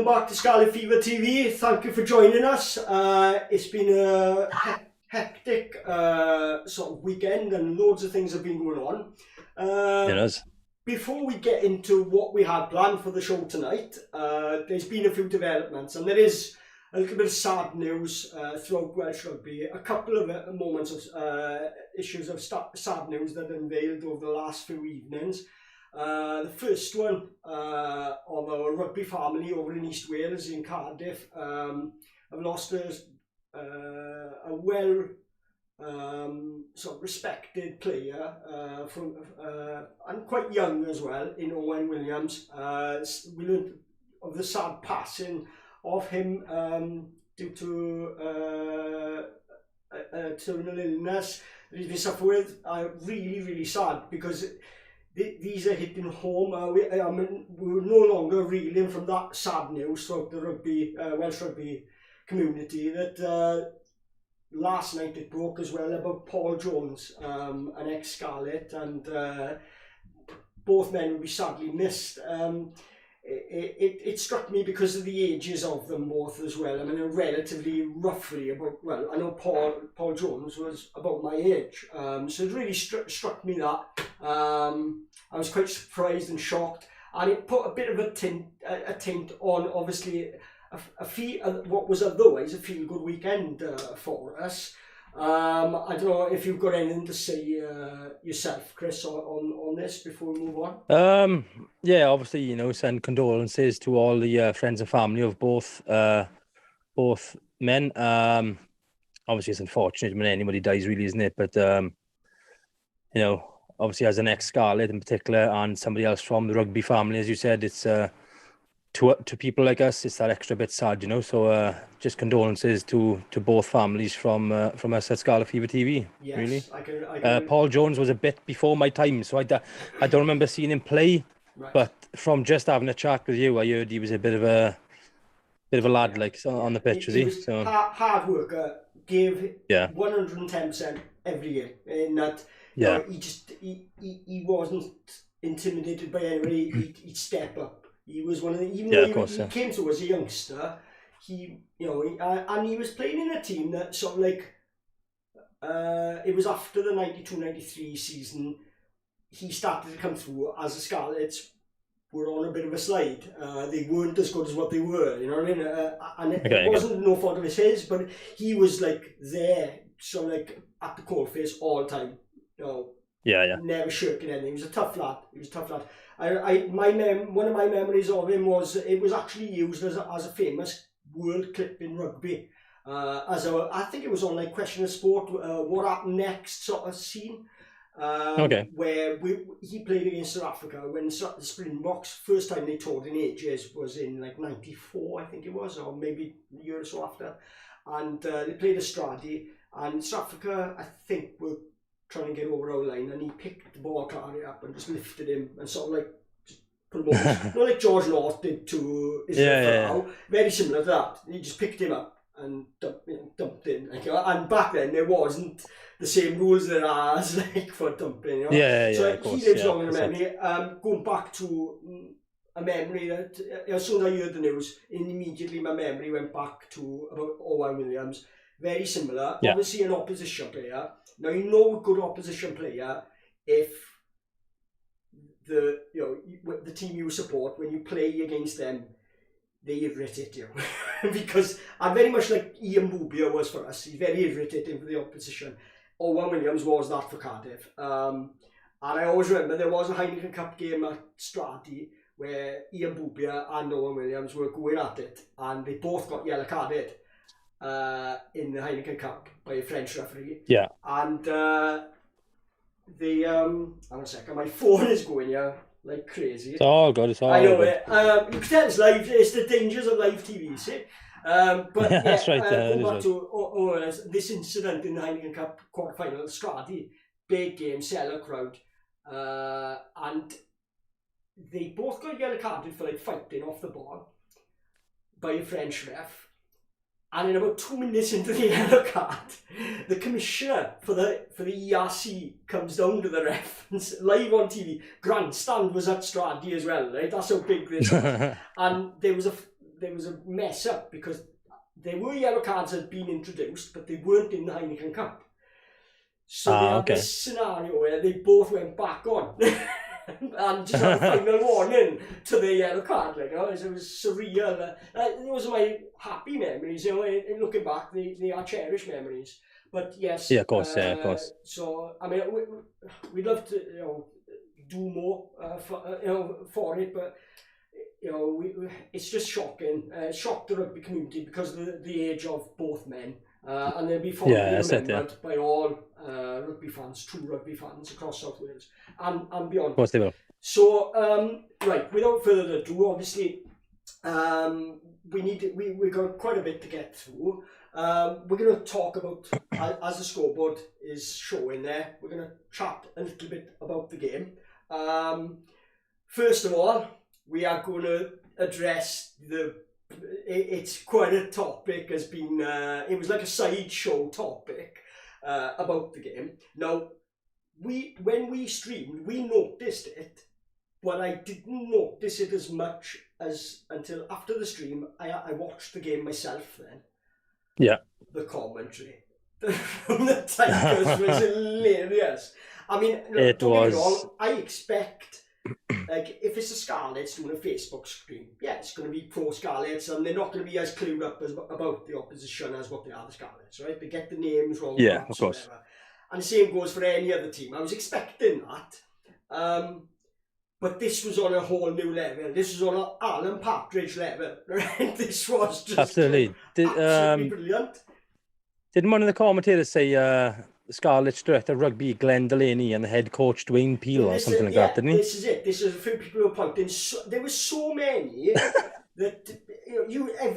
back to Scarlet Fever TV. Thank you for joining us. It's been a hectic sort of weekend and loads of things have been going on. It is. Before we get into what we had planned for the show tonight, there's been a few developments and there is a little bit of sad news throughout Welsh rugby. A couple of moments of issues of sad news that unveiled over the last few evenings. The first one of our rugby family over in East Wales in Cardiff have lost a well sort of respected player from and quite young as well in Owen Williams. We learned of the sad passing of him due to a terminal illness that he's been suffering with. Really sad because these are hitting home. We're no longer reeling from that sad news throughout the rugby, Welsh rugby community that last night it broke as well about Paul Jones, an ex-Scarlet, and both men will be sadly missed. It struck me because of the ages of them both as well. I mean, relatively roughly about, well, I know Paul Jones was about my age, so it really struck me that. I was quite surprised and shocked, and it put a bit of a tint on obviously what was otherwise a feel-good weekend for us. I don't know if you've got anything to say yourself, Chris, on this before we move on. Yeah, obviously, you know, send condolences to all the friends and family of both men. Obviously, it's unfortunate when anybody dies, really, isn't it? But you know, obviously, as an ex-Scarlet in particular, and somebody else from the rugby family, as you said, it's to people like us, it's that extra bit sad, you know. So just condolences to both families from us at Scarlet Fever TV. Yes, really. I can... Paul Jones was a bit before my time, so I don't remember seeing him play. Right. But from just having a chat with you, I heard he was a bit of a lad, like on the pitch, was he? Was so hard worker, gave 110% every year, in that you know, he wasn't intimidated by anybody. He'd step up. He was one of the, even though he came to us as a youngster, he was playing in a team that sort of like, it was after the 92-93 season, he started to come through as the Scarlets were on a bit of a slide. They weren't as good as what they were, you know what I mean? And it wasn't no fault of his, but he was like there, so like at the coalface all the time, you know. Never shirking anything. He was a tough lad. One of my memories of him was it was actually used as a famous world clip in rugby. I think it was on like Question of Sport, What Happened Next sort of scene. Where he played against South Africa when the Springboks, first time they toured in ages was in like 94, I think it was, or maybe a year or so after. And they played Australia, and South Africa, I think, were trying to get over our line, and he picked the ball carrier up and just lifted him and sort of like just put him over. Not like George North did to Israel Folau. Very similar to that. He just picked him up and dumped him. Like, and back then there wasn't the same rules there are as like for dumping. You know? So of course, he lives long in memory. Going back to a memory that as soon as I heard the news, immediately my memory went back to about Owen Williams. Very similar. Obviously an opposition player. Now you know a good opposition player if the team you support, when you play against them, they irritate you. Because I'm very much like Ian Bubia was for us. He's very irritating for the opposition. Owen Williams was that for Cardiff. And I always remember there was a Heineken Cup game at Strati where Ian Bubia and Owen Williams were going at it, and they both got yellow carded in the Heineken Cup by a French referee. And hang on a second, my phone is going here like crazy. It's all good, it's all I know good. It. You can tell it's live, it's the dangers of live TV, see? But that's right. Going back to this incident in the Heineken Cup quarter-final, Strati, big game, seller crowd, and they both got yellow carded for like fighting off the ball by a French ref. And in about 2 minutes into the yellow card, the commissioner for the ERC comes down to the ref and live on TV. Grandstand was at Stradi as well, right? That's how big this was. And there was there was a mess up because there were yellow cards that had been introduced, but they weren't in the Heineken Cup. So they had this scenario where they both went back on and just had a final warning to the yellow card. Like, it was surreal. Those are my happy memories. Looking back, they are cherished memories. But yes, yeah, of course, of course. So I mean, we'd love to do more for it, but it's just shocking. Shocked the rugby community because of the age of both men, and they'll be fondly remembered by all rugby fans, true rugby fans across South Wales and beyond. Of course they will. So right, without further ado, obviously, we got quite a bit to get through. We're going to talk about, as the scoreboard is showing there, we're going to chat a little bit about the game. First of all, we are going to address it's quite a topic, has been, it was like a sideshow topic about the game. Now, when we streamed, we noticed it, but I didn't notice it as much as until after the stream. I watched the game myself then. Yeah. The commentary from the Tigers was hilarious. I mean, don't get me wrong, I expect, like, if it's the Scarlets doing a Facebook stream, yeah, it's going to be pro Scarlets, and they're not going to be as clued up about the opposition as what they are the Scarlets, right? They get the names wrong. Yeah, of course. Whatever. And the same goes for any other team. I was expecting that. But this was on a whole new level. This was on an Alan Partridge level, right? This was just absolutely brilliant. Didn't one of the commentators say the Scarlets director of rugby, Glenn Delaney, and the head coach, Dwayne Peel, or something like that, didn't he? This is it. This is a few people who are pointing. There were so many that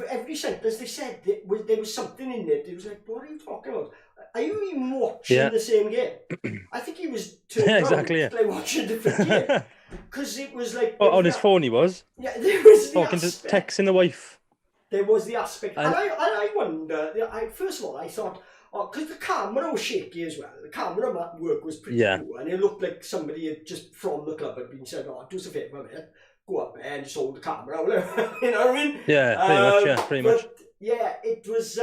every sentence they said, there was something in it. It was like, what are you talking about? Are you even watching the same game? I think he was turned like watching a different game. Because it was like... on his phone he was. Yeah, there was talking to texting the wife. There was the aspect. And I wonder, first of all, I thought, because the camera was shaky as well. The camera work was pretty poor. And it looked like somebody had just from the club had been said, do us a favour, mate. Go up there and just hold the camera. You know what I mean? Yeah, pretty much. Yeah, it was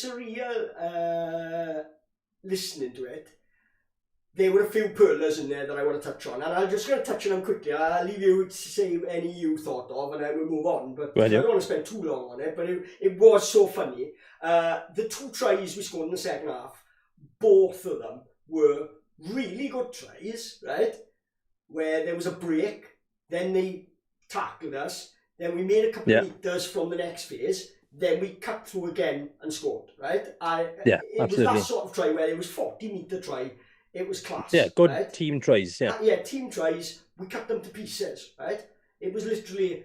surreal listening to it. There were a few pearlers in there that I want to touch on, and I'm just going to touch on them quickly. I'll leave you to say any you thought of, and then we'll move on. But I don't want to spend too long on it, but it was so funny. The 2 tries we scored in the second half, both of them were really good tries, right? Where there was a break, then they tackled us, then we made a couple of meters from the next phase, then we cut through again and scored, right? It was that sort of try where it was 40-meter try. It was class. Yeah, good team tries, team tries. We cut them to pieces, right? It was literally,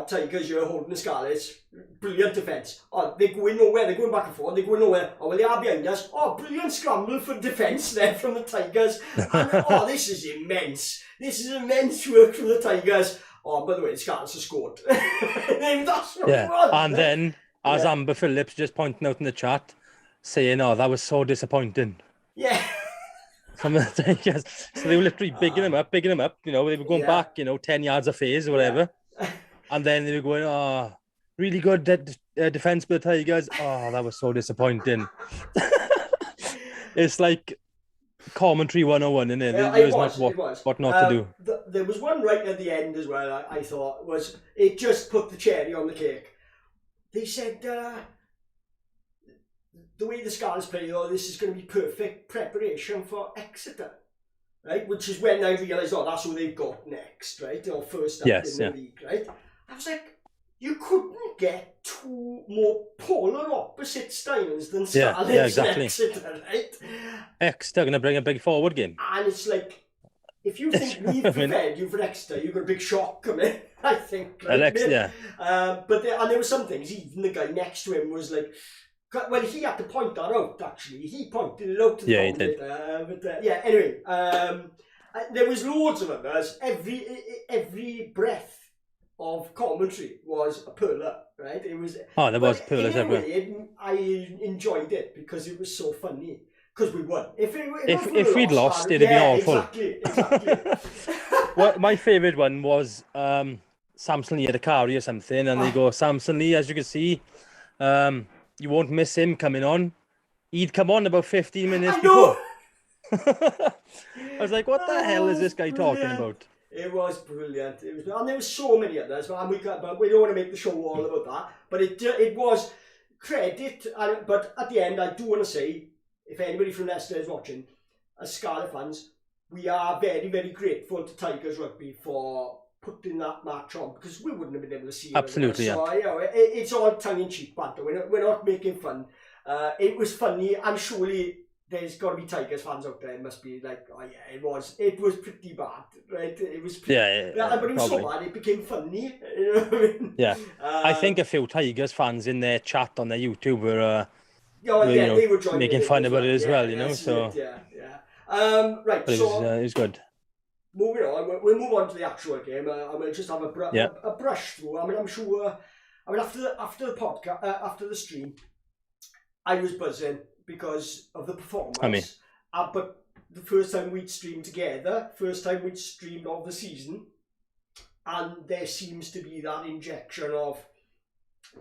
Tigers, you're holding the Scarlets. Brilliant defence. They're going nowhere. They're going back and forth. They're going nowhere. Well, they are behind us. Brilliant scramble for defence there from the Tigers. And, this is immense. This is immense work from the Tigers. By the way, the Scarlets have scored. That's what it was. And then, as Amber Phillips just pointing out in the chat, saying, that was so disappointing. Yeah. From the Tigers. So they were literally bigging them up. They were going back, 10 yards a phase or whatever. And then they were going, really good defence by the Tigers. That was so disappointing. It's like commentary 101, isn't it? It was. What not to do. There was one right at the end as well, I thought, it just put the cherry on the cake. They said, the way the Scarlets play, this is going to be perfect preparation for Exeter, right? Which is when I realised, that's who they've got next, right? First up in the league, right? I was like, you couldn't get 2 more polar opposite styles than Scarlets and Exeter, right? Exeter going to bring a big forward game. And it's like, if you think we've prepared you for Exeter, you've got a big shock coming, I think. Right? But there were some things, even the guy next to him was like, well, he had to point that out, actually. He pointed it out to the commentator. Anyway, there was loads of others. Every breath of commentary was a pearler, right? It was. There was pearlers everywhere. I enjoyed it because it was so funny. Because we won. If we'd lost, it'd be awful. Exactly. Well, my favourite one was Samson Lee had a carry or something, and they go, Samson Lee, as you can see, you won't miss him coming on. He'd come on about 15 minutes I know. before. I was like, what the hell is this guy talking about? It was brilliant. It was, and there were so many others, but we don't want to make the show all about that. But it was credit. But at the end, I do want to say, if anybody from Leicester is watching, as Scarlet fans, we are very, very grateful to Tigers Rugby for putting that match on, because we wouldn't have been able to see it. Absolutely, yeah. So, you know, it's all tongue-in-cheek banter. We're not making fun. It was funny, and surely there's got to be Tigers fans out there. It must be like, oh yeah, it was pretty bad, right? It was pretty, but it was so bad it became funny. You know what I mean? Yeah, I think a few Tigers fans in their chat on their YouTube were, they were making fun about it as well. You know, so right. But so it was good. Moving on, we'll move on to the actual game. I'm going to just have a brush through. I mean, I'm sure. I mean, after the podcast, after the stream, I was buzzing because of the performance. I mean, but the first time we'd streamed together, first time we'd streamed of the season, and there seems to be that injection of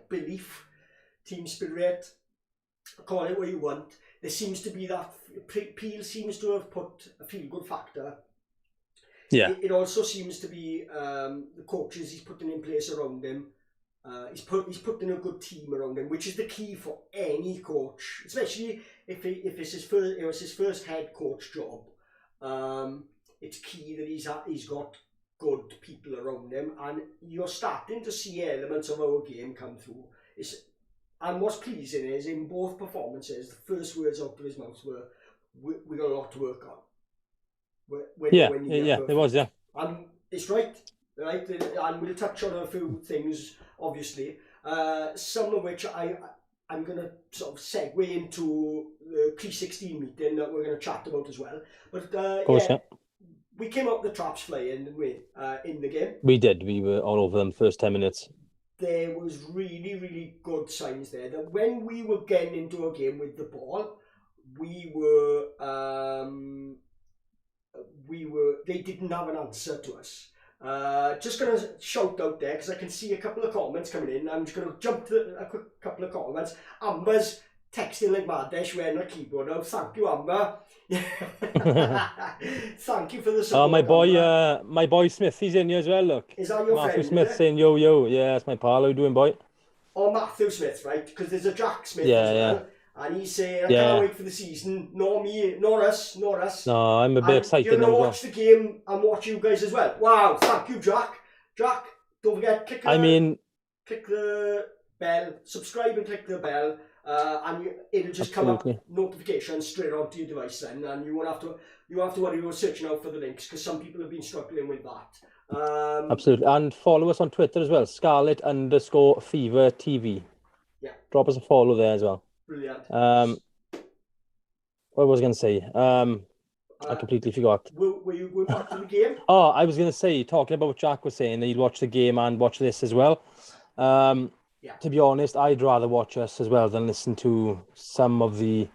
belief, team spirit, call it what you want. There seems to be that. Peel seems to have put a feel-good factor. Yeah. It also seems to be the coaches he's putting in place around him. He's putting a good team around him, which is the key for any coach, especially if it's his first head coach job. It's key that he's got good people around him, and you're starting to see elements of our game come through. And what's pleasing is, in both performances, the first words out of his mouth were, "We got a lot to work on." It was, yeah. And it's right, and we'll touch on a few things, obviously, some of which I'm going to sort of segue into the Pre-16 meeting that we're going to chat about as well. But of course, we came up the traps flying, didn't we, in the game? We did. We were all over them first 10 minutes. There was really, really good signs there that when we were getting into a game with the ball, they didn't have an answer to us. Just going to shout out there, because I can see a couple of comments coming in. I'm just going to jump to a quick couple of comments. Amber's texting like mad there. She's wearing a keyboard now. Thank you, Amber. Thank you for the support. Oh, my boy Smith, he's in here as well, look. Is that your Matthew friend? Smith saying yo. Yeah, that's my pal. How you doing, boy? Oh, Matthew Smith, right? Because there's a Jack Smith as well. Yeah. And he's saying, I can't wait for the season. Nor me, nor us. No, I'm a bit excited now. You're going to watch the game and watch you guys as well. Wow, thank you, Jack. Jack, don't forget, click the bell, subscribe and click the bell, and it'll just come up notifications straight onto your device then, and you won't have to worry about searching out for the links, because some people have been struggling with that. Absolutely, and follow us on Twitter as well, Scarlet_Fever TV. Yeah. Drop us a follow there as well. Brilliant. What was I going to say? I completely forgot. Were you going back to the game? Oh, I was going to say, talking about what Jack was saying, that he'd watch the game and watch this as well. To be honest, I'd rather watch us as well than listen to some of the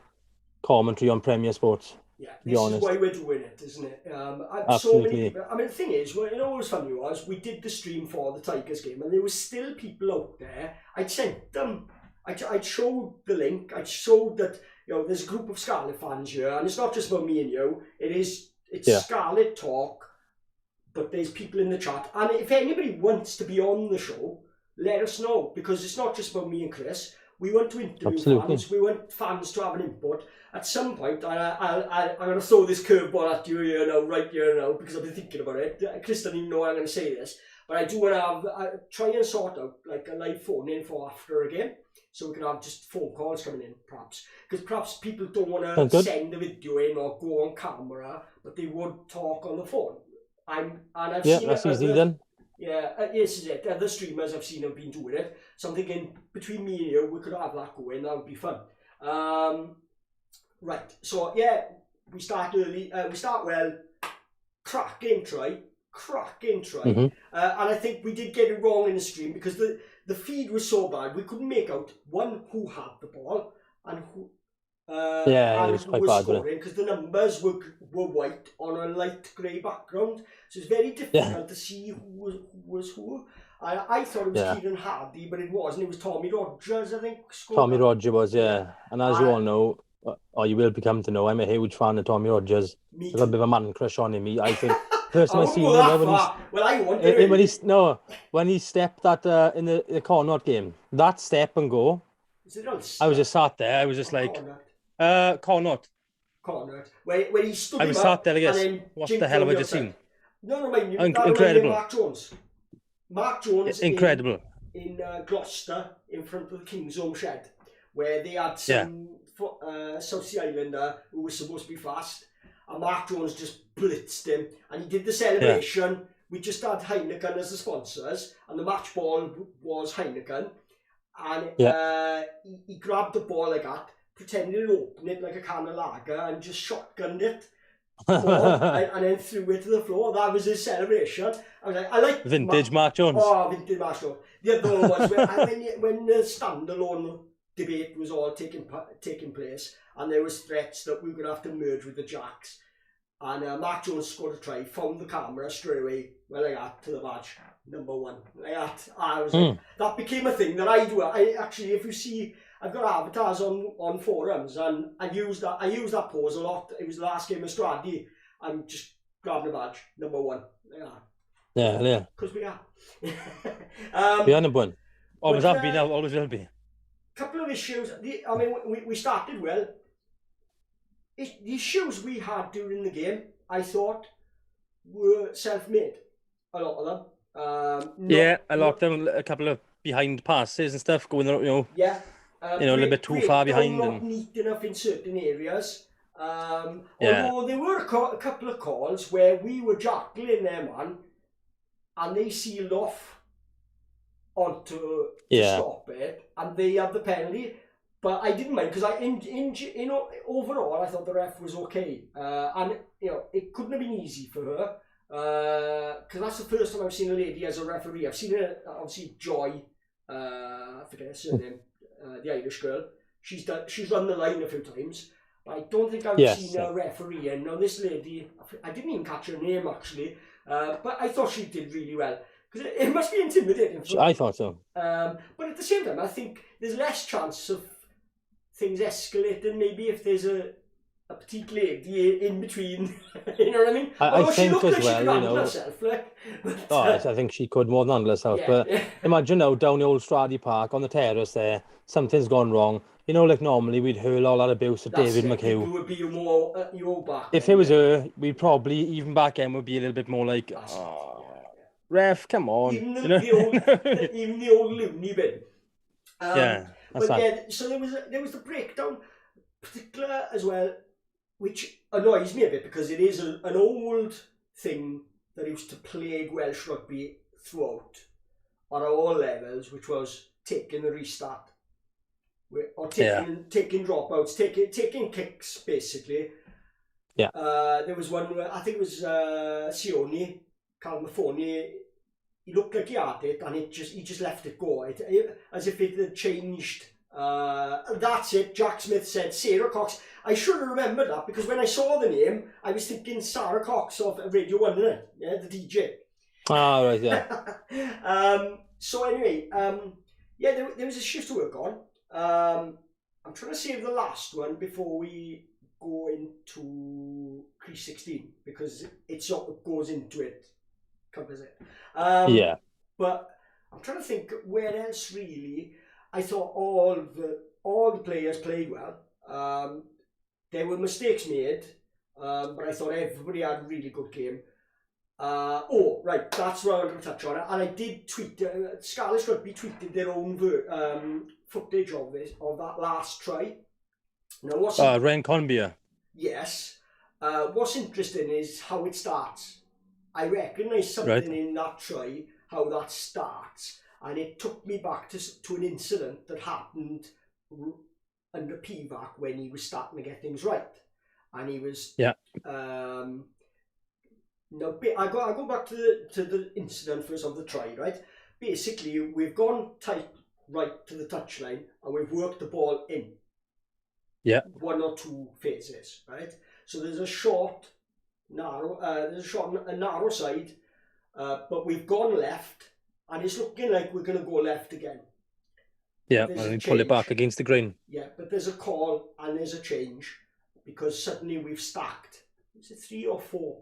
commentary on Premier Sports. Yeah, this is why we're doing it, isn't it? Absolutely. So many people, I mean, the thing is, what was funny was, we did the stream for the Tigers game, and there were still people out there. I'd sent them. I showed the link. I showed that, you know, there's a group of Scarlet fans here, and it's not just about me and you. It's Scarlet talk, but there's people in the chat. And if anybody wants to be on the show, let us know, because it's not just about me and Chris. We want to interview fans. We want fans to have an input. At some point, I'm going to throw this curveball at you here now, right here now, because I've been thinking about it. Chris doesn't even know I'm going to say this, but I do want to try and sort out like a live phone in for after a game. So we can have just phone calls coming in, perhaps. Because perhaps people don't want to send the video in or go on camera, but they would talk on the phone. I've seen that's easy then. Yeah, this is it. Other streamers I've seen have been doing it. So I'm thinking, between me and you, we could have that going. That would be fun. Right. So, yeah, we start early. We start well. Cracking try. Mm-hmm. And I think we did get it wrong in the stream, because the feed was so bad, we couldn't make out, one, who had the ball, and who it was quite bad, scoring, because the numbers were white on a light grey background, so it's very difficult to see who was who. I thought it was Yeah. Kieran Hardy, but it wasn't. It was Tommy Rogers, I think. Tommy Rogers was, yeah. And as you all know, or you will become to know, I'm a huge fan of Tommy Rogers. Me I've got a too. bit of a man crush on him. I think first I time I wouldn't seen go him, that when far. Well, I wanted it. when he stepped that in the Connacht game, that step and go, Is it Ulster? I was just sat there. I was just like, Connacht. Connacht. Where he stood I him was up sat there, I guess. and then What jinked the hell on have I the just outside. seen? No, that reminded me Incredible. of Mark Jones. Mark Jones Incredible. in Gloucester, in front of the King's Home Shed, where they had some South Sea Islander who was supposed to be fast, and Mark Jones just blitzed him, and he did the celebration. Yeah. We just had Heineken as the sponsors, and the match ball was Heineken, and he grabbed the ball like that, pretended to open it like a can of lager, and just shotgunned it. And then threw it to the floor. That was his celebration. I was like, I like vintage Mark Jones. Oh, vintage Mark Jones. The other one was when the standalone debate was all taking place, and there was threats that we were going to have to merge with the Jacks, and Mark Jones scored a try, found the camera straight away, well, like that, to the badge, number 1, like that. I was like, that became a thing that I do. I actually, if you see, I've got avatars on forums, and I use that pose a lot. It was the last game of Stradi. I'm just grabbing a badge, number 1. Yeah. Because we are. We are number 1. Always have been, always will be. Couple of issues. We started well. The issues we had during the game, I thought, were self-made. A lot of them. A lot of them. A couple of behind passes and stuff going, Yeah. a little bit too far behind. Not neat enough in certain areas. Although there were a couple of calls where we were jackling their man, and they sealed off onto to stop it, and they had the penalty. But I didn't mind, because in overall I thought the ref was okay, and it couldn't have been easy for her, because that's the first time I've seen a lady as a referee. I've seen her, obviously Joy, I forget her surname, the Irish girl. She's run the line a few times, but I don't think I've seen her referee. And now this lady, I didn't even catch her name actually, but I thought she did really well. Because it must be intimidating. I thought so. But at the same time, I think there's less chance of things escalating, maybe if there's a petite lady in between. You know what I mean? I think she looked as like well, she could handle herself, like, but, I think she could more than handle herself. But imagine now down the old Stradi Park on the terrace there, something's gone wrong. Like normally we'd hurl all that abuse at David McHugh. People would be more your back. If it was her, we'd probably, even back then, would be a little bit more like, ref, come on. Even the old loony bit. That's that. So there was the breakdown, particular as well, which annoys me a bit, because it is an old thing that used to plague Welsh rugby throughout, on all levels, which was taking the restart, or taking dropouts, taking kicks, basically. Yeah. There was one where I think it was Sione, Calmafoni. He looked like he had it, and he just left it go. As if it had changed. That's it. Jack Smith said Sarah Cox. I should have remembered that, because when I saw the name, I was thinking Sarah Cox of Radio 1, isn't it? Yeah, the DJ. Oh, right, yeah. So anyway, there was a shift to work on. I'm trying to save the last one before we go into Crease 16, because it sort of goes into it, covers it. But I'm trying to think where else really. I thought all the players played well. There were mistakes made, but I thought everybody had a really good game. Right, that's what I wanted to touch on. And I did tweet, Scarlets Rugby tweeted their own footage of that last try. Now, Ren Conbia. Yes. What's interesting is how it starts. I recognise something in that try, how that starts, and it took me back to an incident that happened under Pivac when he was starting to get things right, and he was no, I go back to the incident first of the try, right? Basically, we've gone tight right to the touchline, and we've worked the ball in. Yeah. 1 or 2 phases, right? So there's a short, narrow, a narrow side, but we've gone left, and it's looking like we're going to go left again. Yeah, There's and a we pull it back change. against the grain. Yeah, but there's a call and there's a change because suddenly we've stacked. Is it 3 or 4?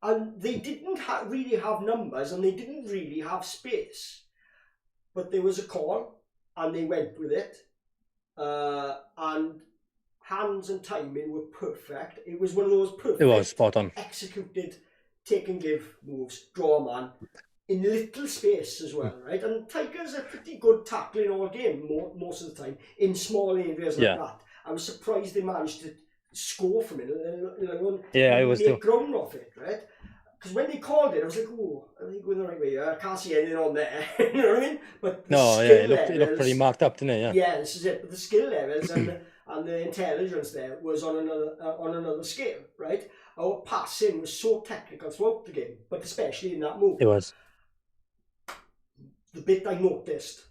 And they didn't really have numbers and they didn't really have space. But there was a call and they went with it. And hands and timing were perfect. It was one of those perfect, It was spot on, executed take and give moves, draw man, in little space as well, right? And Tigers are pretty good tackling all game most of the time in small areas like that. I was surprised they managed to score from it, I was make ground off it, right? Because when they called it, I was like, oh, are they going the right way? I can't see anything on there, you know what I mean? But the it looked pretty marked up, didn't it? Yeah, this is it. But the skill levels and the intelligence there was on another scale, right? Our passing was so technical throughout the game, but especially in that move. It was. The bit I noticed,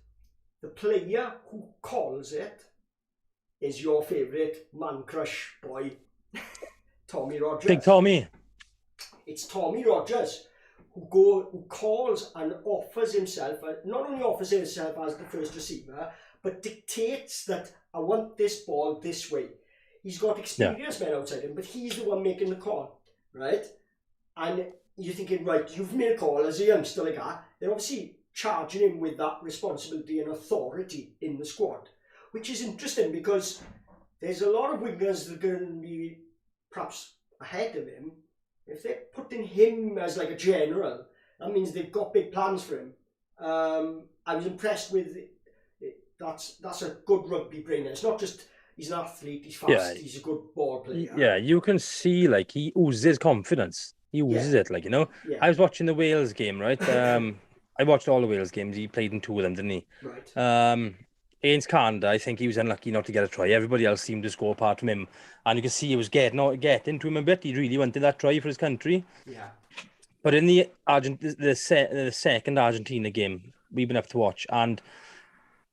the player who calls it is your favourite man crush boy, Tommy Rogers. Big Tommy. It's Tommy Rogers who calls and offers himself, not only offers himself as the first receiver, but dictates that I want this ball this way. He's got experienced men outside him, but he's the one making the call, right? And you're thinking, right, you've made a call as a youngster like that. They're obviously charging him with that responsibility and authority in the squad, which is interesting because there's a lot of wingers that are going to be perhaps ahead of him. If they're putting him as like a general, that means they've got big plans for him. I was impressed with it. That's a good rugby brainer. It's not just he's an athlete, he's fast, he's a good ball player. Yeah, you can see like he oozes confidence. He oozes it, like, you know. Yeah. I was watching the Wales game, right? I watched all the Wales games. He played in 2 of them, didn't he? Right. Against Canada, I think he was unlucky not to get a try. Everybody else seemed to score apart from him. And you can see he was getting to him a bit. He really wanted that try for his country. Yeah. But in the second Argentina game, we've been up to watch, and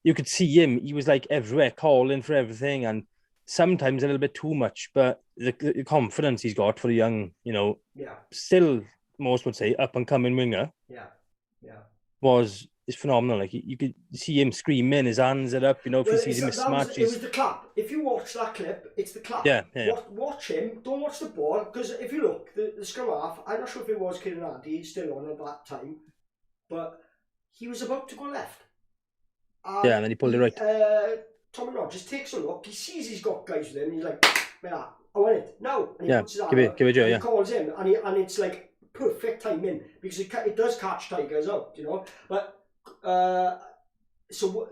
you could see him. He was like everywhere, calling for everything, and sometimes a little bit too much. But the confidence he's got for a young, still most would say up and coming winger, is phenomenal. Like you could see him screaming, his hands are up. If he sees a mismatch, it was the clap. If you watch that clip, it's the clap. Yeah. Watch him. Don't watch the ball, because if you look, the scrum half, I'm not sure if it was Kieran Andy still on at that time, but he was about to go left. And then he pulled it right. Tommy Rogers takes a look. He sees he's got guys with him. And he's like, "I want it now." And he puts his hand up, give it, and he calls him, and it's like perfect timing because it does catch Tigers out, But so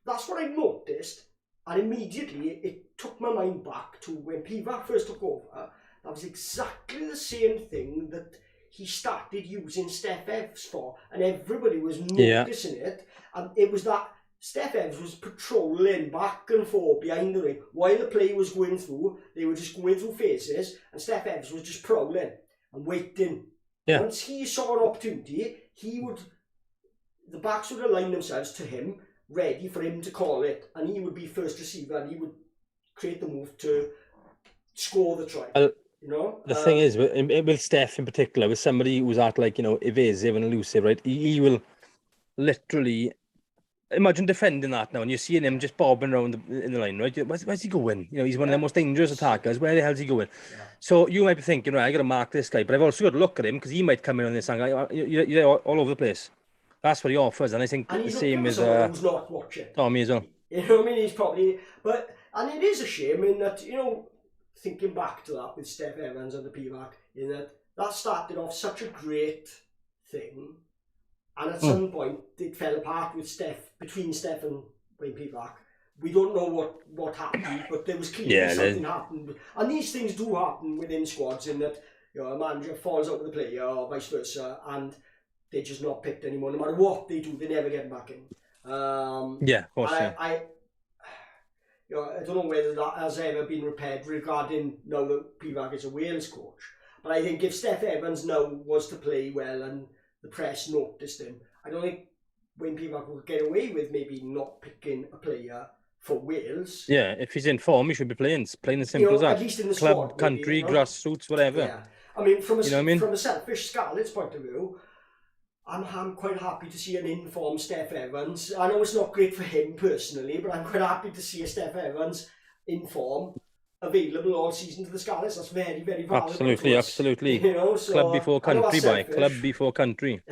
that's what I noticed, and immediately it took my mind back to when Pivac first took over. That was exactly the same thing that he started using Steph Evans for, and everybody was noticing it. And it was that Steph Evans was patrolling back and forth behind the ring while the play was going through. They were just going through phases, and Steph Evans was just prowling and waiting. Once he saw an opportunity, the backs would align themselves to him, ready for him to call it, and he would be first receiver, and he would create the move to score the try. The thing is, with Steph in particular, with somebody who's at evasive and elusive, right? He will literally imagine defending that now, and you're seeing him just bobbing around in the line, right? Where's he going? He's one of the most dangerous attackers. Where the hell's he going? So you might be thinking, right, I got to mark this guy, but I've also got to look at him because he might come in on this angle. You're all over the place. That's what he offers, and I think the same with who's not watching. Tommy as well. You know what I mean? He's probably, and it is a shame in that, thinking back to that with Steph Evans and the Pivac, in that started off such a great thing, and at some point it fell apart with between Steph and Wayne Pivac. We don't know what happened, but there was clearly something happened, and these things do happen within squads, in that a manager falls out with a player or vice versa, and they're just not picked anymore. No matter what they do, they never get back in. Of course. I don't know whether that has ever been repaired regarding now that Pivac is a Wales coach. But I think if Steph Evans now was to play well and the press noticed him, I don't think Wayne Pivac would get away with maybe not picking a player for Wales. Yeah, if he's in form, he should be playing. It's plain and simple as that. At least in the club, squad, country, maybe, grassroots, whatever. Yeah. I mean, from a selfish Scarlets point of view, I'm quite happy to see an in-form Steph Evans. I know it's not great for him personally, but I'm quite happy to see a Steph Evans in form available all season to the Scarlets. That's very, very valuable Absolutely, to us. absolutely. You know, so Club before I know country, that's boy. selfish. Club before country.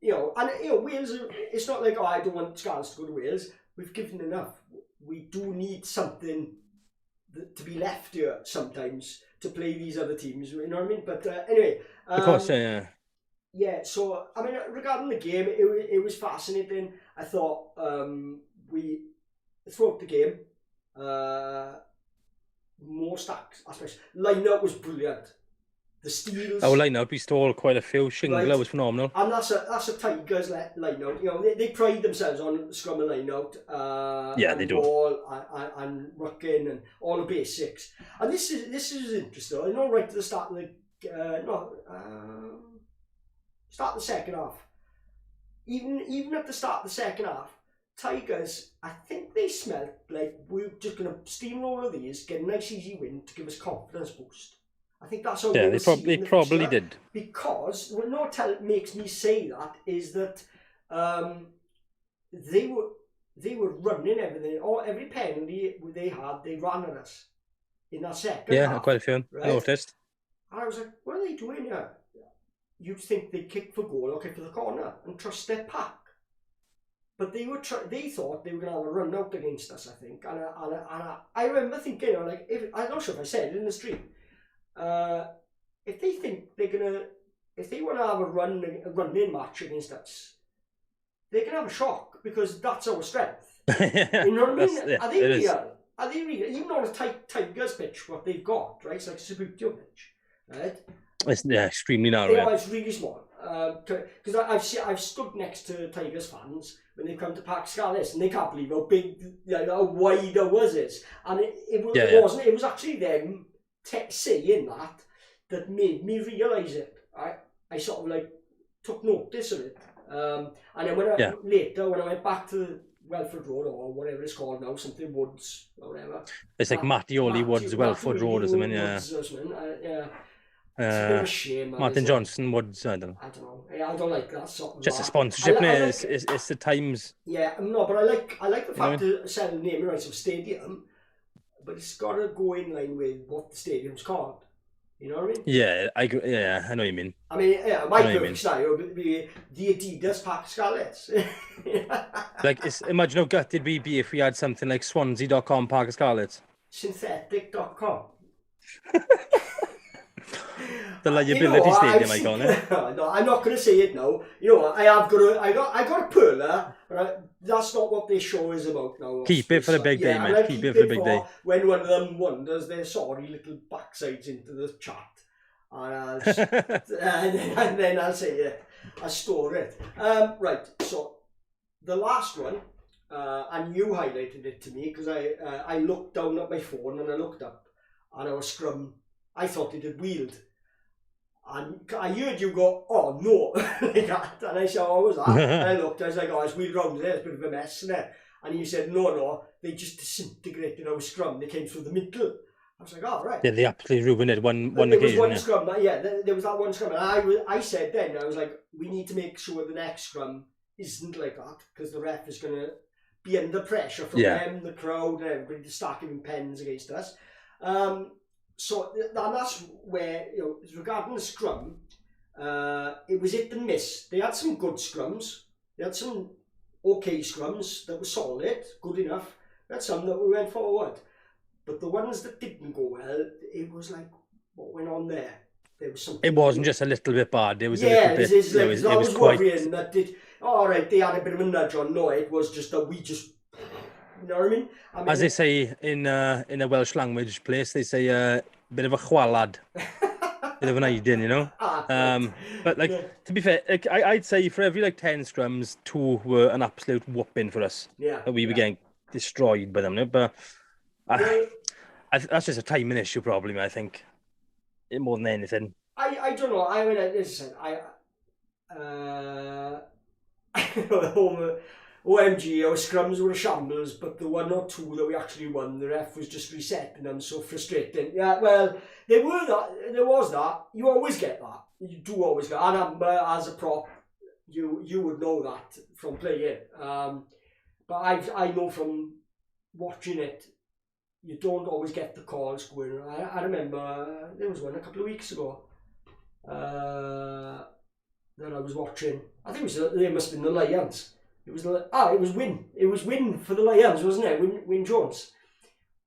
You know, and you know, Wales. It's not like, oh, I don't want Scarlets to go to Wales. We've given enough. We do need something to be left here sometimes to play these other teams. You know what I mean? But anyway, Of course, yeah. yeah. So I mean, regarding the game, it was fascinating. I thought we throughout the game, most aspects, line-up was brilliant. The steals. Our line-up, we stole quite a few. Shingler Right. was phenomenal. And that's a Tigers line-out. You know, they pride themselves on scrum and line-out. Yeah, and they do. Ball and rucking and all the basics. And this is interesting. You know, right at the start of the start of the second half. Even at the start of the second half, Tigers, I think they smelled like we're just going to steamroll these, get a nice easy win to give us confidence boost. I think that's how they probably did. Because what makes me say that is that they were running everything, or every penalty they had, they ran at us in that second half. Yeah, quite a few. Right? Noticed. And I was like, what are they doing here? You'd think they'd kick for goal or kick for the corner and trust their pack. But they thought they were going to have a run out against us, I think. And I remember thinking, you know, like, I'm not sure if I said it in the stream, if they think if they want to have a run-in match against us, they can have a shock because that's our strength. You know what I mean? Yeah, Are they real? Are they real? Even on a Tigers pitch, what they've got, right? It's like a Sabutio pitch, right? It's extremely narrow. You know, it's really small. Because I've stood next to Tigers fans when they come to Park Scarlets and they can't believe how big, how wide ours is. And it wasn't. It was actually them saying that made me realise it. I sort of like took notice of it. And then later when I went back to Welford Road or whatever it's called now, something Woods or whatever. It's like Mattioli Woods, Welford Road or something. Yeah. It's a bit of a shame. Martin Johnson Woods, I don't know. I don't know. Yeah, I don't like that sort of. Just a sponsorship, it's the Times. Yeah, no, but I like the fact to sell the naming rights of stadium, but it's got to go in line with what the stadium's called. You know what I mean? Yeah, I know what you mean. I mean, yeah, my perfect scenario would be the Adidas Park Scarlets. Like, imagine how gutted we'd be if we had something like Swansea.com Park Scarlets. Synthetic.com. The liability stadium, I call it. No, I'm not going to say it now. You know, I got a perler, but that's not what this show is about now. Keep it for the big day, man. Keep it for the big day. When one of them wonders their sorry little backsides into the chat, and then I'll say it. I'll store it. Right. So the last one, and you highlighted it to me because I looked down at my phone and I looked up, and our scrum, I thought it had wheeled. And I heard you go, oh no, like that. And I said, oh, what was that? And I looked, I was like, oh, it's wheeled round there, it's a bit of a mess, isn't it? And you said, no, they just disintegrated our scrum, they came through the middle. I was like, oh, right. Yeah, they absolutely ruined it one occasion. There was one scrum, there was that one scrum. And I said then, I was like, we need to make sure the next scrum isn't like that, because the ref is going to be under pressure from them, the crowd, and everybody to start giving pens against us. So that's where, you know, regarding the scrum, it was hit and miss. They had some good scrums. They had some okay scrums that were solid, good enough. They had some that we went forward. But the ones that didn't go well, it was like, what went on there? There was something. It wasn't just a little bit bad. It was a little bit. It was quite. Worrying that did. All right, they had a bit of a nudge on. No, it was just that we just. You know what I mean? As they say in a Welsh language place, they say a bit of a chwalad, bit of an idea, you know. But like to be fair, like, I'd say for every like 10 scrums, 2 were an absolute whooping for us. Yeah, that we were getting destroyed by them. But that's just a timing issue, probably. I think more than anything. I don't know. I mean, listen, OMG, our scrums were a shambles, but the 1 or 2 that we actually won, the ref was just resetting them, so frustrating. Yeah, well, there was that. You always get that. you do always get an amber as a prop. You would know that from playing. But I know from watching it, you don't always get the calls going. I remember there was one a couple of weeks ago that I was watching. I think they must have been the Lions. It was Win. It was Win for the Lions, wasn't it? Win Jones,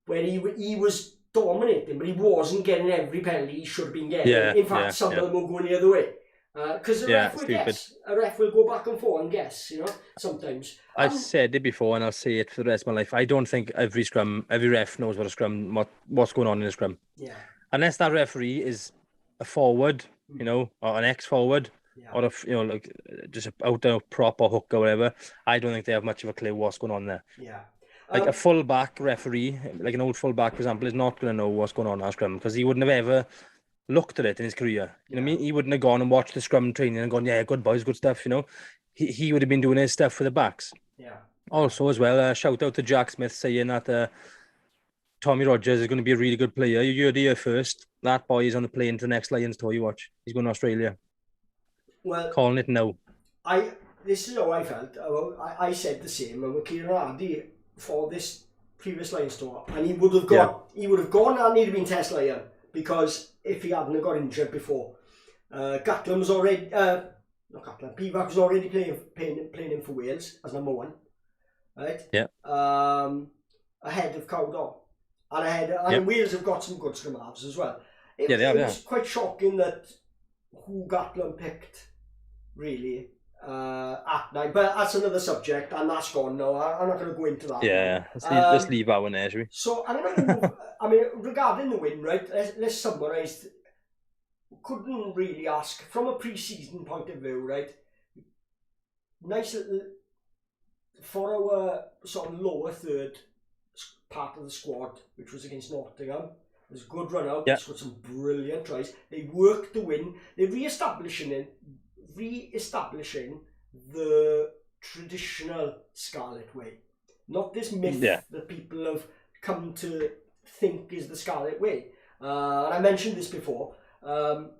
where he was dominating, but he wasn't getting every penalty he should have been getting. Yeah, In fact, some of them were going the other way. Because a ref will guess. A ref will go back and forth and guess, sometimes. I've said it before and I'll say it for the rest of my life. I don't think every ref knows what a scrum, what's going on in a scrum. Yeah. Unless that referee is a forward, or an ex-forward, or just out there prop or hook or whatever, I don't think they have much of a clue what's going on there. Yeah. Like a full-back referee, like an old full-back, for example, is not going to know what's going on in a scrum because he wouldn't have ever looked at it in his career. You know what I mean? He wouldn't have gone and watched the scrum training and gone, yeah, good boys, good stuff, He would have been doing his stuff for the backs. Yeah. Also, as well, shout out to Jack Smith saying that Tommy Rogers is going to be a really good player. You heard it here first. That boy is on the plane to the next Lions tour, you watch. He's going to Australia. Well, calling it now. This is how I felt. I said the same. And with Kieran Hardy for this previous Lions tour, and he would have gone. Yeah. He would have gone and he'd have been Test Lion because if he hadn't got injured before, Gatland was already not Gatland. Pivac was already playing him for Wales as number one, right? Yeah. Ahead of Cowdor, and Wales have got some good scrum halves as well. It was quite shocking that who Gatland picked, really. At night, but that's another subject, and that's gone now. I'm not going to go into that. Yeah, let's leave that one there, shall we? So I'm going to move. I mean, regarding the win, right? Let's summarise. Couldn't really ask from a pre-season point of view, right? Nice little for our sort of lower third part of the squad, which was against Nottingham. It was a good run out. It's got some brilliant tries. They worked the win. They're re-establishing the traditional Scarlet way, not this myth that people have come to think is the Scarlet way. And I mentioned this before. That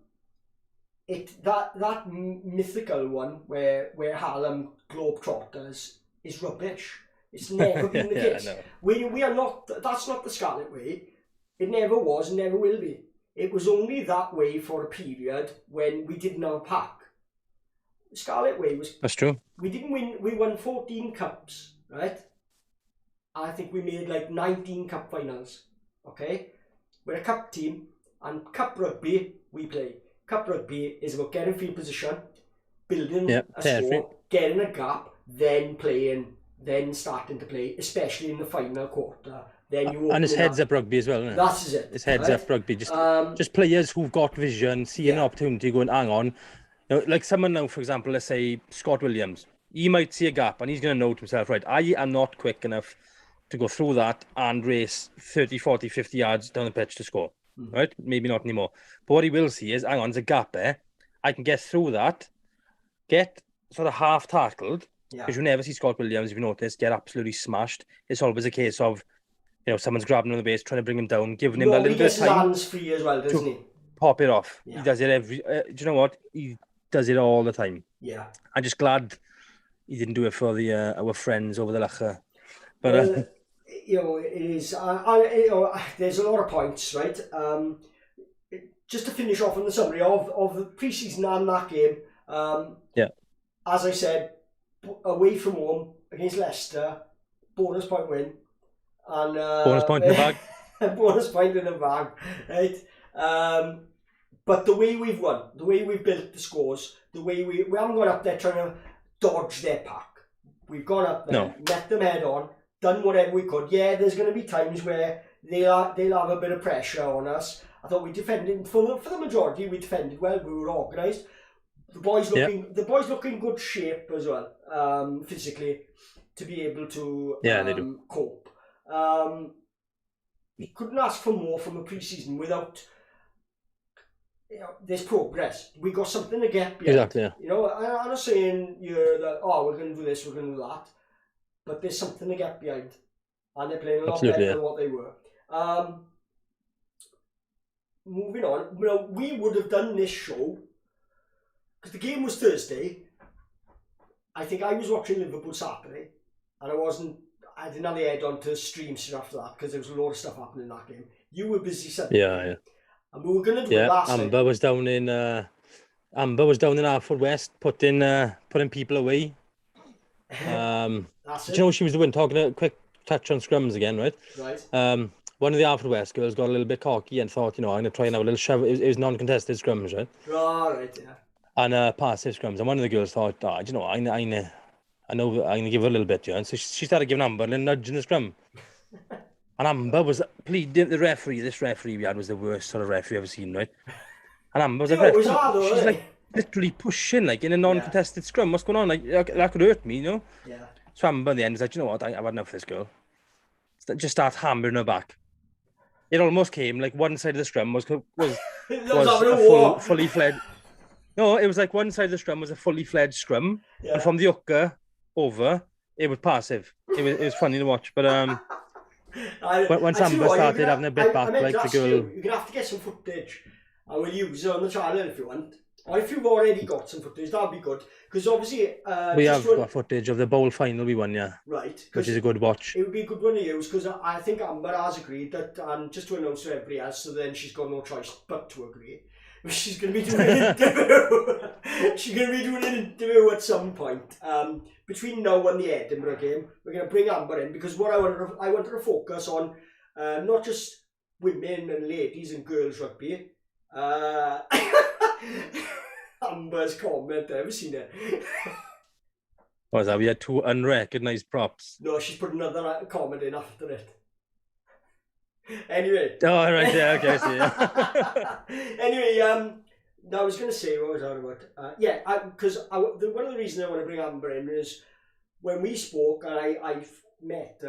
mythical one where Harlem Globetrotters is rubbish. It's never been the case. We are not. That's not the Scarlet way. It never was, never will be. It was only that way for a period when we didn't have a pack. Scarlet way was. That's true. We didn't win. We won 14 cups, right? I think we made like 19 cup finals. Okay, we're a cup team, and cup rugby we play. Cup rugby is about getting field position, building a score, getting a gap, then playing, then starting to play, especially in the final quarter. Then you and it's heads up rugby as well, isn't it? That's it. It's heads up rugby. Just players who've got vision, see an opportunity, going, hang on. Like someone now, for example, let's say Scott Williams, he might see a gap and he's going to know to himself, right, I am not quick enough to go through that and race 30, 40, 50 yards down the pitch to score, right? Maybe not anymore. But what he will see is, hang on, there's a gap there. I can get through that, get sort of half tackled, because you never see Scott Williams, if you notice, get absolutely smashed. It's always a case of, someone's grabbing him on the base, trying to bring him down, giving him that little bit of time. He gets his hands free as well, doesn't he? Pop it off. Yeah. He does it every... do you know what? He does it all the time. Yeah. I'm just glad he didn't do it for our friends over the Leicester. But it is. There's a lot of points, right? Just to finish off on the summary of the pre-season and that game. As I said, away from home against Leicester, bonus point win, and bonus point in the bag. Bonus point in the bag, right? But the way we've won, the way we've built the scores, the way we haven't gone up there trying to dodge their pack. We've gone up there, met them head on, done whatever we could. Yeah, there's going to be times where they'll have a bit of pressure on us. I thought we defended for the majority. We defended well. We were organised. The boys look in good shape as well, physically, to be able to they do. cope. We couldn't ask for more from a pre-season without. There's progress. We got something to get behind. Exactly. Yeah. I'm not saying that we're going to do this, we're going to do that, but there's something to get behind, and they're playing a lot better than what they were. Moving on, we would have done this show because the game was Thursday. I think I was watching Liverpool Saturday, and I didn't have the head on to stream straight after that because there was a lot of stuff happening in that game. You were busy Sunday. Yeah. And we were going to do it last night. Amber was down in Hartford West, putting people away. That's Do it. you know what she was doing? Talking a quick touch on scrums again, right? Right. One of the Hartford West girls got a little bit cocky and thought, I'm going to try and have a little shove. It was non-contested scrums, right? Oh, right, yeah. And passive scrums. And one of the girls thought, do you know, I know I'm going to give her a little bit, and so she started giving Amber a little nudge in the scrum. And Amber was pleading the referee. This referee we had was the worst sort of referee I've ever seen, right? And Amber was like, she's like literally pushing like in a non-contested scrum. What's going on? Like that could hurt me, Yeah. So Amber in the end was like, you know what? I've had enough of this girl. Just start hammering her back. It almost came like one side of the scrum was a fully fledged. No, it was like one side of the scrum was a fully fledged scrum, and from the hooker over, it was passive. It was funny to watch, but once Amber started having a bit back, like the girl. You're gonna have to get some footage. I will use it on the channel if you want. Or if you've already got some footage, that'd be good. Because obviously, we have got footage of the bowl final we won, yeah. Right. Which is a good watch. It would be a good one to use because I think Amber has agreed that, and just to announce to everybody else, so then she's got no choice but to agree. She's going to be doing an interview. She's going to be doing an interview at some point. Between now and the Edinburgh game, we're going to bring Amber in because what I wanted to focus on, not just women and ladies and girls rugby. Amber's comment, I've seen it. What was that? We had 2 unrecognised props. No, she's put another comment in after it. Anyway. Oh, right, yeah, okay, I see. Anyway, I was going to say, what was I about? Because one of the reasons I want to bring Amber in is when we spoke and I met,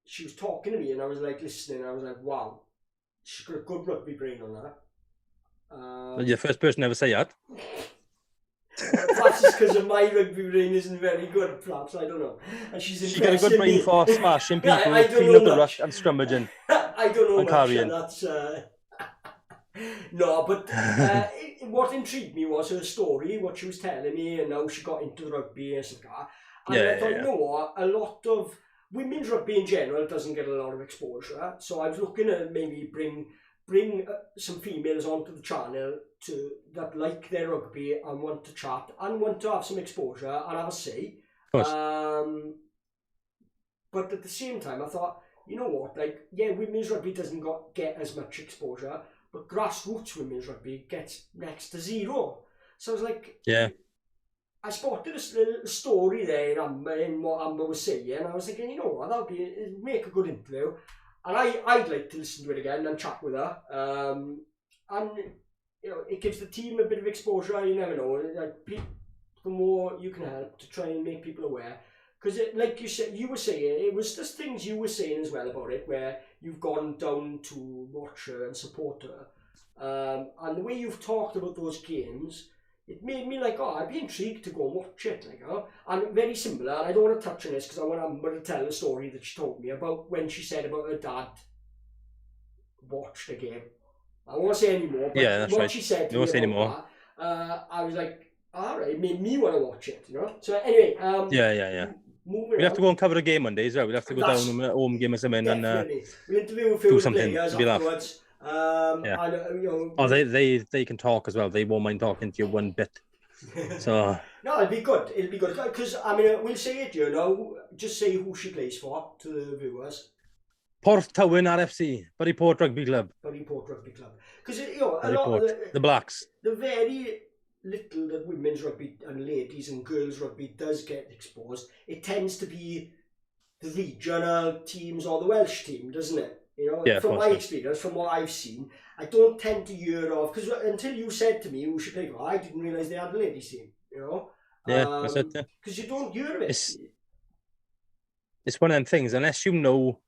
she was talking to me and I was like listening. I was like, wow, she's got a good rugby brain on her. You're the first person to ever say that. Perhaps it's because of my rugby brain isn't very good, perhaps, I don't know. And she's got a good brain for smashing people, cleaning up the ruck and scrummaging. I don't know and much, carrying. And that's... No, but what intrigued me was her story, what she was telling me, and how she got into the rugby and stuff like that. And I thought, you know what, a lot of women's rugby in general doesn't get a lot of exposure, so I was looking to maybe bring some females onto the channel that like their rugby and want to chat and want to have some exposure and have a say. Of course. But at the same time, I thought, you know what, like, yeah, women's rugby doesn't get as much exposure, but grassroots women's rugby gets next to zero. So I was like, yeah, I spotted a little story there in what Amber was saying, and I was thinking, you know what, it'd make a good interview. And I'd like to listen to it again and chat with her. And, you know, it gives the team a bit of exposure. You never know. Like, the more you can help to try and make people aware. Because, like you were saying, it was just things you were saying as well about it, where you've gone down to watch her and support her. And the way you've talked about those games, it made me like, oh, I'd be intrigued to go and watch it. Like, and very similar, and I don't want to touch on this because I want Amber to tell the story that she told me about when she said about her dad watched the game. I won't say any more, but that's what right. she said to won't me say any about more. that, I was like, all right, it made me want to watch it, you know? So anyway, moving We'll have to go and cover a game one day as well. We'll have to go down to a home game or something and we'll interview a few do something players to be afterwards. And, you know, they can talk as well. They won't mind talking to you one bit. So no, it'll be good because I mean we'll say it, you know, just say who she plays for to the viewers. Porthtowan RFC, Buryport Rugby Club. Buryport Rugby Club, because you know a Buryport, lot of the Blacks. The very little that women's rugby and ladies and girls rugby does get exposed, it tends to be the regional teams or the Welsh team, doesn't it? You know, from my experience, from what I've seen, I don't tend to hear of, because until you said to me who she played for, I didn't realise they had a ladies team, you know? Yeah, that's it. Because you don't hear of it. It's one of them things, unless you know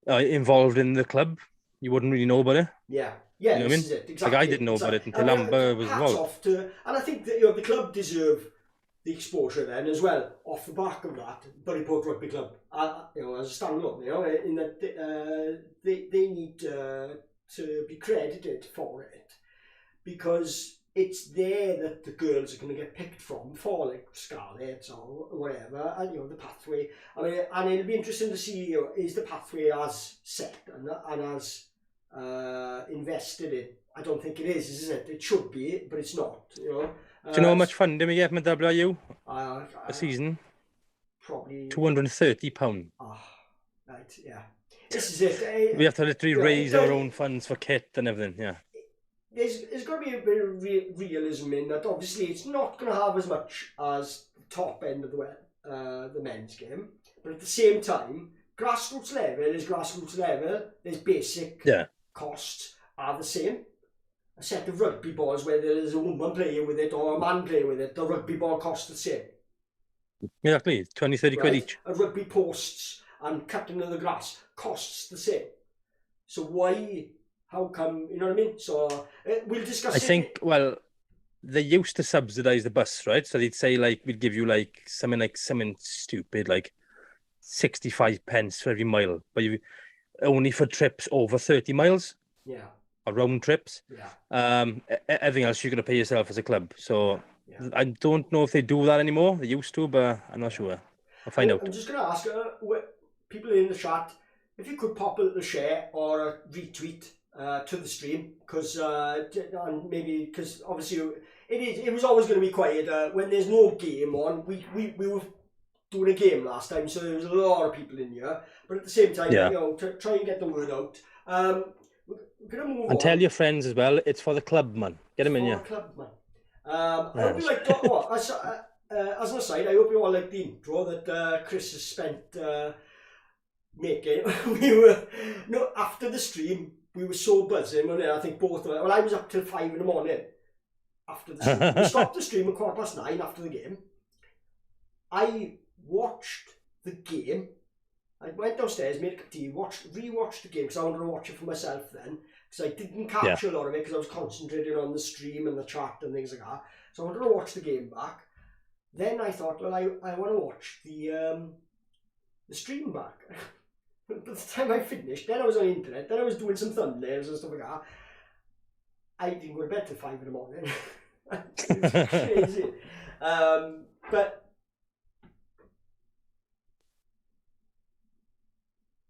involved in the club, you wouldn't really know about it. Yeah, you know what I mean? Is it. Exactly. Like I didn't know about it until Amber was involved. And I think that, you know, the club deserve the exposure then as well, off the back of that, Buryport Rugby Club, you know, as a standalone, you know, in that they need to be credited for it, because it's there that the girls are going to get picked from for like Scarlets or whatever, and the pathway. I mean, and it'll be interesting to see, is the pathway as set and as invested in. I don't think it is it? It should be, but it's not. Do you know how much funding we get from the WRU a season? Probably £230. Right, yeah. This is it. We have to literally raise our own funds for kit and everything. Yeah. There's got to be a bit of realism in that. Obviously, it's not going to have as much as the top end of the men's game, but at the same time, grassroots level is grassroots level. There's basic costs are the same. A set of rugby balls, whether there's a woman playing with it or a man playing with it, the rugby ball costs the same. Exactly, 20-30 quid each. A rugby posts and cutting of the grass costs the same. So why? How come? You know what I mean? So we'll discuss. I think. Well, they used to subsidise the bus, right? So they'd say like we'd give you like something stupid like 65 pence for every mile, but you only for trips over 30 miles. Yeah. Or round trips. Yeah. Everything else you're gonna pay yourself as a club. So I don't know if they do that anymore. They used to, but I'm not sure. I'll find out. I'm just gonna ask people in the chat if you could pop a little share or a retweet to the stream, because maybe because obviously it was always going to be quiet when there's no game on. We were doing a game last time, so there was a lot of people in here, but at the same time, try and get the word out. We're gonna move on. And tell your friends as well. It's for the club, man. Get them in here. Club, man. I hope you like as an aside, I hope you all like the intro that Chris has spent making. After the stream, we were so buzzing, and I think both of us, I was up till 5 in the morning after the stream. We stopped the stream at 9:15 after the game. I watched the game. I went downstairs, made a cup of tea, rewatched the game because I wanted to watch it for myself then, because I didn't catch a lot of it because I was concentrating on the stream and the chat and things like that. So I wanted to watch the game back. Then I thought, well, I want to watch the stream back. By the time I finished, then I was on the internet, then I was doing some thumbnails and stuff like that. I didn't go to bed till 5 in the morning. It's crazy. But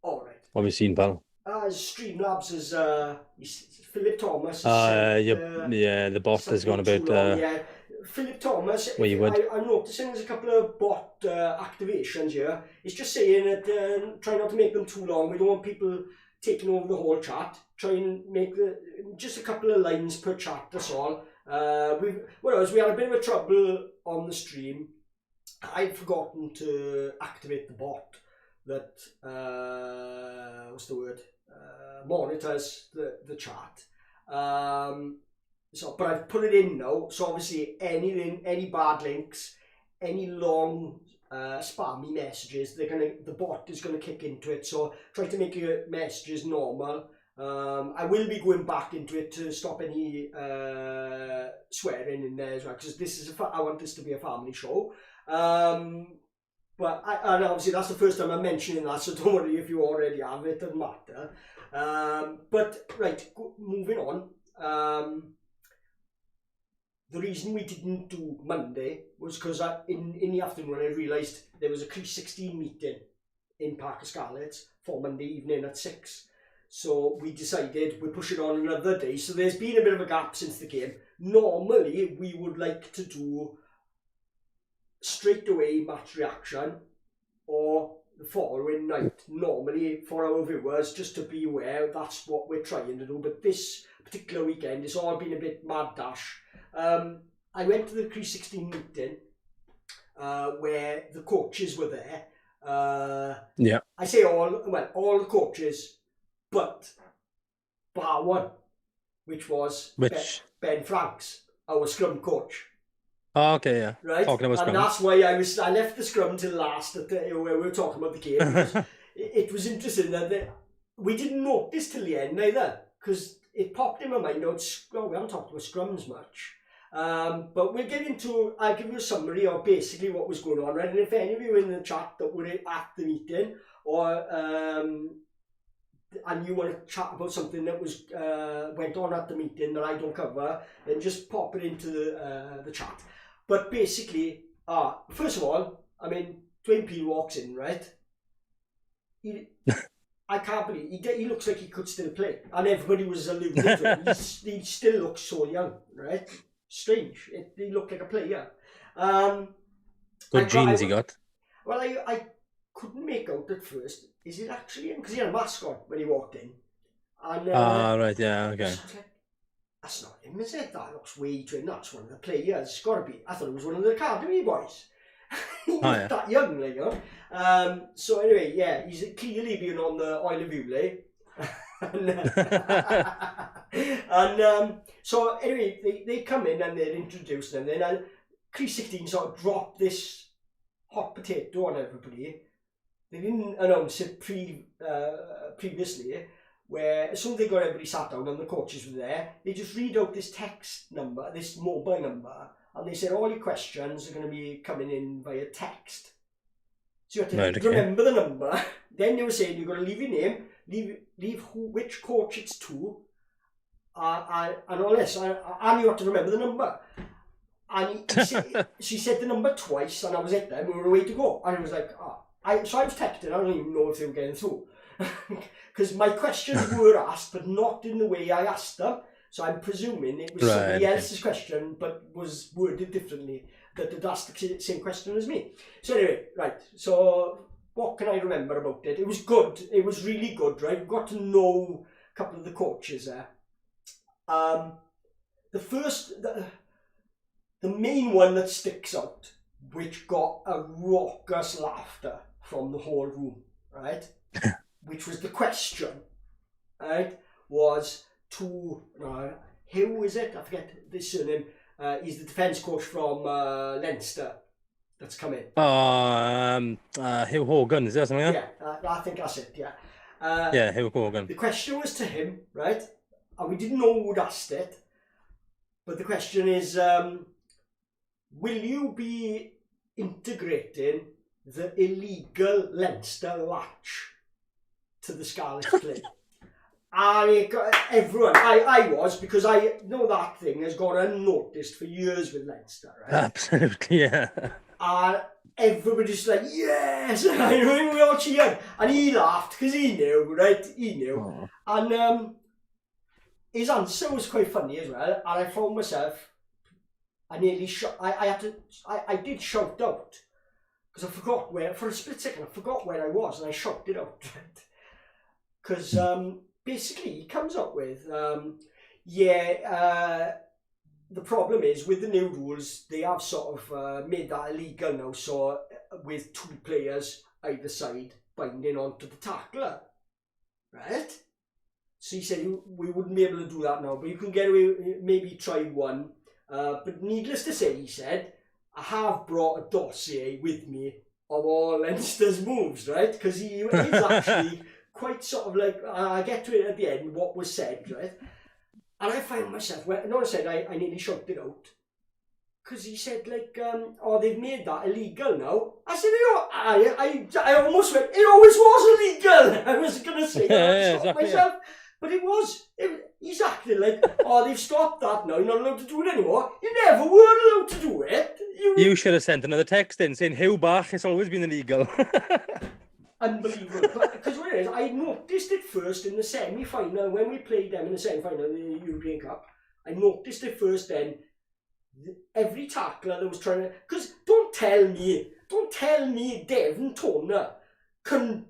all right. What have you seen, pal? Streamlabs is Philip Thomas. The bot has gone a bit. Philip Thomas. Wayward. I'm noticing there's a couple of bot activations here. It's just saying that try not to make them too long. We don't want people taking over the whole chat. Try and make just a couple of lines per chat. That's all. We had a bit of a trouble on the stream. I'd forgotten to activate the bot that what's the word? Monitors the chat. But I've put it in now. So obviously any bad links, any long spammy messages, the bot is gonna kick into it. So try to make your messages normal. I will be going back into it to stop any swearing in there as well, because I want this to be a family show. But and obviously that's the first time I'm mentioning that, so don't worry if you already have it, doesn't matter. But right, moving on. The reason we didn't do Monday was because in the afternoon I realised there was a Crease 16 meeting in Park of Scarlets for Monday evening at 6. So we decided we'd push it on another day. So there's been a bit of a gap since the game. Normally we would like to do straight away match reaction or the following night, normally for our viewers, just to be aware that's what we're trying to do. But this particular weekend it's all been a bit mad dash. I went to the Crease 16 meeting where the coaches were there. I say all the coaches, but bar one, which was Ben Franks, our scrum coach. Oh, okay, yeah. Right, and that's why I left the scrum till last where we were talking about the game. It was interesting that we didn't notice till the end either, because it popped in my mind. We haven't talked about scrums much, but we'll get into. I'll give you a summary of basically what was going on, right? And if any of you in the chat that were at the meeting or and you want to chat about something that was went on at the meeting that I don't cover, then just pop it into the chat. But basically, first of all, I mean, Dwayne Peel walks in, right? I can't believe he looks like he could still play, and everybody was alluding to him. He still looks so young, right? Strange. He looked like a player. Good genes he got. Well, I couldn't make out at first. Is it actually him? Because he had a mask on when he walked in. And right, yeah, okay. So I was like, that's not him, is it? That looks way too. That's one of the players. It's got to be. I thought it was one of the academy boys. He looked that young, like, you know. So anyway, yeah, he's clearly been on the Oil of Ule. and so anyway, they come in and they're introduced, and then Crease 16 sort of dropped this hot potato on everybody. They didn't announce it previously, where as soon as they got everybody sat down and the coaches were there, they just read out this text number, this mobile number, and they said all your questions are going to be coming in via text. So you have to remember the number. Then they were saying you've got to leave your name, leave which coach it's to, and all this, and you have to remember the number. And she said the number twice, and I was at them. We were away to go, and I was like, so I was texting. I don't even know if they were getting through, because my questions were asked, but not in the way I asked them. So I'm presuming it was somebody else's question, but was worded differently, that had asked the same question as me. So anyway, right. So what can I remember about it? It was good. It was really good, right? Got to know a couple of the coaches there. The main one that sticks out, which got a raucous laughter from the whole room, right? Which was the question, right? Was to who is it? I forget the surname. He's the defence coach from Leicester that's come in. Hugh Hogan, is that something? Yeah, I think that's it. Yeah. Yeah, Hugh Hogan. The question was to him, right? And we didn't know who'd asked it, but the question is, will you be integrating the illegal Leicester latch to the Scarlets play? Everyone, I was, because I know that thing has gone unnoticed for years with Leicester, right? Absolutely, yeah. And everybody's like, yes! And I know we all cheered. And he laughed because he knew, right? He knew. Oh. And his answer was quite funny as well. And I found myself, I nearly I did shout out, because I forgot where, for a split second, I forgot where I was, and I shouted out, right? Because basically he comes up with, the problem is with the new rules, they have sort of made that illegal now, so with two players either side binding onto the tackler, right? So he said we wouldn't be able to do that now, but you can get away, maybe try one. But needless to say, he said, I have brought a dossier with me of all Leicester's moves, right? Because he is actually quite sort of like, I get to it at the end, what was said, right? And I find myself, I said I nearly shouted out, because he said, like, they've made that illegal now. I said, I almost went, it always was illegal. I was going to say that, stop myself. But it was, he's acting like, they've stopped that now, you're not allowed to do it anymore. You never were allowed to do it. You should have sent another text in saying, Hugh back, it's always been illegal. Unbelievable. Because what it is, I noticed it first in the semi-final, when we played them in the semi-final of the European Cup. I noticed it first then. Every tackler that was trying to, because don't tell me Devon Toner can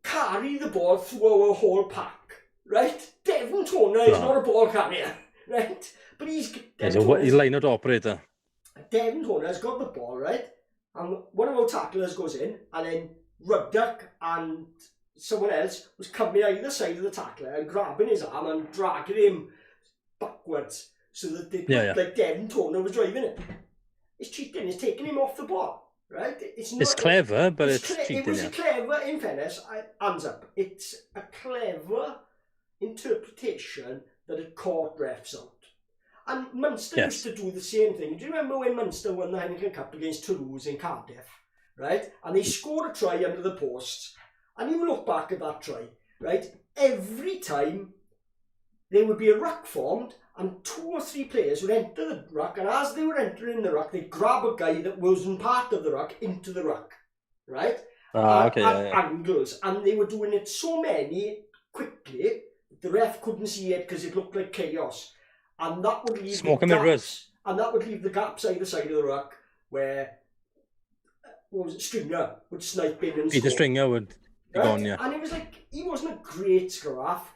carry the ball through our whole pack. Right? Devon Toner is not a ball carrier, right? But he's line-out operator. Devon Toner's got the ball, right? And one of our tacklers goes in, and then Ruddock and someone else was coming either side of the tackler and grabbing his arm and dragging him backwards so that like Devon Toner was driving it. It's cheating. It's taking him off the ball, right? It's clever, but it's cheating. It was a clever, in fairness, hands up. It's a clever interpretation that it caught refs out. And Munster used to do the same thing. Do you remember when Munster won the Heineken Cup against Toulouse in Cardiff, right? And they scored a try under the posts, and you look back at that try, right, every time there would be a ruck formed and 2 or 3 players would enter the ruck, and as they were entering the ruck, they'd grab a guy that wasn't part of the ruck into the ruck, right? Okay, at angles, and they were doing it so many quickly the ref couldn't see it because it looked like chaos, and that would leave smoke and mirrors, and that would leave the gaps either side of the ruck where Stringer would snipe in and Peter score. Stringer would be gone, yeah. And it was like he wasn't a great scruff.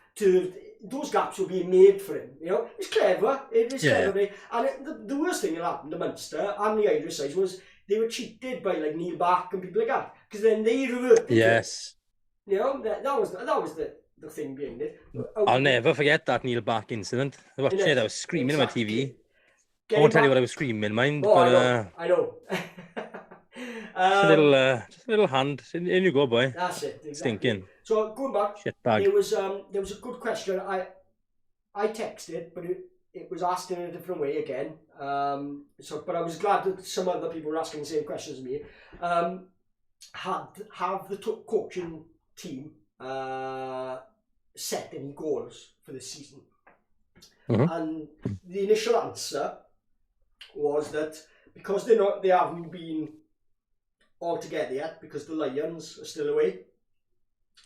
Those gaps were being made for him, you know. It's clever. It is clever. Yeah. And the worst thing that happened to Munster and the Irish sides was they were cheated by like Neil Back and people like that, because then they reverted. Yes. You know, that was the thing behind it. I'll never forget that Neil Back incident. I watched it. I was screaming on my TV. I won't tell you what I was screaming, mind. Oh, but I know. Just a little hand. In you go, boy. That's it. Exactly. Stinking. So going back, shit bag. There was a good question. I texted, but it was asked in a different way again. But I was glad that some other people were asking the same questions as me. Have the coaching team set any goals for this season? Mm-hmm. And the initial answer was that because they haven't been all together yet, because the Lions are still away.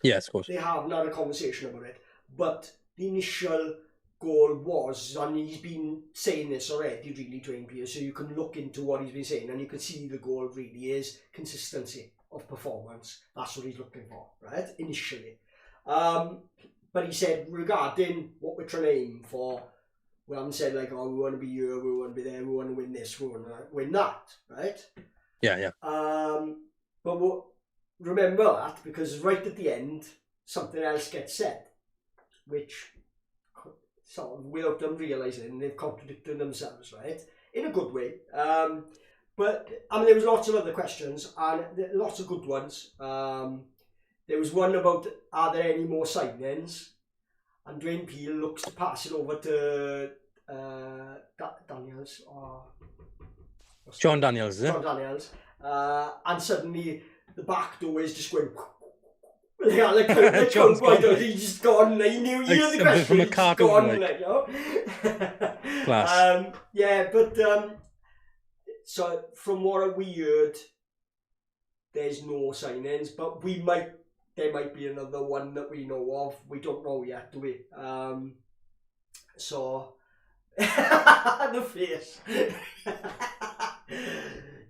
Yes, of course. They haven't had a conversation about it. But the initial goal was, and he's been saying this already, really, Dwayne Pearce, so you can look into what he's been saying and you can see the goal really is consistency of performance. That's what he's looking for, right? Initially. But he said, regarding what we're trying to aim for, we haven't said like, oh, we want to be here, we want to be there, we want to win this, we want to win that, right? Yeah. But remember that, because right at the end, something else gets said, which sort of, without them realising, they've contradicted themselves, right? In a good way. But, I mean, there was lots of other questions, and lots of good ones. There was one about, are there any more signings? And Dwayne Peel looks to pass it over to Daniels, or... John Daniels, is it? John Daniels. And suddenly, the back door is just going... like cowboy, he's just gone. He knew you knew the question. From a cartoon, gone, like. You know? Class. Yeah, but so from what we heard, there's no signings, but there might be another one that we know of. We don't know yet, do we? So the face.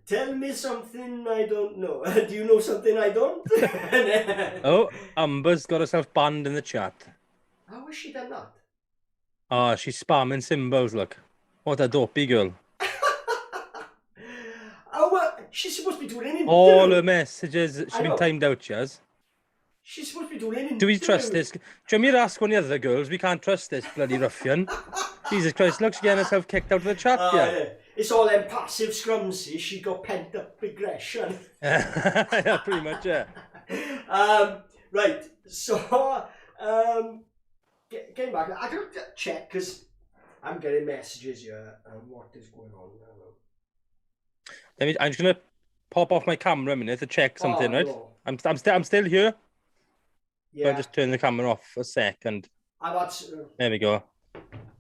Tell me something I don't know. Do you know something I don't? Oh, Amber's got herself banned in the chat. How has she done that? Oh, she's spamming symbols, look. What a dopey girl. Oh, well, she's supposed to be doing an interview. All her messages, she's been timed out, she has. She's supposed to be doing an interview. Do we trust this? Do you want me to ask one of the other girls? We can't trust this bloody ruffian. Jesus Christ, look, she's getting herself kicked out of the chat, yeah. It's all them passive scrums, see? She got pent up aggression. Yeah, pretty much, yeah. Right, so, getting back, I gotta check, because I'm getting messages here, and what is going on now. I'm just going to pop off my camera a minute to check something, right? No. I'm still here. Yeah. I'll just turn the camera off for a second. There we go.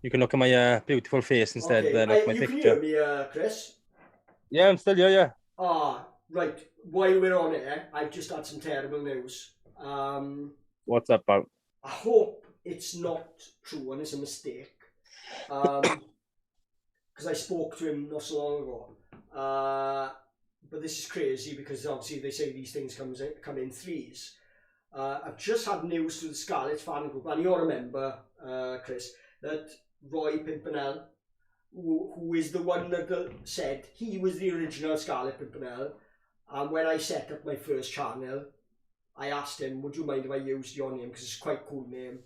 You can look at my beautiful face instead of my picture. You can hear me, Chris? Yeah, I'm still here, yeah. Right. While we're on it, I've just had some terrible news. What's that about? I hope it's not true and it's a mistake. Because I spoke to him not so long ago. But this is crazy because obviously they say these things come in threes. I've just had news through the Scarlets fan group, and you'll remember, Chris, that Roy Pimpernel, who is the one that said he was the original Scarlet Pimpernel, and when I set up my first channel, I asked him, would you mind if I used your name, because it's quite a cool name,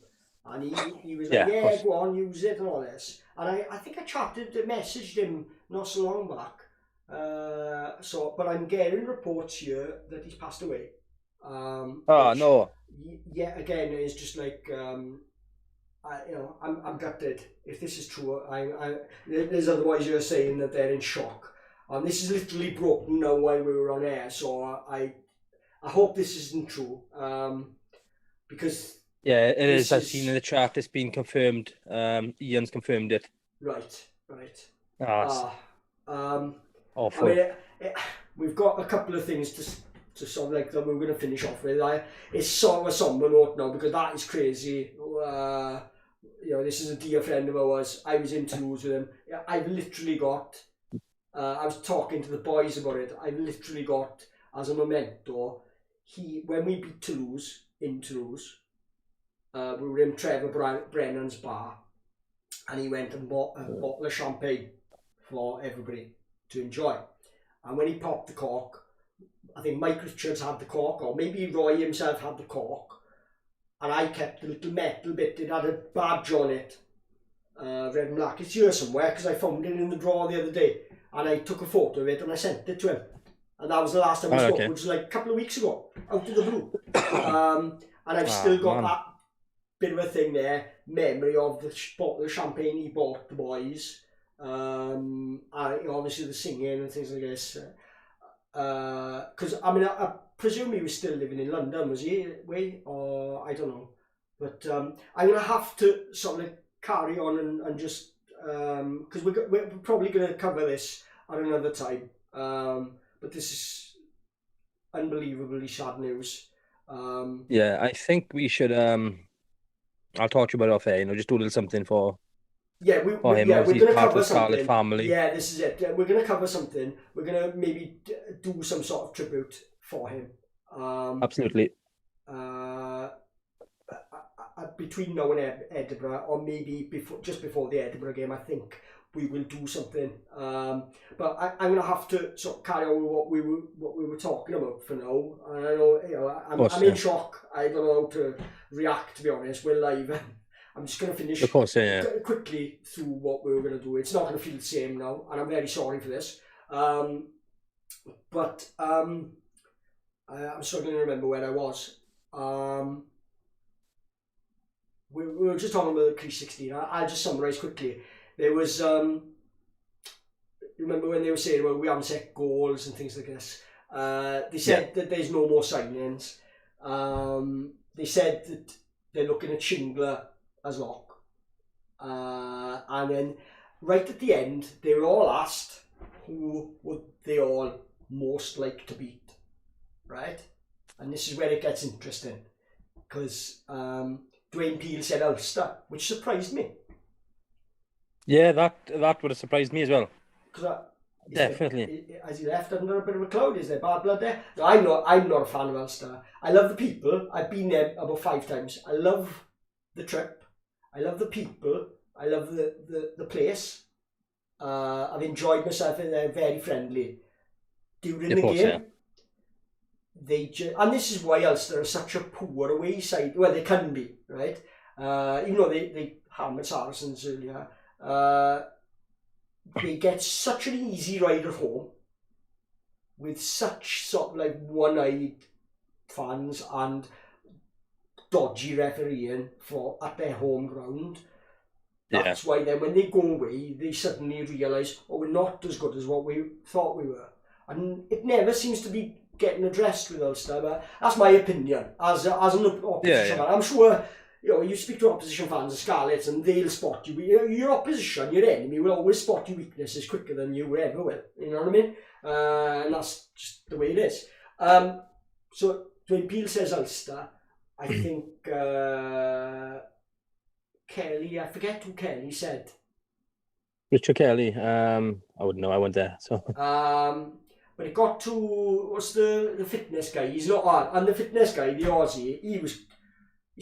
and he was like, yeah, go on, use it and all this, and I think I messaged him not so long back, but I'm getting reports here that he's passed away. No. Yeah, again, it's just like, I'm gutted. If this is true, there's otherwise you're saying that they're in shock. This is literally broken now while we were on air, so I hope this isn't true. Because Yeah, it This is. I've seen in the chat. It's been confirmed. Ian's confirmed it. right. Ah, it's Ah, um, I awful. mean, we've got a couple of things to sort of like that we're going to finish off with. It's sort of a somber note now because that is crazy. This is a dear friend of ours. I was in Toulouse with him. I've literally got. I was talking to the boys about it. I've literally got as a memento. When we beat Toulouse in Toulouse, we were in Trevor Brennan's bar, and he went and bought a bottle of champagne for everybody to enjoy. And when he popped the cork, I think Mike Richards had the cork, or maybe Roy himself had the cork, and I kept the little metal bit. It had a badge on it, red and black. It's here somewhere because I found it in the drawer the other day, and I took a photo of it and I sent it to him. And that was the last time we spoke, okay. which was like a couple of weeks ago, out of the blue. And I've still got that bit of a thing there, memory of the bottle of champagne he bought the boys. Obviously the singing and things like this. Because I presume he was still living in London, was he? Or I don't know. But I'm gonna have to sort of like carry on and just because we're probably gonna cover this at another time. But this is unbelievably sad news. Yeah, I think we should. I'll talk to you about it off air. Just do a little something for him. Obviously, We're going he's to part of cover the Scarlet something. family. Yeah, this is it. We're going to cover something. We're going to maybe do some sort of tribute for him. Absolutely. Between now and Edinburgh, or maybe just before the Edinburgh game, I think we will do something. But I'm going to have to sort of carry on with what we were talking about for now. And I know, I'm in shock. I don't know how to react, to be honest. We're live. I'm just going to finish quickly through what we were going to do. It's not going to feel the same now, and I'm very sorry for this. But I'm struggling to remember where I was. We were just talking about the Crease 16. I'll just summarise quickly. There was, remember when they were saying, well, we haven't set goals and things like this. They said that there's no more signings. They said that they're looking at Shingler as lock. And then right at the end, they were all asked who would they all most like to beat, right? And this is where it gets interesting, because Dwayne Peel said Ulster, which surprised me. Yeah, that would have surprised me as well. Definitely. Has he left under a bit of a cloud? Is there bad blood there? No, I'm not a fan of Ulster. I love the people. I've been there about 5 times. I love the trip. I love the people. I love the place. I've enjoyed myself in there. Very friendly. During the game, and this is why Ulster are such a poor away side. Well, they can be, right? Even though they hammered Saracens earlier. They get such an easy ride at home with such sort of like one-eyed fans and dodgy refereeing at their home ground. That's why then when they go away, they suddenly realise, oh, we're not as good as what we thought we were. And it never seems to be getting addressed with Ulster, but that's my opinion as an opposition fan. I'm sure you speak to opposition fans of Scarlets and they'll spot you. Your opposition, your enemy, will always spot your weaknesses quicker than you ever will. You know what I mean? And that's just the way it is. So Dwayne Peel says Ulster. I think Kelly, I forget who Kelly said. Richard Kelly. I wouldn't know. I went there. So. But it got to what's the fitness guy? He's not on. And the fitness guy, the Aussie, he's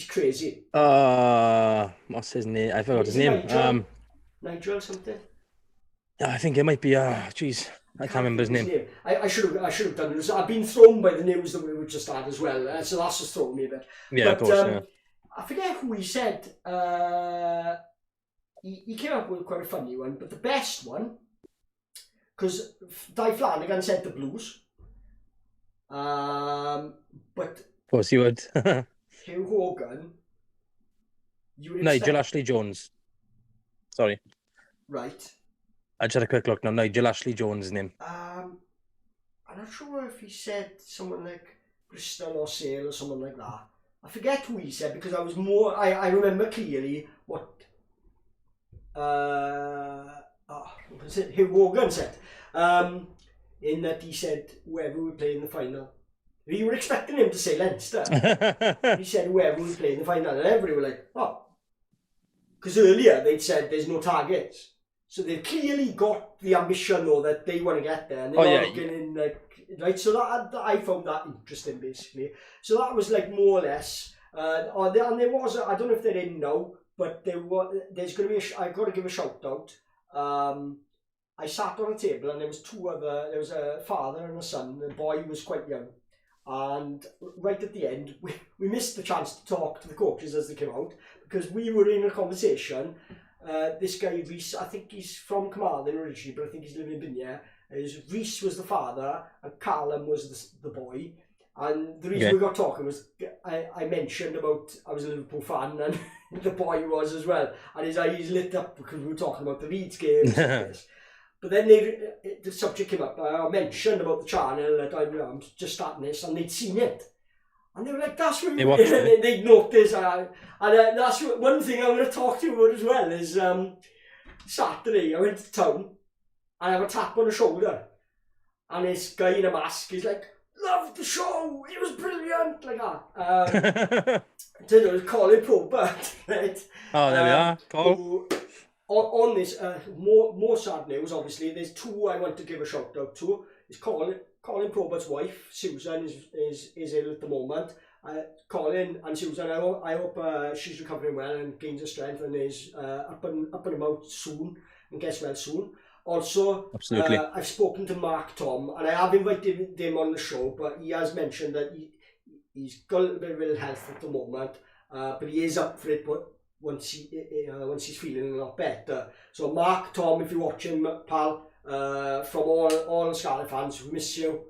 crazy. What's his name? I forgot his name. Nigel something. I think it might be. Jeez, I can't remember his name. I should have done this. I've been thrown by the news that we were just at as well, so that's just thrown me a bit. Yeah, of course. I forget who he said. He came up with quite a funny one, but the best one, because Di Flanagan said the Blues, but of course you would. Hugh Hogan. Nigel Ashley-Jones. Sorry. Right. I just had a quick look now. Nigel Ashley-Jones' name. I'm not sure if he said someone like Bristol or Sale or someone like that. I forget who he said, because I remember clearly what Hugh Wogan said, in that he said whoever would play in the final. You were expecting him to say Leicester. He said whoever would play in the final, and everybody were like, oh. Because earlier they'd said there's no targets. So they've clearly got the ambition, though, that they want to get there. And they're not looking in, like, right? So that I found that interesting, basically. So that was, like, more or less. And there was, I don't know if they're in now, but there's going to be, I've got to give a shout out. I sat on a table and there was there was a father and a son. The boy was quite young. And right at the end, we missed the chance to talk to the coaches as they came out, because we were in a conversation. This guy, Reese, I think he's from Carmarthen originally, but I think he's living in Binia. Reese was the father and Callum was the boy. And the reason we got talking was I mentioned about I was a Liverpool fan, and the boy was as well. And his eyes lit up because we were talking about the Leeds games. But then the subject came up. I mentioned about the channel that I'm just starting this, and they'd seen it. And they were like, that's what they'd noticed. And that's one thing I'm going to talk to you about as well is Saturday I went to town and I have a tap on the shoulder. And this guy in a mask is like, loved the show, it was brilliant, like that. It was Colin Probert, right? Oh, there we are, Cole. On this, more sad news, obviously, there's two I want to give a shout out to. It's Colin Probert's wife, Susan, is ill at the moment. Colin and Susan, I hope she's recovering well and gains her strength and is up and about soon and gets well soon. Also, absolutely. I've spoken to Mark Tom, and I have invited him on the show, but he has mentioned that he's got a little bit of ill health at the moment, but he is up for it. But once he's feeling a lot better. So Mark Tom, if you're watching, pal, from all the Scarlet fans, we miss you.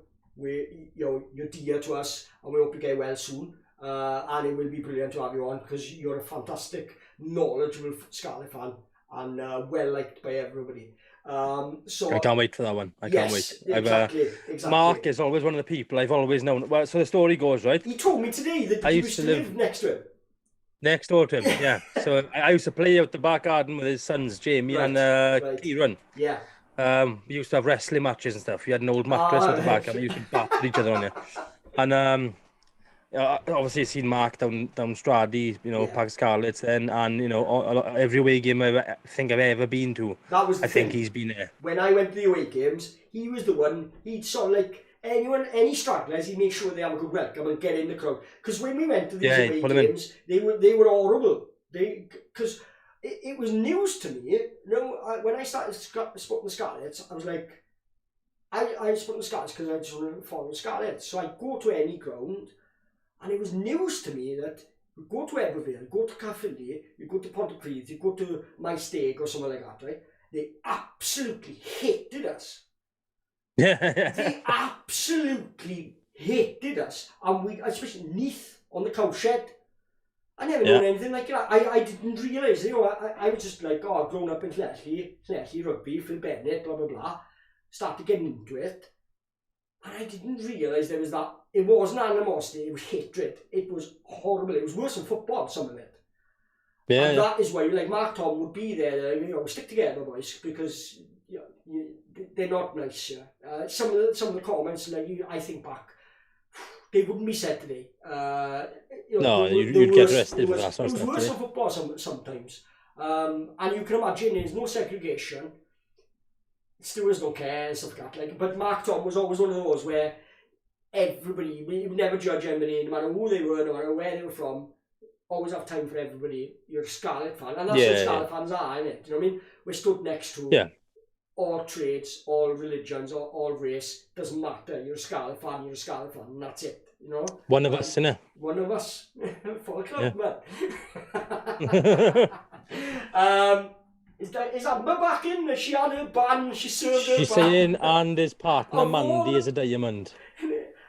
You're dear to us, and we hope you get well soon. And it will be brilliant to have you on, because you're a fantastic, knowledgeable Scarlet fan and well liked by everybody. So I can't wait for that one. I can't wait. Exactly. Mark is always one of the people I've always known. Well, so the story goes, right? He told me today that he used to live next to him. Next door to him, yeah. So I used to play out the back garden with his sons, Jamie and Kieran. Yeah. We used to have wrestling matches and stuff. We had an old mattress at the back, and we used to batter each other on it. And obviously, I've seen Mark down Stradi, Park Scarlets, and every away game I think I've ever been to. That was the thing. I think he's been there. When I went to the away games, he was the one. He'd sort of like any stragglers, he'd make sure they have a good welcome and get in the crowd. Because when we went to these away games, they were horrible. Because it was news to me. When I started supporting the Scarlets, I was like, I support the Scarlets because I just want to follow the Scarlets. So I go to any ground, and it was news to me that you go to Eberville, you go to Caerphilly, you go to Pontypridd, you go to Maesteg or something like that, right? They absolutely hated us. Yeah. They absolutely hated us. And especially Neath on the cowshed. I never known anything like that. I didn't realise, I was just like, grown up in Llanelli, rugby, Phil Bennett, blah, blah, blah. Started getting into it. And I didn't realise there was that. It wasn't animosity, it was hatred. It was horrible. It was worse than football, some of it. Yeah. And that is why, like, Mark Tom would be there, stick together, boys, because they're not nice. Some of the comments, like, I think back, they wouldn't be said today. You'd get arrested for that sort of stuff. It was worse than football sometimes. And you can imagine there's no segregation. Stewards don't care and stuff like that. But Mark Tom was always one of those where everybody, we never judge anybody, no matter who they were, no matter where they were from. Always have time for everybody. You're a Scarlet fan, and that's what Scarlet fans are, innit? Do you know what I mean? We're stood next to all trades, all religions, all race. Doesn't matter. You're a Scarlet fan, and that's it. One of us, innit? One of us for a club, man. Is Amber back in? She had her ban, she served her ban. She's saying, and his partner Mandy is a diamond.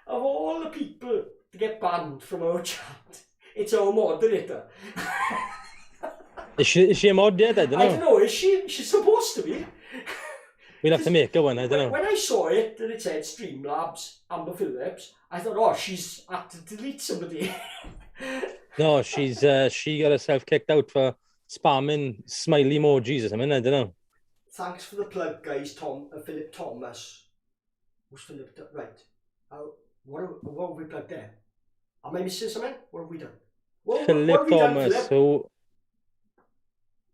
Of all the people to get banned from our chat, it's our moderator. Is she a mod yet? I don't know. I don't know, is she? She's supposed to be. We'll have to make her one, I don't know. When I saw it, that it said Streamlabs, Amber Phillips, I thought, she's had to delete somebody. No, she got herself kicked out for spamming smiley emojis or something. I don't know. Thanks for the plug, guys. Philip Thomas. Who's Philip? Right. What have we plugged there? Am I missing something? What have we done? What have Philip we done, Thomas. Philip?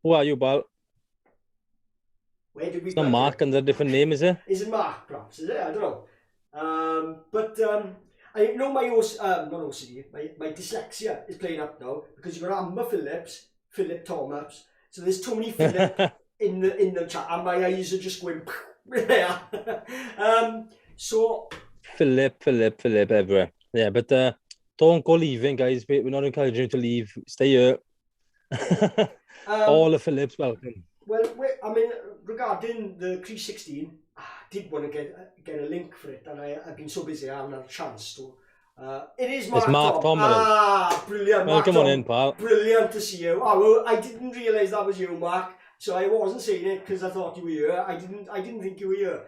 Who are you, Bal? Where did we? It's not Mark under a different name, is it? Is it Mark? Perhaps is it? I don't know. But I know my not OCD. My dyslexia is playing up now because you've got Amber Phillips, Philip Thomas. So there's too many Philip in the chat, and my eyes are just going. So Philip everywhere. Yeah, but don't go leaving, guys. We're not encouraging you to leave. Stay here. All the Philips welcome. Well, I mean, regarding the 316, I did want to get a link for it, and I've been so busy I haven't had a chance to. It is Mark. It's Mark Tom. Brilliant. Well, come on in, pal. Brilliant to see you. Oh, well, I didn't realise that was you, Mark. So I wasn't saying it because I thought you were here. I didn't think you were here.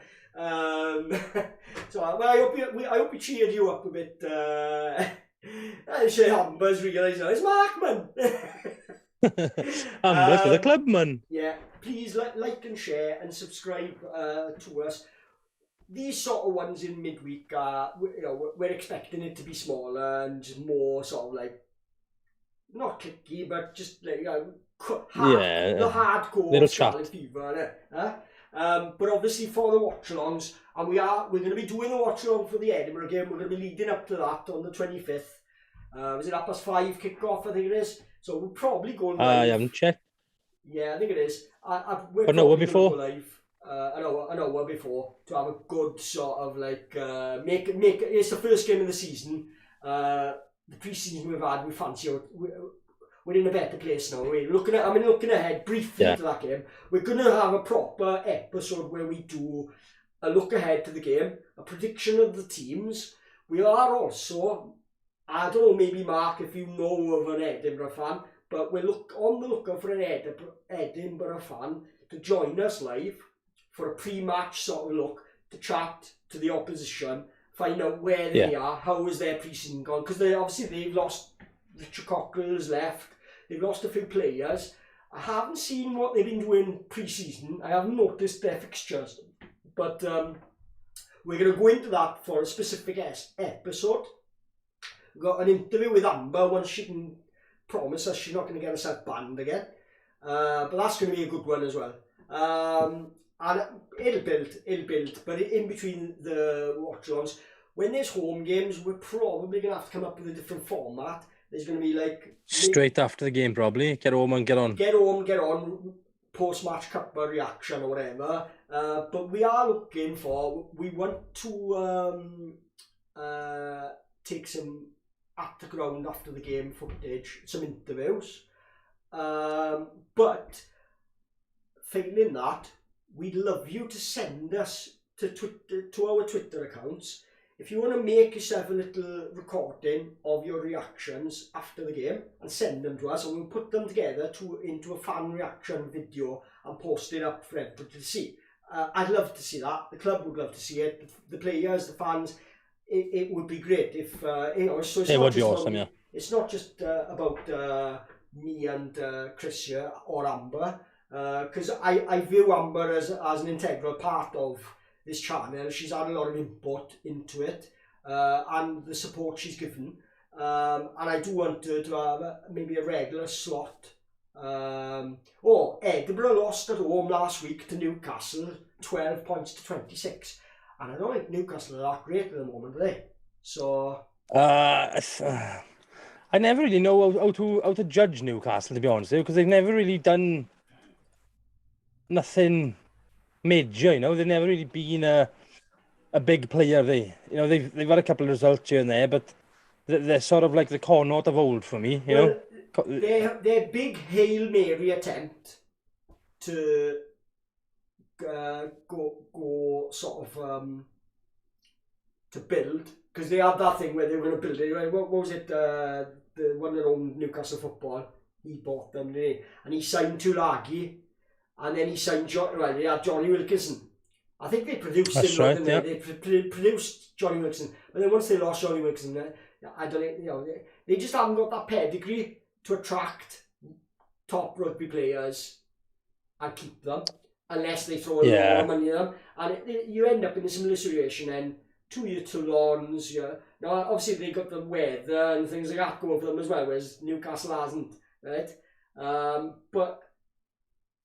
So well, I hope we cheered you up a bit. I say Amber's realised it's Mark, man. Amber for the club, man. Yeah, please like and share and subscribe to us. These sort of ones in midweek are, we're expecting it to be smaller and just more sort of like not clicky, but just like the hardcore little Scarlet chat. Fever, but obviously for the watch-alongs, and we're going to be doing the watch-along for the Edinburgh game. We're going to be leading up to that on the 25th. Is it 5:30 kick-off? I think it is. So we'll probably go live. I haven't checked. Yeah, I think it is. But an hour before. Live, an hour before to have a good sort of like make it. It's the first game of the season. The pre-season we've had, we fancy out. We're in a better place now. We're looking ahead briefly to that game. We're going to have a proper episode where we do a look ahead to the game, a prediction of the teams. We are also, I don't know, maybe Mark, if you know of an Edinburgh fan, but we're on the lookout for an Edinburgh fan to join us live for a pre-match sort of look, to chat to the opposition, find out where they are, how is their pre-season gone, because they've lost, Richard Cockrell's left, they've lost a few players. I haven't seen what they've been doing pre-season, I haven't noticed their fixtures, but we're going to go into that for a specific episode. We've got an interview with Amber once she can promise us she's not going to get herself banned again. But that's going to be a good one as well. And it'll build. But in between the watch-alongs, when there's home games, we're probably going to have to come up with a different format. There's going to be like... Straight after the game, probably. Get home and get on. Get on. Post-match cuppa reaction or whatever. But we are looking for... We want to take some at the ground after the game footage, some interviews. But failing that, we'd love you to send us to our Twitter accounts. If you want to make yourself a little recording of your reactions after the game and send them to us, and we'll put them together into a fan reaction video and post it up for everybody to see. I'd love to see that. The club would love to see it. The players, the fans. It would be great if so it would be awesome. It's not just about me and Chris here or Amber, because I view Amber as an integral part of this channel. She's had a lot of input into it, and the support she's given, and I do want her to have maybe a regular slot. Edinburgh lost at home last week to Newcastle, 12 points to 26. And I don't think Newcastle are that great at the moment, are they? So... I never really know how to judge Newcastle, to be honest with you, because they've never really done nothing major, They've never really been a big player, they've had a couple of results here and there, but they're sort of like the Connaught of old for me, know? Their big Hail Mary attempt to... go sort of to build, because they had that thing where they were going to build it. Right? What was it? The one that owned Newcastle Football. He bought them, didn't he? And he signed Tulagi, and then he signed he had Johnny Wilkinson. I think they produced him. Right, They produced Johnny Wilkinson, but then once they lost Johnny Wilkinson, I don't think They just haven't got that pedigree to attract top rugby players and keep them, unless they throw a lot of money at them. And you end up in a similar situation then. 2-year Toulons, Now, obviously, they got the weather and things like that going for them as well, whereas Newcastle hasn't, right? But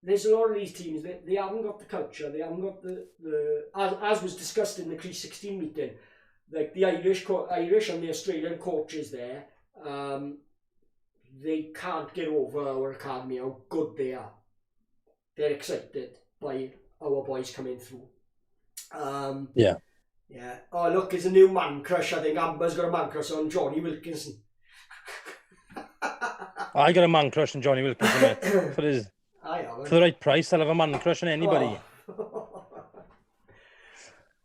there's a lot of these teams, they haven't got the culture, they haven't got the as was discussed in the Crease 16 meeting, like the Irish and the Australian coaches there, they can't get over our academy, how good they are. They're excited by our boys coming through. Yeah. Oh, look, there's a new man crush. I think Amber's got a man crush on Johnny Wilkinson. I got a man crush on Johnny Wilkinson, mate. For the right price, I'll have a man crush on anybody.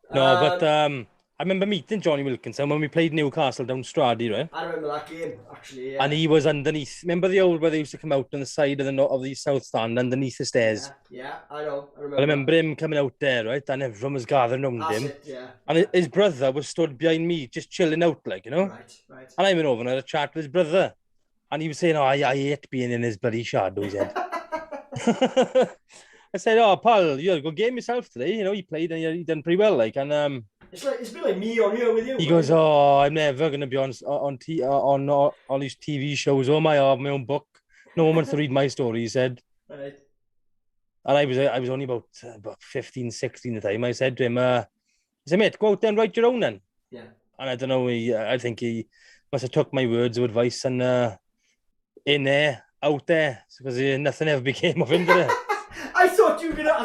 But I remember meeting Johnny Wilkinson when we played Newcastle down Stradi, right? I remember that game, actually, yeah. And he was underneath. Remember the old where they used to come out on the side of the south stand underneath the stairs? Yeah, I know. I remember him coming out there, right? And everyone was gathering around him. It, yeah. And his brother was stood behind me, just chilling out, like, Right. And I went over and had a chat with his brother. And he was saying, I hate being in his bloody shadow, he said. I said, pal, you had a good game yourself today. You played and you done pretty well, like. And it's a bit like me on here with you. He goes, I'm never going to be on all these TV shows. I have my own book. No one wants to read my story, he said. Right. And I was only about 15, 16 at the time. I said to him, mate, go out there and write your own then. Yeah. And I don't know, I think he must have took my words of advice and out there, because nothing ever became of him, did it? I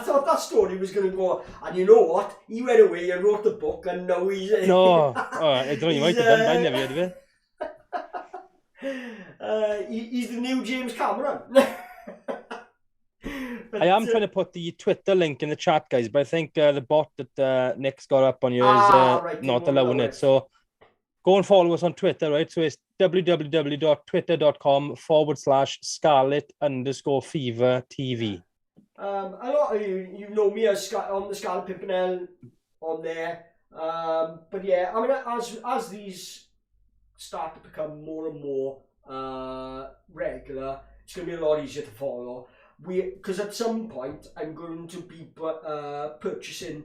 thought that story was going to go, and you know what? He went away and wrote the book, and now he's... No, I don't know, you might have done, I never heard of it. He's the new James Cameron. I am trying to put the Twitter link in the chat, guys, but I think the bot that Nick's got up on here is not allowing it. So go and follow us on Twitter, right? So it's www.twitter.com/Scarlet_Fever TV. A lot of you know me as on the Scarlet Pimpernel on there. But yeah, I mean, as these start to become more and more regular, it's going to be a lot easier to follow. Because at some point, I'm going to be purchasing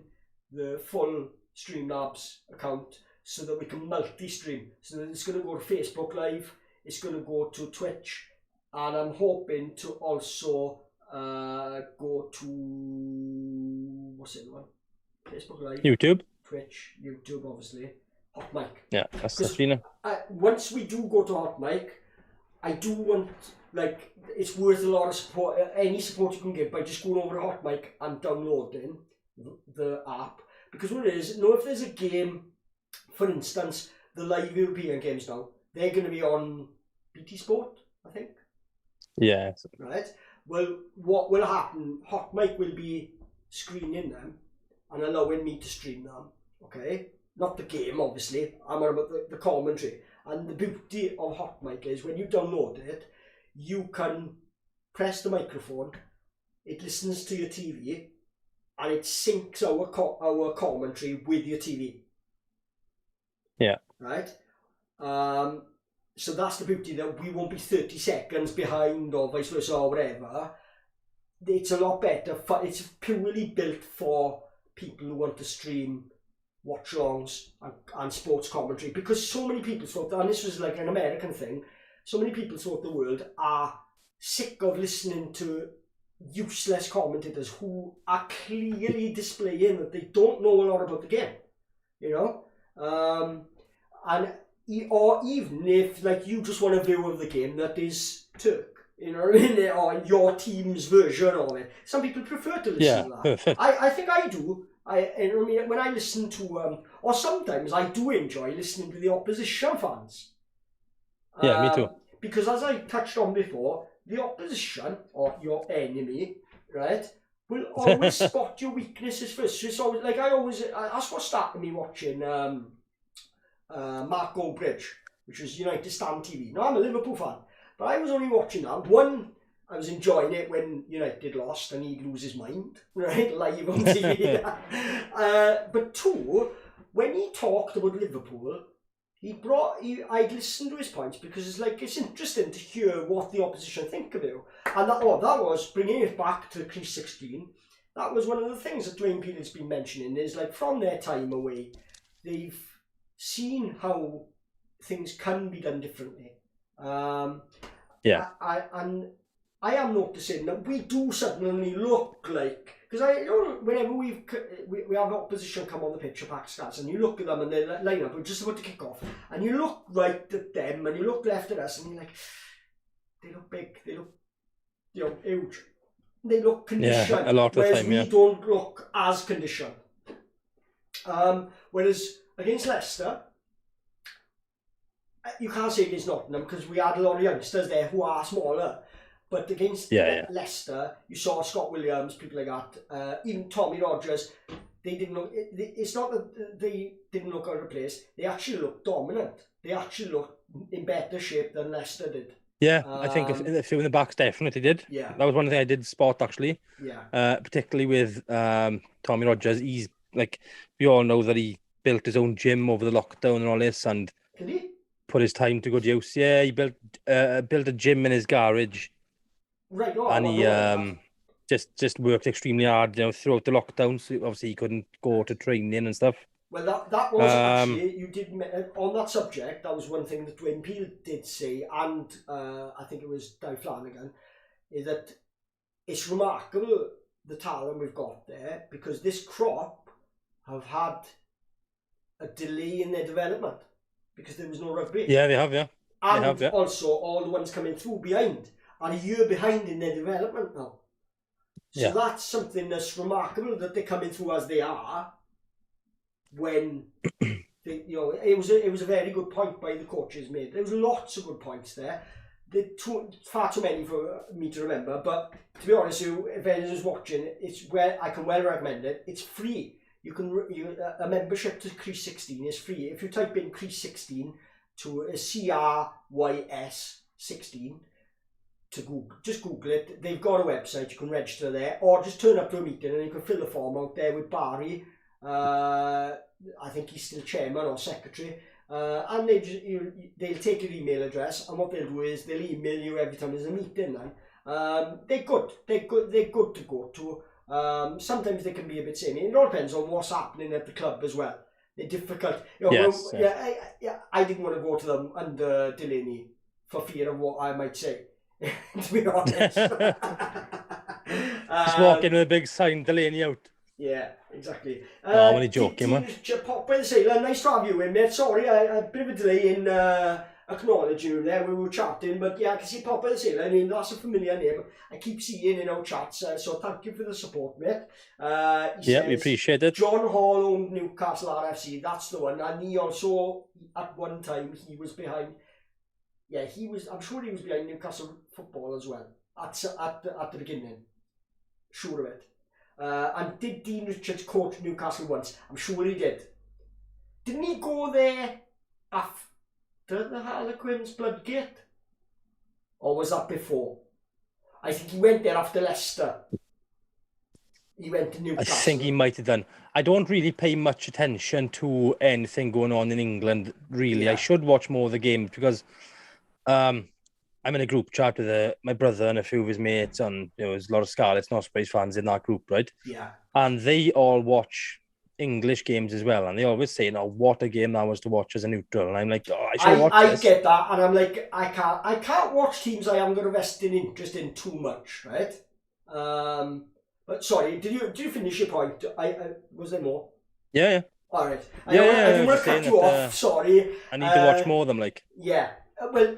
the full Streamlabs account so that we can multi-stream. So that it's going to go to Facebook Live, it's going to go to Twitch, and I'm hoping to also go to, what's the other one? Facebook Live, YouTube, Twitch, YouTube, obviously, Hot Mic. Yeah, that's the streamer. Once we do go to Hot Mic, I do want, like, it's worth a lot of support, any support you can give by just going over to Hot Mic and downloading the app. Because what it is, if there's a game, for instance, the live European games now, they're going to be on BT Sport, I think. Yeah. Right? Well, what will happen, Hot Mic will be screening them and allowing me to stream them, okay? Not the game, obviously, I'm on about the commentary. And the beauty of Hot Mic is when you download it, you can press the microphone, it listens to your TV, and it syncs our commentary with your TV. Yeah. Right? So that's the beauty, that we won't be 30 seconds behind or vice versa or whatever. It's a lot better. It's purely built for people who want to stream watch-alongs and sports commentary, because so many people throughout, and this was like an American thing, so many people throughout the world are sick of listening to useless commentators who are clearly displaying that they don't know a lot about the game, or even if, like, you just want a view of the game that is Turk, or your team's version of it. Some people prefer to listen to that. Perfect. I think I do. When I listen to, or sometimes I do enjoy listening to the opposition fans. Yeah, me too. Because as I touched on before, the opposition, or your enemy, right, will always spot your weaknesses first. So it's always, like, that's what started me watching Mark Goldbridge, which was United Stand TV. Now, I'm a Liverpool fan, but I was only watching that. One, I was enjoying it when United lost and he'd lose his mind, right, live on TV. But two, when he talked about Liverpool, I'd listen to his points because it's interesting to hear what the opposition think of you. And that was bringing it back to Crease 16. That was one of the things that Dwayne Peel's been mentioning is from their time away, they've seen how things can be done differently. Yeah. I am noticing that we do suddenly look like, because whenever we have opposition come on the pitch, pack stats, and you look at them and they line up, we're just about to kick off, and you look right at them and you look left at us, and you're like, they look big, they look, huge, they look conditioned. Yeah, a lot of the time, we don't look as conditioned. Whereas against Leicester, you can't say against Nottingham because we had a lot of youngsters there who are smaller. But against Leicester, you saw Scott Williams, people like that, even Tommy Rogers, they didn't look, it's not that they didn't look out of place, they actually looked dominant. They actually looked in better shape than Leicester did. Yeah, I think a few in the backs definitely did. Yeah. That was one thing I did spot actually. Yeah. Particularly with Tommy Rogers. He's we all know that he built his own gym over the lockdown and all this, and did he? Put his time to good use. Yeah, he built a gym in his garage. Right, and he just worked extremely hard, throughout the lockdown. So obviously he couldn't go to training and stuff. Well, that was actually, you did on that subject. That was one thing that Dwayne Peel did say, and I think it was Di Flanagan, is that it's remarkable the talent we've got there because this crop have had a delay in their development because there was no rugby. Yeah, they have. Yeah, and they have, yeah. Also all the ones coming through behind are a year behind in their development now. So that's something that's remarkable that they're coming through as they are. When they, it was a very good point by the coaches made. There was lots of good points there. Far too many for me to remember. But to be honest with you, if anyone's watching, I can well recommend it. It's free. A membership to Crease 16 is free. If you type in Crease 16 to CRYS 16 to Google, just Google it. They've got a website. You can register there, or just turn up to a meeting and you can fill the form out there with Barry. I think he's still chairman or secretary, and they'll take your email address, and what they'll do is they'll email you every time there's a meeting. They're good to go to. Sometimes they can be a bit samey. It all depends on what's happening at the club as well. They're difficult. I didn't want to go to them under Delaney for fear of what I might say. To be honest, just walk in with a big sign, Delaney out. Yeah, exactly. I'm only joking, man. Pop by the sailor, nice to have you in, mate. Sorry, I had a bit of a delay in acknowledging you there. We were chatting, but yeah, I can see Pop by the sailor. I mean, that's a familiar name. I keep seeing in our chats, so thank you for the support, mate. We appreciate it. John Hall owned Newcastle RFC. That's the one, and he also at one time he was behind. Yeah, I'm sure he was behind Newcastle football as well at the beginning. Sure of it. And did Dean Richards coach Newcastle once? I'm sure he did. Didn't he go there after the Harlequins Bloodgate? Or was that before? I think he went there after Leicester. He went to Newcastle. I think he might have done. I don't really pay much attention to anything going on in England, really. Yeah. I should watch more of the games because I'm in a group chat with my brother and a few of his mates, and there's a lot of Scarlets and Ospreys fans in that group, right? Yeah. And they all watch English games as well, and they always say, what a game that was to watch as a neutral." And I'm like, I should watch this. I get that, and I'm like, I can't watch teams I haven't got a vested interest in too much, right? But sorry, did you finish your point? Was there more? Yeah. All right. I didn't want to cut you off. Sorry. I need to watch more of them, like. Yeah. Well,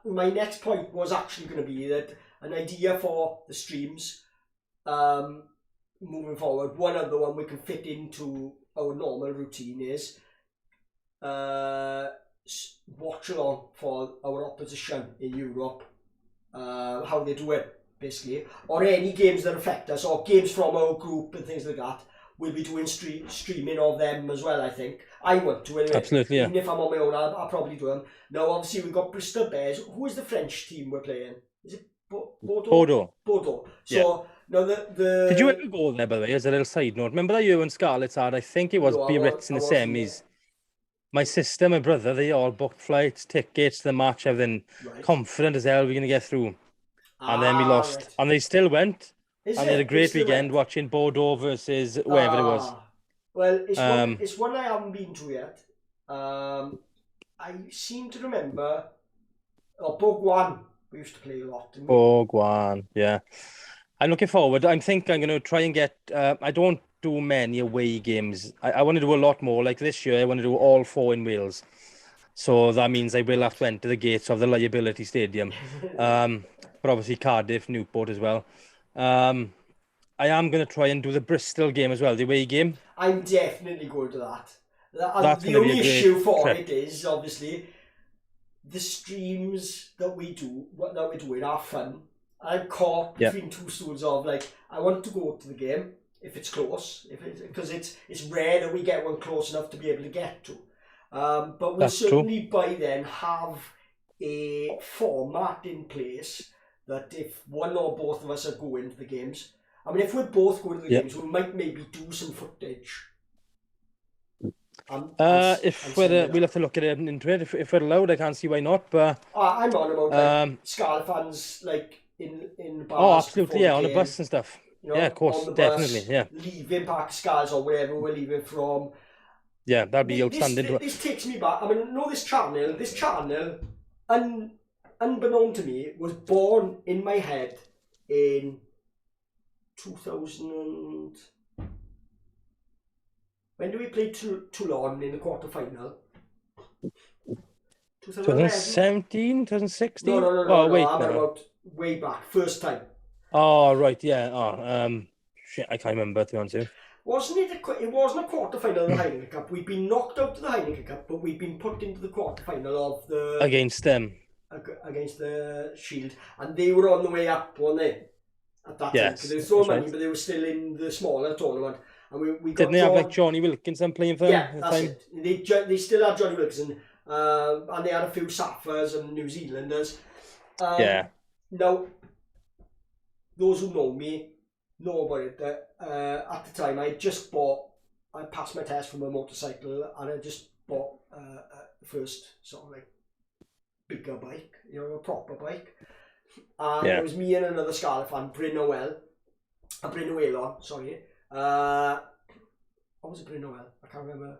my next point was actually going to be that an idea for the streams moving forward. One other one we can fit into our normal routine is watch along for our opposition in Europe, how they do it basically, or any games that affect us, or games from our group and things like that. We'll be doing streaming of them as well, I think. I want to anyway. Absolutely, yeah. Even if I'm on my own, I'll probably do them. Now, obviously, we've got Bristol Bears. Who is the French team we're playing? Is it Bordeaux? Bordeaux. So, now the... Did you ever go there, by the way, as a little side note? Remember that year when Scarlets had, I think it was Biarritz in the semis? My sister, my brother, they all booked flights, tickets, the match, everything. Right. Confident as hell we're going to get through. And then we lost. Right. And they still went. Is And they had a it? They great still weekend went. watching Bordeaux versus wherever it was. Well, it's Um, one I haven't been to yet. I seem to remember. Oh, Bourgoin. We used to play a lot, didn't we? Bourgoin, yeah. I'm looking forward. I think I'm going to try and get. I don't do many away games. I want to do a lot more. Like this year, I want to do all 4 in Wales. So that means I will have to enter the gates of the Liability Stadium. But obviously Cardiff, Newport as well. I am going to try and do the Bristol game as well, the away game. I'm definitely going to that. That's The going to be only a great issue for trip. it is obviously the streams that we do, that we're doing are fun. I'm caught between two stools of like, I want to go to the game if it's close, because it's rare that we get one close enough to be able to get to. But we'll That's certainly by then have a format in place that if one or both of us are going to the games, I mean, if we're both going to the games, we might maybe do some footage. We'll have to look at it into it. If we're allowed, I can't see why not. But I'm on about like Scarlet fans, like in the bars. Oh, absolutely, yeah, on the bus and stuff. You know, yeah, of course, on the definitely, bus, yeah. Leaving Park Scars or wherever we're leaving from. Yeah, that'd be outstanding. This takes me back. I mean, no, this channel, unbeknown to me, was born in my head in 2000. When do we play Toulon in the quarter-final? 2017, 2016? No, wait, I'm about way back, first time. Oh, right, yeah. Shit, I can't remember, to be honest with you. It wasn't a quarter-final of the Heineken Cup. We'd been knocked out of the Heineken Cup, but we'd been put into the quarter-final of the... Against them. Against the Shield. And they were on the way up, weren't they? At that time. Because they were throwing money, but they were still in the smaller tournament. And we got Didn't they have like Johnny Wilkinson playing for them? Yeah, that's it. They still had Johnny Wilkinson, and they had a few Saffers and New Zealanders. Now, those who know me know about it. At the time, I passed my test from a motorcycle, and I just bought the first sort of like bigger bike, a proper bike. And it was me and another Scarlet fan, Bryn Whalon, sorry. What was it, Bryn Noel? I can't remember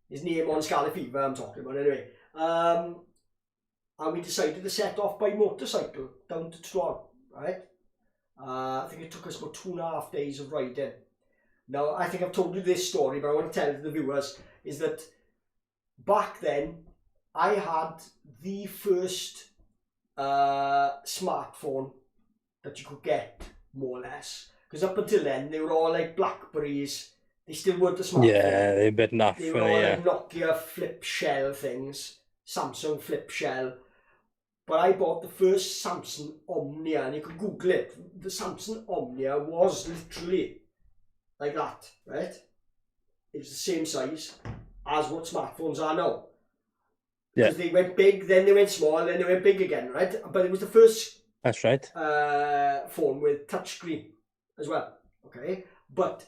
his name on Scarlet Fever. I'm talking about anyway. And we decided to set off by motorcycle down to Toulon, right? I think it took us about 2.5 days of riding. Now, I think I've told you this story, but I want to tell it to the viewers, is that back then, I had the first smartphone that you could get, more or less. Because up until then, they were all like Blackberries. They still weren't a smartphone. Yeah, they're a bit naff. They were all like Nokia flip shell things, Samsung flip shell. But I bought the first Samsung Omnia, and you could Google it. The Samsung Omnia was literally like that, right? It was the same size as what smartphones are now. Because they went big, then they went small, then they went big again, right? But it was the first That's right. phone with touchscreen as well, okay? But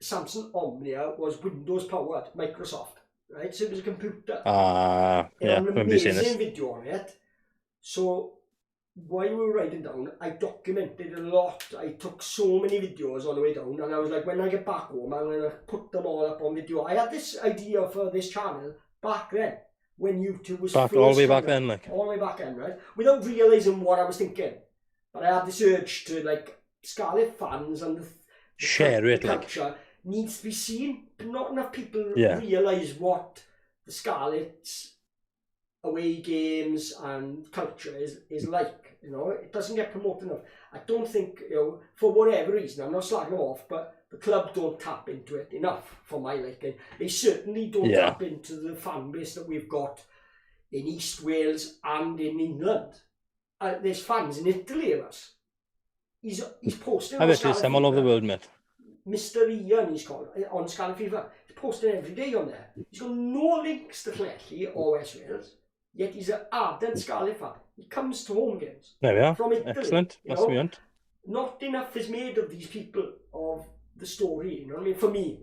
Samsung Omnia was Windows powered, Microsoft, right? So it was a computer. An amazing video on it. So while we were riding down, I documented a lot. I took so many videos on the way down, and I was like, when I get back home, I'm going to put them all up on video. I had this idea for this channel back then, when YouTube was all the way back then, like. All the way back then, right? Without realising what I was thinking. But I had this urge to, like, Scarlet fans and the culture needs to be seen. But not enough people realise what the Scarlets away games and culture is like, it doesn't get promoted enough. I don't think, for whatever reason, I'm not slagging them off, but the club don't tap into it enough for my liking. They certainly don't tap into the fan base that we've got in East Wales and in England. There's fans in Italy of us. He's posting. I bet there's some all over the world, mate. Mr. Ian, he's called, on Scarlet Fever. He's posting every day on there. He's got no links to Llanelli or West Wales. Yet he's an ardent Scarlet fan. He comes to home games. There we are. From Italy. Excellent. Must be on. Not enough is made of these people, of the story, you know what I mean? For me.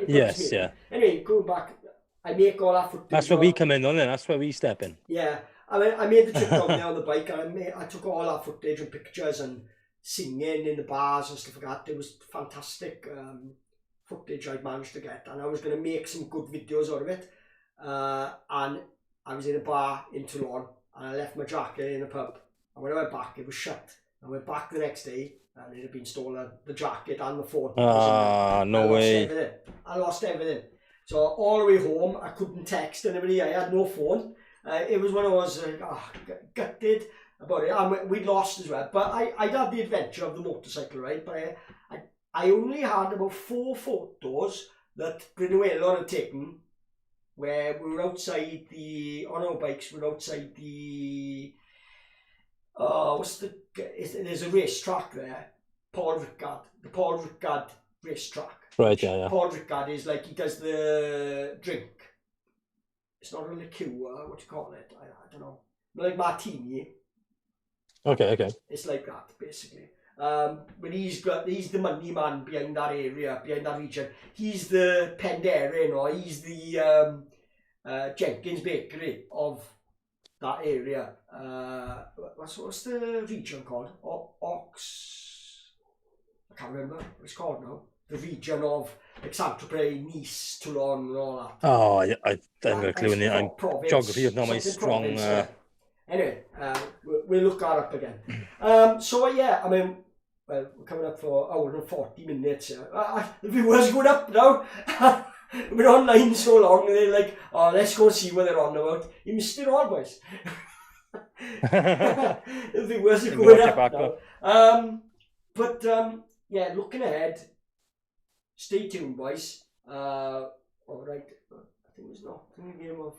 Yes, yeah. Anyway, going back, I make all that footage. That's where we come in, then. That's where we step in. Yeah, I mean, I made the trip down there on the bike, and I took all that footage and pictures and singing in the bars and stuff like that. It was fantastic footage I'd managed to get, and I was going to make some good videos out of it. And I was in a bar in Toulon, and I left my jacket in a pub. And when I went back, it was shut. I went back the next day, and it had been stolen, the jacket and the phone. No way. I lost everything. So all the way home, I couldn't text anybody. I had no phone. It was when I was gutted about it. And we'd lost as well. But I'd had the adventure of the motorcycle ride. But I only had about 4 photos that Brynwelon had taken, where we were outside on our bikes. We were outside the there's a racetrack there, Paul Ricard, the Paul Ricard racetrack. Right, yeah. Paul Ricard is like, he does the drink. It's not a liqueur, what do you call it? I don't know. Like martini. Okay. It's like that, basically. But he's the money man behind that area, behind that region. He's the Penderyn, or he's the Jenkins Bakery of that area. What's the region called? I can't remember what it's called now. The region of like Saint-Tropez, Nice, Toulon, and all that. Oh, I haven't got a clue in the geography is not my strong. Anyway, we'll look that up again. So yeah, I mean, well, we're coming up for an hour and 40 minutes. The viewers going up now. We've been online so long, and they're like, oh, let's go see what they're on about. You missed it all, boys. The viewers are going up now. Yeah, looking ahead, stay tuned, boys. All right, I think it was not a game of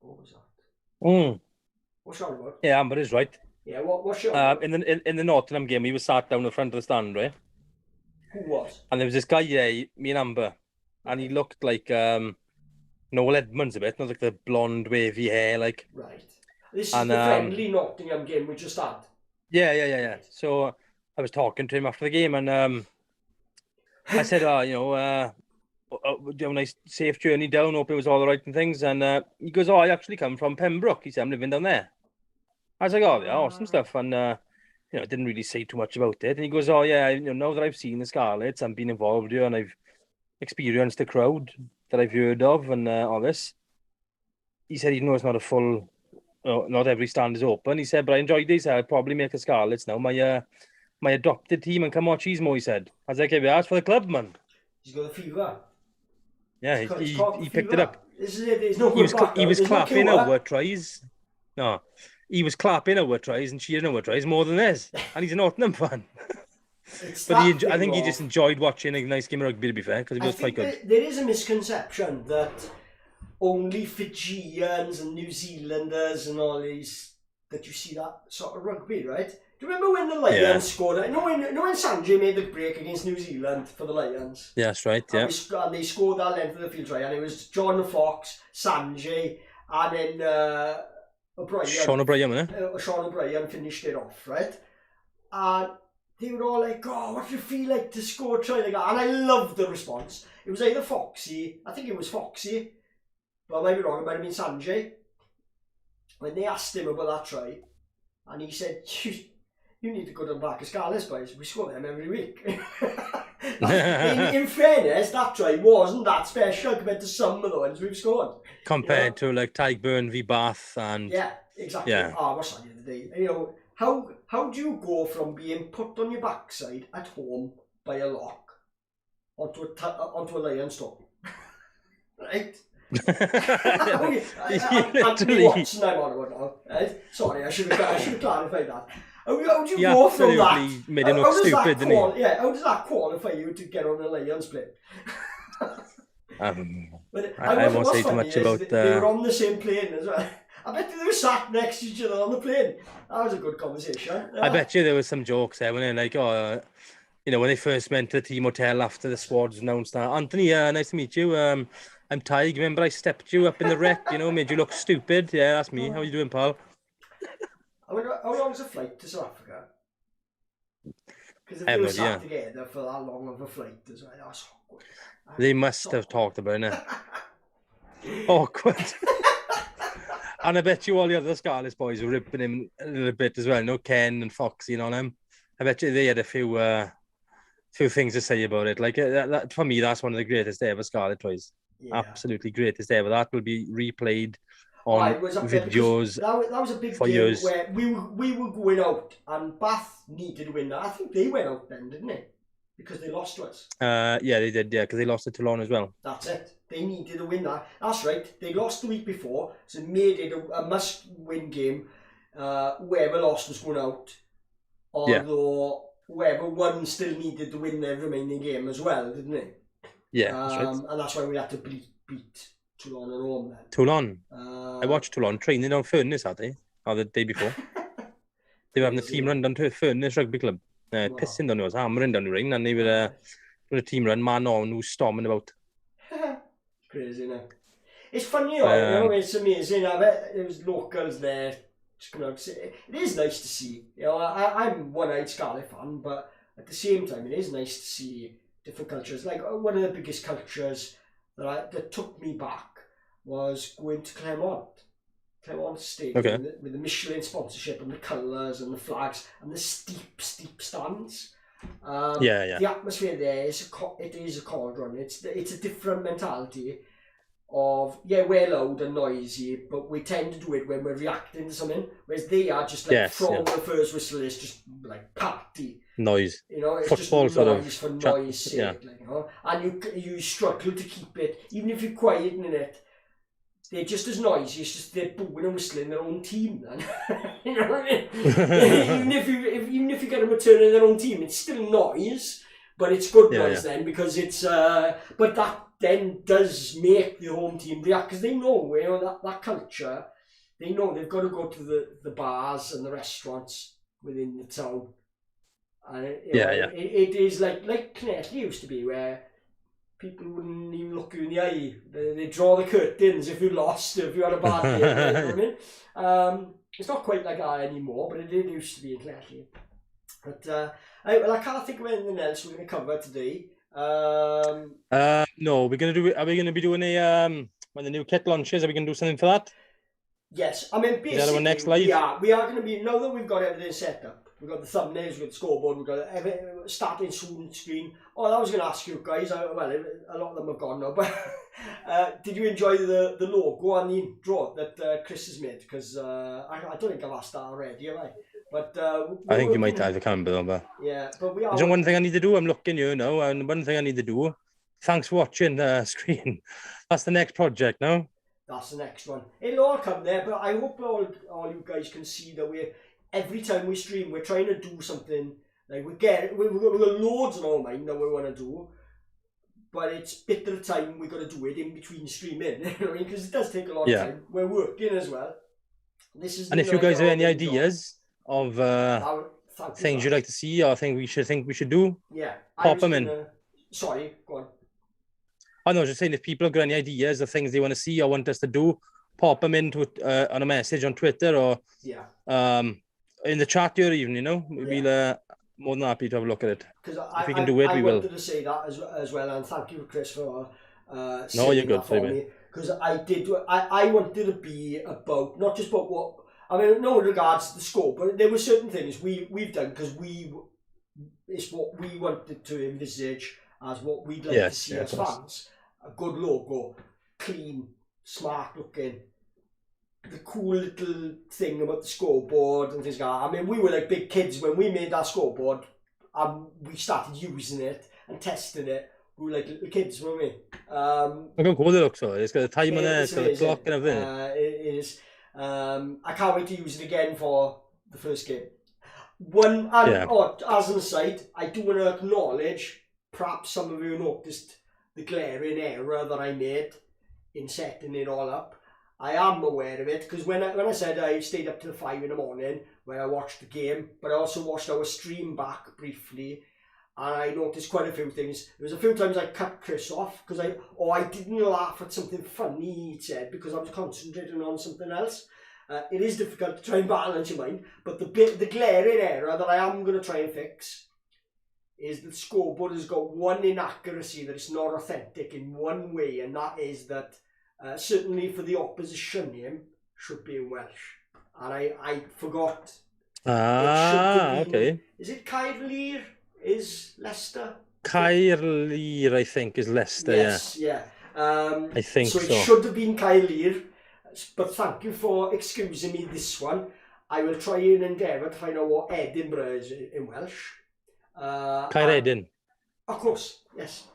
what was that? What's that about? Yeah, Amber is right. Yeah, what's your in the Nottingham game, he was sat down in front of the stand, right? Who was? And there was this guy there, me and Amber, and he looked like Noel Edmonds a bit, not like the blonde wavy hair, like. Right. This is the friendly Nottingham game we just had. Yeah. So I was talking to him after the game, and I said, have a nice safe journey down, hope it was all right and things. And he goes, I actually come from Pembroke. He said, I'm living down there. I was like, oh, yeah, awesome stuff. And didn't really say too much about it. And he goes, oh yeah, now that I've seen the Scarlets and been involved here, and I've experienced the crowd that I've heard of and all this, he said, it's not a full, not every stand is open. He said, but I enjoyed this. I'll probably make the Scarlets now my adopted team and come watch Cheesemo, he said. I was like, yeah, that's for the club, man. He's got a fever. Yeah, he picked it up. This is it. There's no he was clapping our tries. No, he was clapping our tries and cheering our tries more than this. And he's a Nottingham fan. But I think he just enjoyed watching a nice game of rugby, to be fair, because it was quite good. There is a misconception that only Fijians and New Zealanders and all these, that you see that sort of rugby, right? Do you remember when the Lions scored? You know when Sanjay made the break against New Zealand for the Lions? Yeah, that's right, yeah. And they scored that length of the field, right? And it was John Fox, Sanjay, and then O'Brien. Sean O'Brien, wasn't it? Sean O'Brien finished it off, right? And they were all like, oh, what do you feel like to score a try like that? And I loved the response. It was either Foxy, I think it was Foxy, but I might be wrong, it might have been Sanjay. When they asked him about that try, and he said, you need to go to the back of Scarlets, boys. We score them every week. in fairness, that try wasn't that special compared to some of the ones we've scored. Compared to like Tyburn v Bath and... Yeah, exactly. Yeah. What's that the other day? How do you go from being put on your backside at home by a lock onto a lion stone? Right? Anthony Watson, I'm on about now. Right? Sorry, I should have clarified that. How do you go from that? Made him look stupid, didn't he? Yeah, how does that qualify you to get on a Lions plane? I won't say too much about they were on the same plane as well. I bet they were sat next to each other on the plane. That was a good conversation. I bet you there was some jokes there, when like, when they first went to the team hotel after the squad's announced that. Anthony, nice to meet you. I'm Tig. Remember I stepped you up in the wreck, made you look stupid. Yeah, that's me. How you doing, pal? How long is the flight to South Africa? Because if they were sat together for that long of a flight as well, that's awkward. They must have talked about it. Awkward. And I bet you all the other Scarlets boys were ripping him a little bit as well. No, Ken and Foxy and all them. I bet you they had a few things to say about it. Like that, for me, that's one of the greatest ever Scarlet toys. Yeah. Absolutely greatest ever. That will be replayed on videos. That was a big game years. Where we were going out and Bath needed to win that. I think they went out then, didn't they? Because they lost to us. Yeah, they did. Yeah, because they lost to Toulon as well. That's it. They needed to win that. That's right. They lost the week before, so it made it a must-win game. Whoever lost was going out. Although whoever won still needed to win their remaining game as well, didn't they? Yeah, that's right. And that's why we had to beat Toulon at home then. Toulon. I watched Toulon training on Furness, had they? Or the day before. They were having a team run down to Furness Rugby Club. Pissing down, it was hammering down the ring, and they were doing a team run, man on, who's storming about. Crazy, isn't it? It's funny, you know, it's amazing. I bet there was locals there just coming out to say, it is nice to see. You know, I'm one-eyed Scarlet fan, but at the same time, it is nice to see different cultures. Like, one of the biggest cultures that took me back was going to Clermont Stadium with the Michelin sponsorship and the colours and the flags and the steep stands. The atmosphere there is a cauldron. It's a different mentality of we're loud and noisy, but we tend to do it when we're reacting to something, whereas they are just like from the first whistle is just like party noise. You know, it's football just noise for noise sake, like, you know, and you struggle to keep it, even if you're quiet in it. They're just as noisy. It's just they're booing and whistling their own team. Then you know what I mean. even if you get them a turn in their own team, it's still noise, but it's good noise then because it's. But that then does make the home team react because they know, you know, that culture. They know they've got to go to the bars and the restaurants within the town. And it is like Connecticut used to be, where people wouldn't even look you in the eye. They draw the curtains if you lost, if you had a bad game. You know what I mean? It's not quite like that anymore, but it did used to be in Connecticut. But I can't think of anything else we're going to cover today. No, we're going to do. Are we going to be doing when the new kit launches? Are we going to do something for that? Yes, I mean basically. Is that our next live? We are going to be, now that we've got everything set up. We've got the thumbnails, we've got the scoreboard, we've got everything starting soon screen. Oh, I was going to ask you guys, a lot of them have gone now, but did you enjoy the logo and the intro that Chris has made? Because I don't think I've asked that already, have I? But I think you might have, I can't remember. Yeah, but we are. There's one thing I need to do, I'm looking here now, and one thing I need to do, thanks for watching the screen. That's the next project now. That's the next one. It'll all come there, but I hope all you guys can see that every time we stream, we're trying to do something. Like we've got loads in our mind that we want to do, but it's bit at a time we've got to do it in between streaming. You know, because it does take a lot of time. We're working as well. And if you guys have any ideas of things you'd like to see or think we should do, pop them in. Sorry, go on. I know, just saying, if people have got any ideas of things they want to see or want us to do, pop them into on a message on Twitter or in the chat here, even, you know, we'll be more than happy to have a look at it. If we can do it, we will. I wanted to say that as well, and thank you, Chris, for no, you're good for me. Because I wanted to be about, not just about what, I mean, no regards to the score, but there were certain things we've done because it's what we wanted to envisage as what we'd like to see as fans. A good logo, clean, smart looking, the cool little thing about the scoreboard and things like that. I mean, we were like big kids when we made that scoreboard and we started using it and testing it. We were like little kids, weren't we? Look how cool it looks though. It's got a time on there, it's got a clock and everything. It is. I can't wait to use it again for the first game. As an aside, I do want to acknowledge, perhaps some of you noticed the glaring error that I made in setting it all up. I am aware of it because when I said I stayed up till 5 in the morning when I watched the game, but I also watched our stream back briefly, and I noticed quite a few things. There was a few times I cut Chris off because I didn't laugh at something funny he said because I was concentrating on something else. It is difficult to try and balance your mind, but the glaring error that I am going to try and fix is the scoreboard has got one inaccuracy that it's not authentic in one way, and that is that certainly for the opposition name should be in Welsh. And I forgot. Okay. Is it Caerleir? Is Leicester? Caerleir, I think, is Leicester, yes, yeah. I think so. So it should have been Caerleir, but thank you for excusing me this one. I will try and endeavour to find out what Edinburgh is in Welsh. Caeredin. Of course, yes.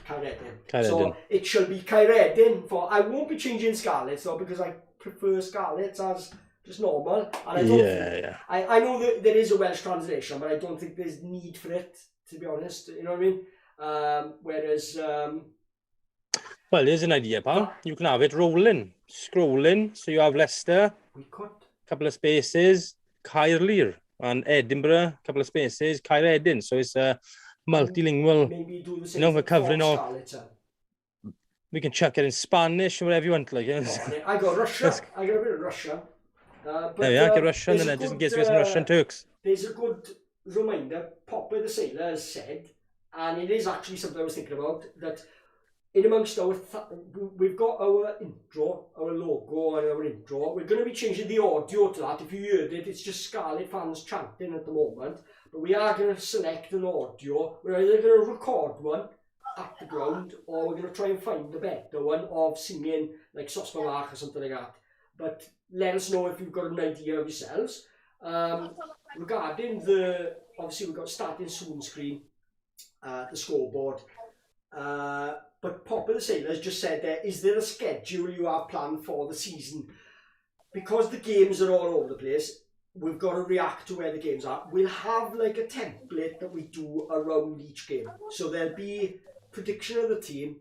Caeredin. Caeredin. So it shall be Caeredin. I won't be changing Scarlets though, because I prefer Scarlets as just normal. And I don't I know that there is a Welsh translation, but I don't think there's need for it, to be honest. You know what I mean? Whereas... well, there's an idea, pal. You can have it rolling, scrolling. So you have Leicester, couple of spaces, Caerleir, and Edinburgh, couple of spaces, Caeredin. So it's a multilingual. Maybe do the same. We're covering all. We can chuck it in Spanish or whatever you want. Like, I got Russia. I got a bit of Russia. But, get Russian, and then just in case we get some Russian Turks. There's a good reminder. Popper the Sailor has said, and it is actually something I was thinking about, that in amongst our, we've got our intro, our logo and our intro. We're going to be changing the audio to that. If you heard it, it's just Scarlet fans chanting at the moment. But we are going to select an audio. We're either going to record one at the ground, or we're going to try and find a better one of singing like Sosma Mark or something like that. But let us know if you've got an idea of yourselves. Regarding the, obviously we've got starting soon screen, the scoreboard. But Popper the Sailor has just said there, is there a schedule you have planned for the season? Because the games are all over the place, we've got to react to where the games are. We'll have like a template that we do around each game. So there'll be prediction of the team,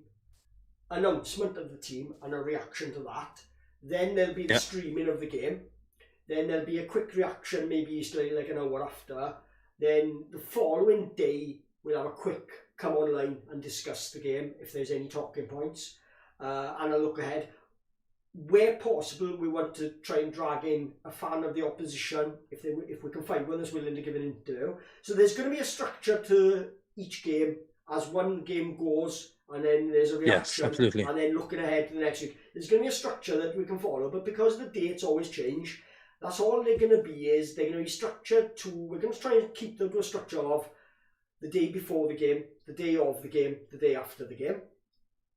announcement of the team, and a reaction to that. Then there'll be the streaming of the game. Then there'll be a quick reaction, maybe like an hour after. Then the following day, we'll have a quick come online and discuss the game if there's any talking points, and a look ahead. Where possible, we want to try and drag in a fan of the opposition if we can find one that's willing to give an interview. So there's going to be a structure to each game as one game goes, and then there's a reaction, and then looking ahead to the next week. There's going to be a structure that we can follow, but because the dates always change, that's all they're going to be. Is they're going to be structured to. We're going to try and keep them to a structure of the day before the game, the day of the game, the day after the game.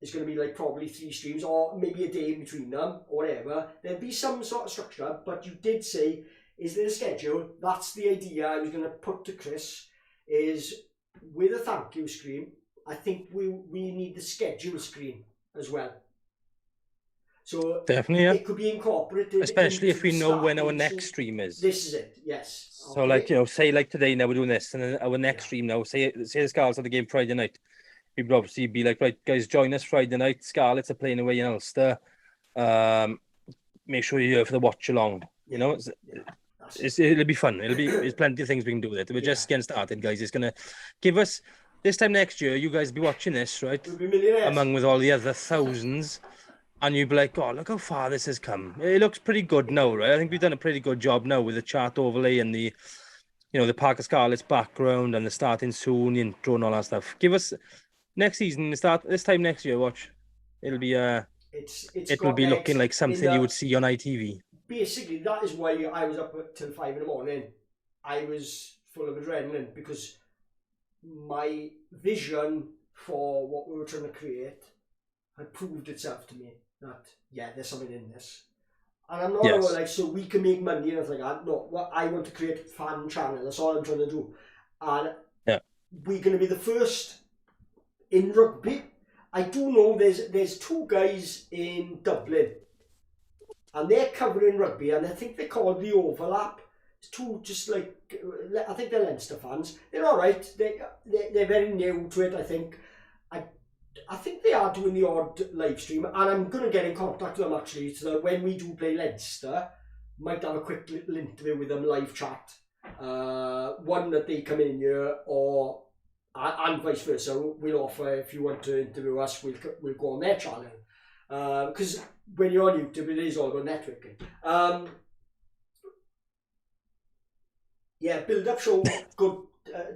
It's going to be like probably 3 streams, or maybe a day in between them, or whatever. There'll be some sort of structure, but you did say, is there a schedule? That's the idea I was going to put to Chris, is with a thank you screen, I think we need the schedule screen as well. So definitely, it could be incorporated, especially if we know when our next stream is. This is it, yes. So like, you know, say like today now we're doing this, and then our next stream now, say the Scarlets have the game Friday night, we would obviously be like, right guys, join us Friday night, Scarlets are playing away in Ulster, make sure you're here for the watch along, you know. It'll be fun. There's plenty of things we can do with it. We're just getting started, guys. It's gonna give us, this time next year, you guys be watching this, right? We'll be millionaires. Among with all the other thousands. And you'd be like, oh, look how far this has come. It looks pretty good now, right? I think we've done a pretty good job now with the chart overlay and the, you know, the Parker Scarlets background and the starting soon, the intro and all that stuff. Give us next season, this time next year, watch. It'll be it'll be looking like something you would see on ITV. Basically, that is why I was up till 5 in the morning. I was full of adrenaline because my vision for what we were trying to create had proved itself to me. That there's something in this, and I'm not like, so we can make money and everything like that. No, what I want to create a fan channel. That's all I'm trying to do, and we're going to be the first in rugby. I do know there's 2 guys in Dublin, and they're covering rugby, and I think they're called the Overlap. It's 2 just like, I think they're Leinster fans. They're all right. They're very new to it. I think they are doing the odd live stream, and I'm going to get in contact with them actually, so that when we do play Leicester, might have a quick little interview with them, live chat. One that they come in here, or and vice versa. We'll offer, if you want to interview us, we'll go on their channel. Because when you're on YouTube, it is all about networking. Build up show, good.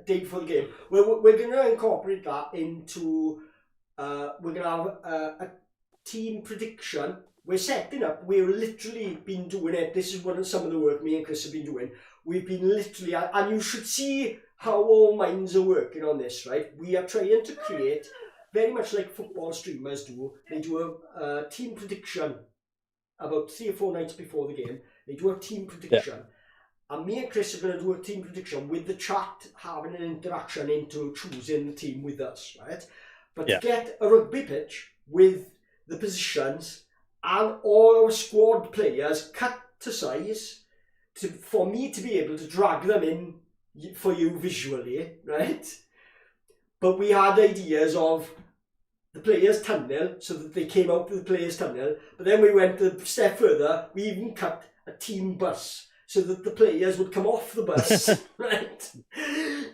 day before the game. We're going to incorporate that into. We're going to have a team prediction. We're setting up. We've literally been doing it. This is some of the work me and Chris have been doing. We've been literally, and you should see how our minds are working on this, right? We are trying to create, very much like football streamers do. They do a team prediction about 3 or 4 nights before the game. They do a team prediction. And me and Chris are going to do a team prediction with the chat having an interaction into choosing the team with us, right? But to get a rugby pitch with the positions and all our squad players cut to size for me to be able to drag them in for you visually, right? But we had ideas of the players' tunnel so that they came out with the players' tunnel. But then we went a step further. We even cut a team bus so that the players would come off the bus, right?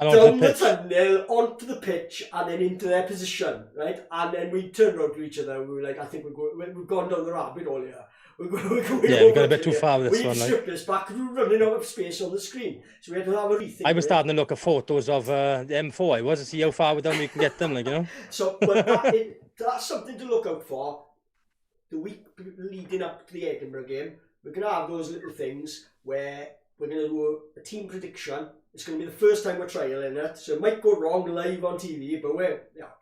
Down the tunnel, onto the pitch, and then into their position, right? And then we turned around to each other and we were like, I think we've gone down the rabbit hole here. We're we got a bit too far with this one. We stripped this back because we were running out of space on the screen. So we had to have a rethink. I was starting to look at photos of the M4. I was to see how far with them we can get them, like, you know. So but that's something to look out for. The week leading up to the Edinburgh game, we're going to have those little things where we're going to do a team prediction. It's going to be the first time we're trialing it, so it might go wrong live on TV, but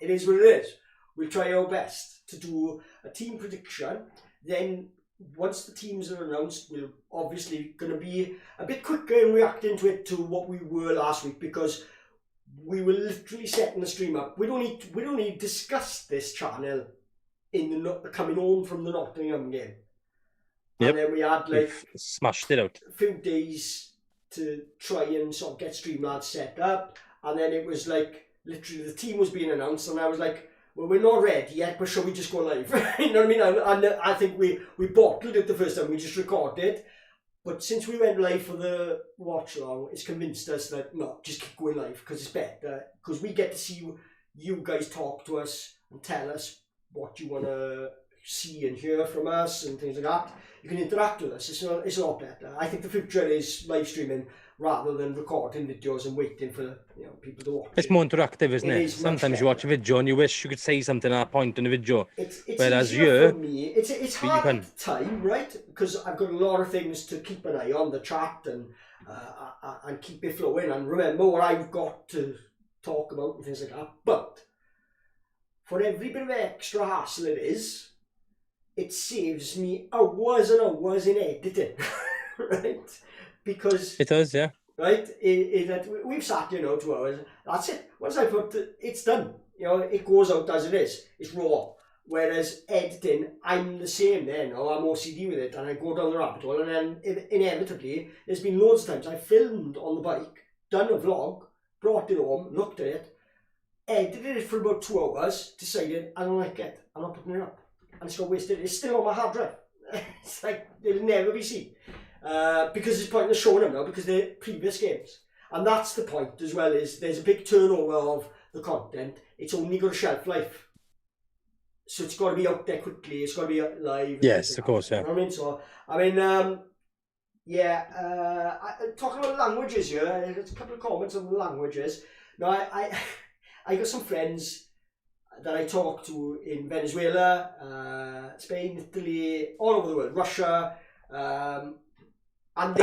it is what it is. We'll try our best to do a team prediction. Then once the teams are announced, we're obviously going to be a bit quicker in reacting to it to what we were last week, because we were literally setting the stream up. We'd only discussed this channel in the coming home from the Nottingham game. And then we had smashed it out. A few days to try and sort of get Streamlabs set up, and then it was like literally the team was being announced, and I was like, well, we're not ready yet, but shall we just go live? You know what I mean? And I think we bottled it the first time, we just recorded it. But since we went live for the watch along, it's convinced us that no, just keep going live, because it's better, because we get to see you guys talk to us and tell us what you want to see and hear from us and things like that. You can interact with us. It's a lot better. I think the future is live streaming rather than recording videos and waiting for people to watch. It's more interactive, isn't it? Sometimes you watch a video and you wish you could say something at a point in the video. Whereas for me, it's hard at the time, right? Because I've got a lot of things to keep an eye on, the chat and keep it flowing and remember what I've got to talk about and things like that. But for every bit of extra hassle it saves me hours and hours in editing, right? Because it does, yeah. Right? We've sat, 2 hours. That's it. Once I put it's done. It goes out as it is. It's raw. Whereas editing, I'm the same then. I'm OCD with it, and I go down the rabbit hole, and then inevitably, there's been loads of times I filmed on the bike, done a vlog, brought it home, looked at it, edited it for about 2 hours, decided I don't like it. I'm not putting it up. And it's got wasted. It's still on my hard drive. It's like it'll never be seen. Because it's pointless showing them now because they're previous games. And that's the point as well, is there's a big turnover of the content. It's only got a shelf life. So it's got to be out there quickly. It's got to be live. Yes, of course, yeah. You know what I mean? So, talking about languages here, there's a couple of comments on the languages. Now, I got some friends that I talk to in Venezuela, Spain, Italy, all over the world, Russia, and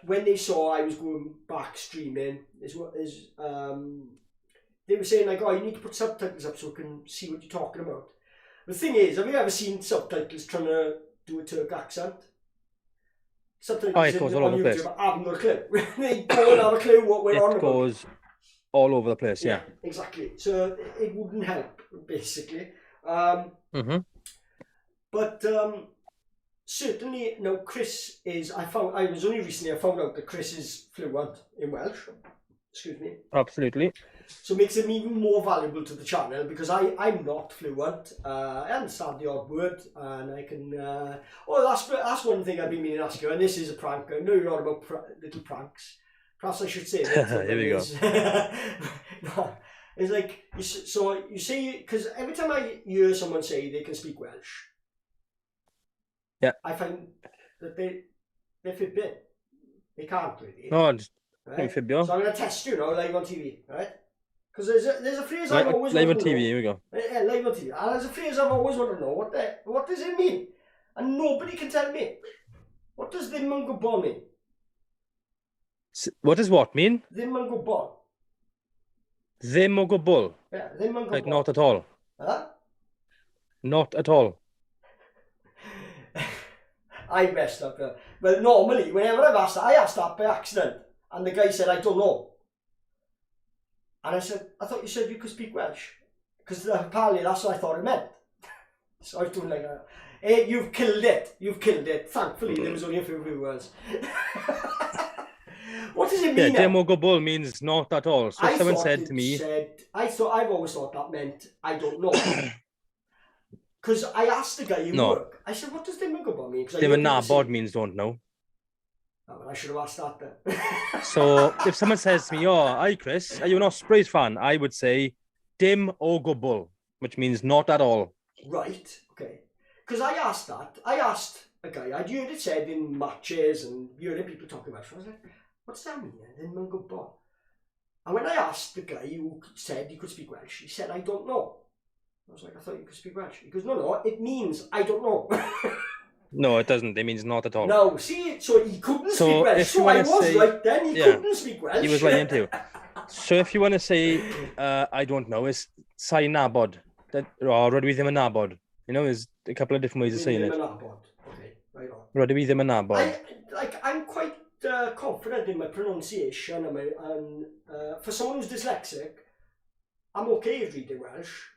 when they saw I was going back streaming, they were saying like, oh, you need to put subtitles up so we can see what you're talking about. The thing is, have you ever seen subtitles trying to do a Turk accent? Subtitles it goes all over the place. I haven't got a clue. They don't have a clue what we're on about. It goes all over the place, yeah. Exactly. So it wouldn't help, basically. But certainly, now Chris is, I found out that Chris is fluent in Welsh. Excuse me. Absolutely. So it makes him even more valuable to the channel, because I'm not fluent. I understand the odd word, and I can. That's one thing I've been meaning to ask you, and this is a prank. I know you're not about little pranks. Perhaps I should say that. Here we go. No, it's like, so you say, because every time I hear someone say they can speak Welsh, I find that they fit in. They can't really. No, right? Fibio. So I'm going to test you now live on TV, right? Because there's a phrase I've always live on wanted to TV. know. Here we go. Yeah, live on TV. And there's a phrase I've always wanted to know. What does it mean? And nobody can tell me. What does ddim yn gwbod mean? What does what mean? Ddim yn gwbod. Ddim o gwbl. Yeah, ddim yn gwbod. Like not at all. Huh? Not at all. I messed up. Well, normally, whenever I've asked that, I asked that by accident. And the guy said, I don't know. And I said, I thought you said you could speak Welsh. Because apparently that's what I thought it meant. So I was doing like that. Hey, you've killed it. You've killed it. Thankfully, there was only a few viewers. What does it mean? Yeah, dim o gwbl means not at all. So if someone said to me... I've always thought that meant, I don't know. Because I asked the guy in work, I said, what does dim yn gwbod mean? Dim yn nabod means don't know. Oh, well, I should have asked that then. So if someone says to me, oh, hi Chris, are you an Ospreys fan? I would say dim o gwbl, which means not at all. Right, okay. Because I asked that. I asked a guy, I'd heard it said in matches and heard people talking about it. I was like, what's that mean? Dim yn gwbod. And when I asked the guy who said he could speak Welsh, he said, I don't know. I was like, I thought you could speak Welsh. He goes, no, it means I don't know. No, it doesn't. It means not at all. No, see, so he couldn't speak Welsh. So I was right then, he couldn't speak Welsh. He was lying too. So if you want to say, I don't know, it's sai nabod. Or rydw i ddim yn nabod. You know, there's a couple of different ways of saying it. Okay, right on. Rydw i ddim yn nabod. I'm quite confident in my pronunciation and for someone who's dyslexic, I'm okay with reading Welsh.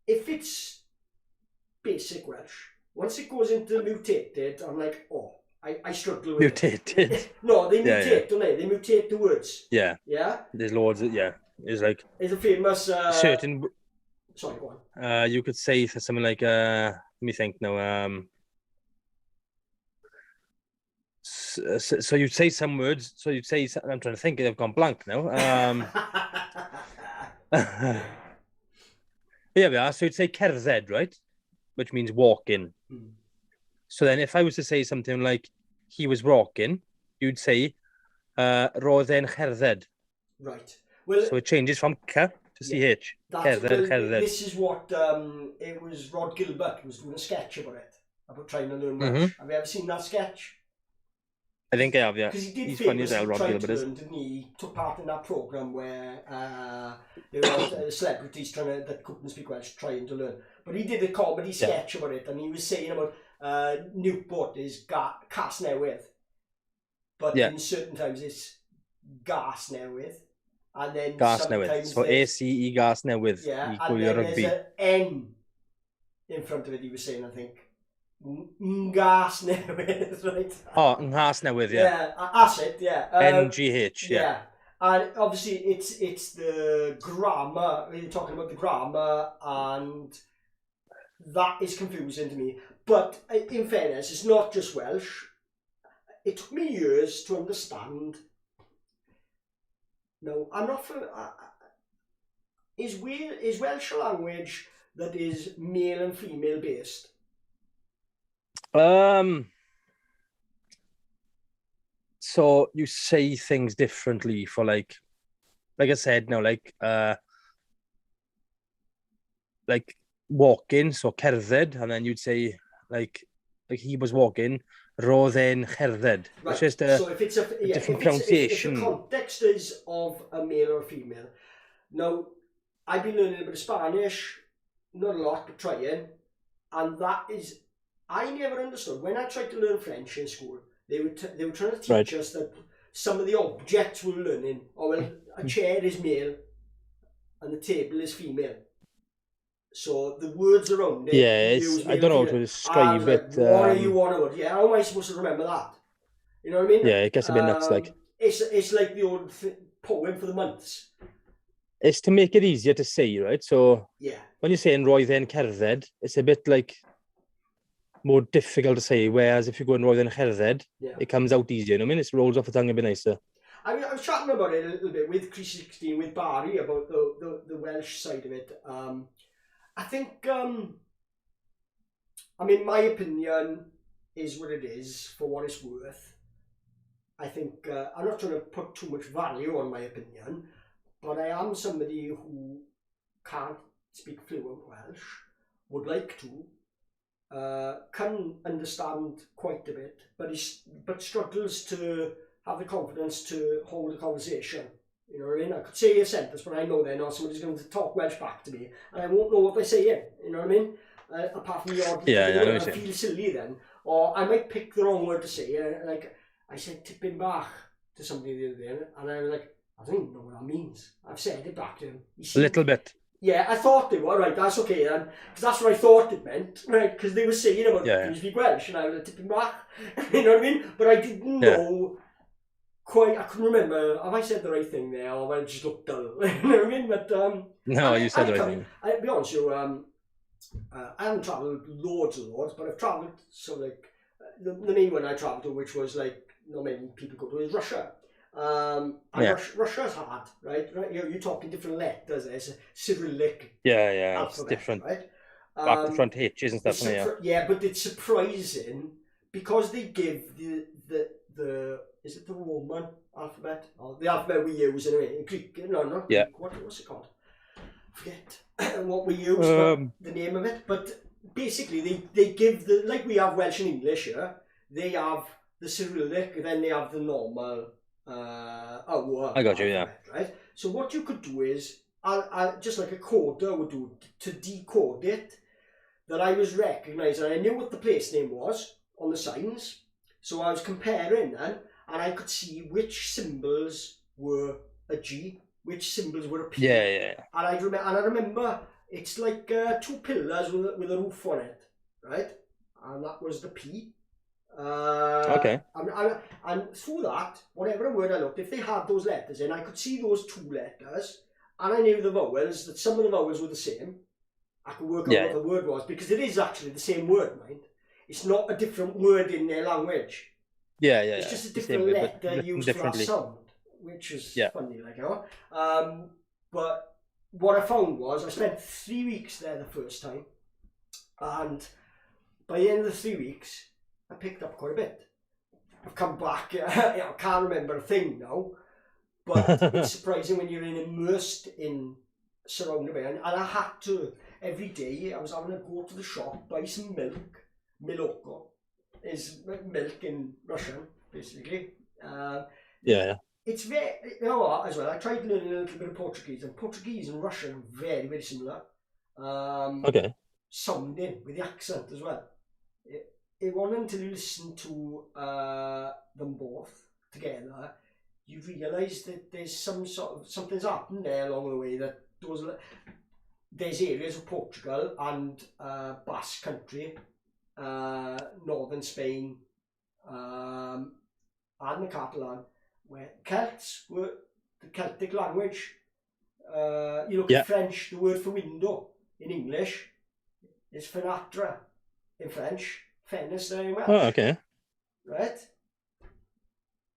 If it's basic Welsh, once it goes into mutated, I'm like, oh, I struggle with Mutated? it. No, they mutate, don't they? They mutate the words. Yeah. Yeah? There's loads of, There's like... There's a famous... certain... Sorry, go on. You could say something like, let me think now. So you'd say some words, so you'd say, I'm trying to think, I've gone blank now. Yeah, we are. So you'd say cerdded, right? Which means walking. Mm. So then if I was to say something like, he was walking, you'd say, roedd e'n cerdded. Right. Well, so it changes from K to CH. Cerdded. This is what, it was Rod Gilbert was doing a sketch about it, about trying to learn Welsh. Have you ever seen that sketch? I think I have, yeah. Because he did He's funny as hell, Rod Gilbert is. Didn't he? He took part in that programme where there were celebrities that couldn't speak Welsh trying to learn. But he did a comedy sketch about it, and he was saying about Newport is Cas Newydd. But in certain times it's Gas Newydd. And then Gas Newydd. So ACE Gas Newydd. Yeah, equal and then rugby. there's an N in front of it, he was saying, I think. Ngas Newydd, right? Oh, Ngas Newydd, yeah. Yeah, that's it, yeah. NGH, yeah. And obviously it's the grammar, we're talking about the grammar, and that is confusing to me. But in fairness, it's not just Welsh. It took me years to understand. No, I'm not for... Is Welsh a language that is male and female based? So you say things differently for like I said now, like walking, so cerdded, and then you'd say like he was walking, roedd e'n cerdded. Right. It's just a, so if it's a different pronunciation. If the context is of a male or a female. Now, I've been learning a bit of Spanish, not a lot, but trying, and that is, I never understood. When I tried to learn French in school, they were trying to teach us that some of the objects we were learning, a chair is male and the table is female. So the words around it. Yeah, I don't know how to describe it. What are you on about? Yeah, how am I supposed to remember that? You know what I mean? Yeah, it gets a bit nuts. Like it's like the old poem for the months. It's to make it easier to say, right? So when you're saying roedd e'n cerdded, it's a bit like more difficult to say. Whereas if you go and roedd e'n cerdded, it comes out easier. You know what I mean? It rolls off the tongue a bit nicer. I was chatting about it a little bit with Chris 16, with Barry, about the Welsh side of it. I think, I mean, my opinion is what it is, for what it's worth. I think I'm not trying to put too much value on my opinion, but I am somebody who can't speak fluent Welsh, would like to, can understand quite a bit, but struggles to have the confidence to hold a conversation. You know what I mean? I could say a sentence, but I know then somebody's going to talk Welsh back to me, and I won't know what they're saying. You know what I mean? Apart from the odd word, I feel silly then, or I might pick the wrong word to say. Like I said, tipping back to somebody the other day, and I was like, I don't even know what that means. I've said it back to him. A little bit. Yeah, I thought they were, right, that's okay then, because that's what I thought it meant, right, because they were saying about can you speak Welsh, and I was tipping back, you know what I mean? But I didn't know quite, I couldn't remember, have I said the right thing there, or have I just looked dull, you know what I mean? But, no, you said the right thing. I'll be honest with you, I haven't travelled loads, but I've travelled, so like, the main one I travelled to, which was like, not many people go to, is Russia. Russia's hard, right? You're talking different letters. It's a Cyrillic alphabet, it's different. Right? Back to front H's and stuff. But it's surprising because they give the is it the Roman alphabet or the alphabet we use in Greek? No, not Greek. What's it called? Forget what we use. The name of it, but basically they give the like we have Welsh and English here. They have the Cyrillic, then they have the normal. I got you, right? So what you could do is, I'll just like a coder would do to decode it, that I was recognising, I knew what the place name was on the signs, so I was comparing then, and I could see which symbols were a G, which symbols were a P. And I remember it's like 2 pillars with a roof on it, right? And that was the P. And through that, whatever word I looked, if they had those letters in, I could see those 2 letters, and I knew the vowels, that some of the vowels were the same. I could work out what the word was, because it is actually the same word, mind. It's not a different word in their language. It's just a different letter used for that sound, which is funny, like, you know. But what I found was, I spent 3 weeks there the first time, and by the end of the 3 weeks, I picked up quite a bit. I've come back, I can't remember a thing now, but it's surprising when you're immersed in surrounded by it. And I had to, every day, I was having to go to the shop, buy some milk. Miloko is milk in Russian, basically. It's very, you know what, as well, I tried learning a little bit of Portuguese, and Portuguese and Russian are very, very similar. Sounding, with the accent as well. It wasn't until you listen to them both together, you realise that there's something's happened there along the way, that there's areas of Portugal and Basque Country, northern Spain, and the Catalan, where Celts were the Celtic language. You look at French, the word for window in English is fenêtre in French. Fenestra in Welsh. Right?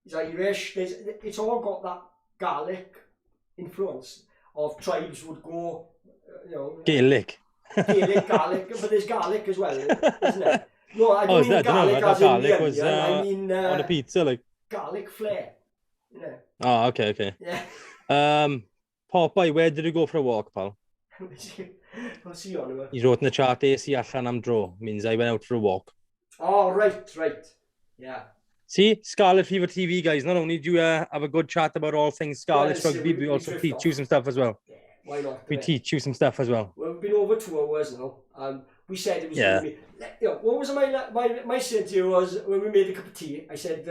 It's Irish. It's all got that Gaelic influence of tribes would go, you know. Gaelic, but there's Gaelic as well, isn't it? No, I don't mean Gaelic as in the was, I mean on a pizza, like Gaelic flair. You know. Oh, okay. Yeah. Popeye, where did you go for a walk, pal? What's he on about? He wrote in the chat, AC allan am dro, means I went out for a walk. Oh, right. Yeah. See, Scarlet Fever TV, guys, not only do you have a good chat about all things Scarlet rugby, we also teach you some stuff as well. Yeah, why not? We teach you some stuff as well. Well, we've been over 2 hours now. We said it was going to be... You know, what was my saying to you was, when we made a cup of tea, I said,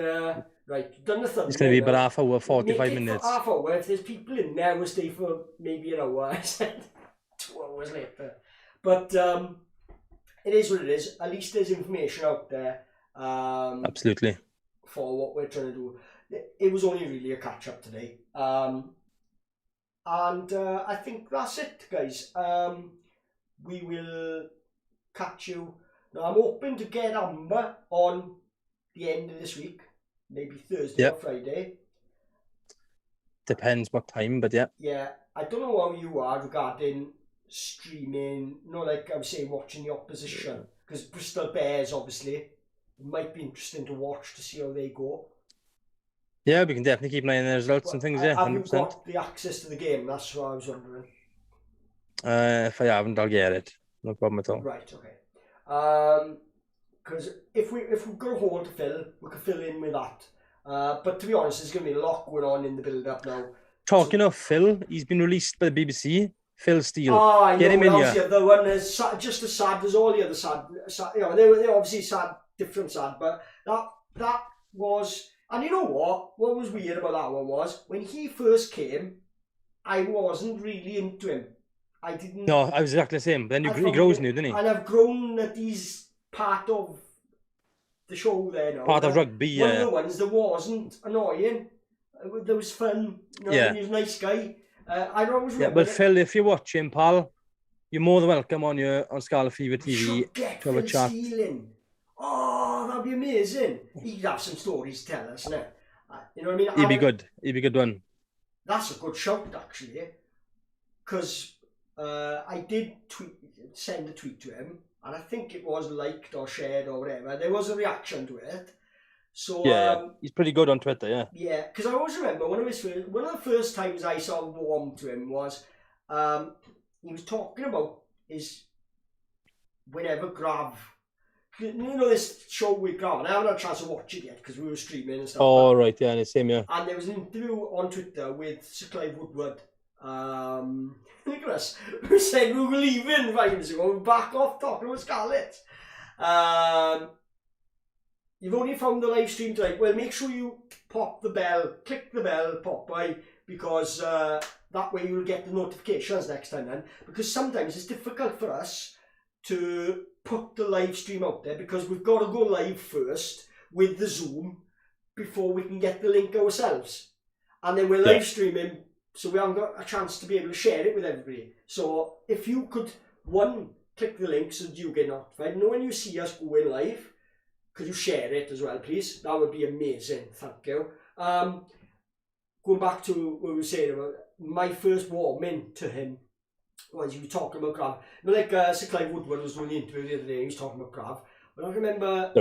right, you've done the thumbnail. It's going to be about half hour, 45 minutes. Half hour. If there's people in there, we'll stay for maybe an hour. I said 2 hours later. But... it is what it is. At least there's information out there. Absolutely. For what we're trying to do. It was only really a catch up today. And I think that's it, guys. We will catch you. Now, I'm hoping to get Amber on the end of this week. Maybe Thursday or Friday. Depends what time, but yeah. Yeah. I don't know how you are regarding streaming, like I was saying, watching the opposition, because Bristol Bears obviously, it might be interesting to watch to see how they go. Yeah, we can definitely keep an eye on the results and But things. Yeah, have you 100%. got the access to the game? That's what I was wondering. If I haven't, I'll get it. No problem at all. Right, okay. Because if we've got a hole to fill, we can fill in with that. But to be honest, there's going to be a lot going on in the build-up now. Talking of Phil, he's been released by the BBC. Phil Steele. Oh, I Get know. him in That was here. the other one. Is just as sad as all the other sad. You know, they're obviously sad, different sad, but that was. And you know what? What was weird about that one was when he first came, I wasn't really into him. I didn't. No, I was exactly the same. Then he grows new, didn't he? And I've grown that he's part of the show there now. Part of rugby, One of the ones that wasn't annoying. That was fun. You know, Yeah. He was a nice guy. I always Yeah, remember. but Phil, if you're watching, pal, you're more than welcome on Scarlet Fever We TV should get to have a Phil chat. Steele in. Oh, that'd be amazing. He'd have some stories to tell us, no? You know what I mean? He'd be good. He'd be a good one. That's a good shout, actually. Because I did send a tweet to him, and I think it was liked or shared or whatever. There was a reaction to it. So Yeah, he's pretty good on Twitter, yeah. Yeah, because I always remember one of the first times I sort of warmed to him was he was talking about his whenever Grav. You know this show with Grav, and I haven't had a chance to watch it yet because we were streaming and stuff. Oh, right, yeah, and the same, yeah. And there was an interview on Twitter with Sir Clive Woodward. Nicholas, who said we were leaving 5 minutes ago, we're back off talking about Scarlets. You've only found the live stream tonight. Well, make sure you pop the bell, click the bell, pop by, because that way you'll get the notifications next time then. Because sometimes it's difficult for us to put the live stream out there because we've got to go live first with the Zoom before we can get the link ourselves. And then we're live streaming, so we haven't got a chance to be able to share it with everybody. So if you could, one, click the link so you get notified. And when you see us going live, could you share it as well, please? That would be amazing. Thank you. Going back to what we were saying about my first warming to him was you were talking about Grav. You know, like Sir Clive Woodward was doing the interview the other day, he was talking about Grav. But I remember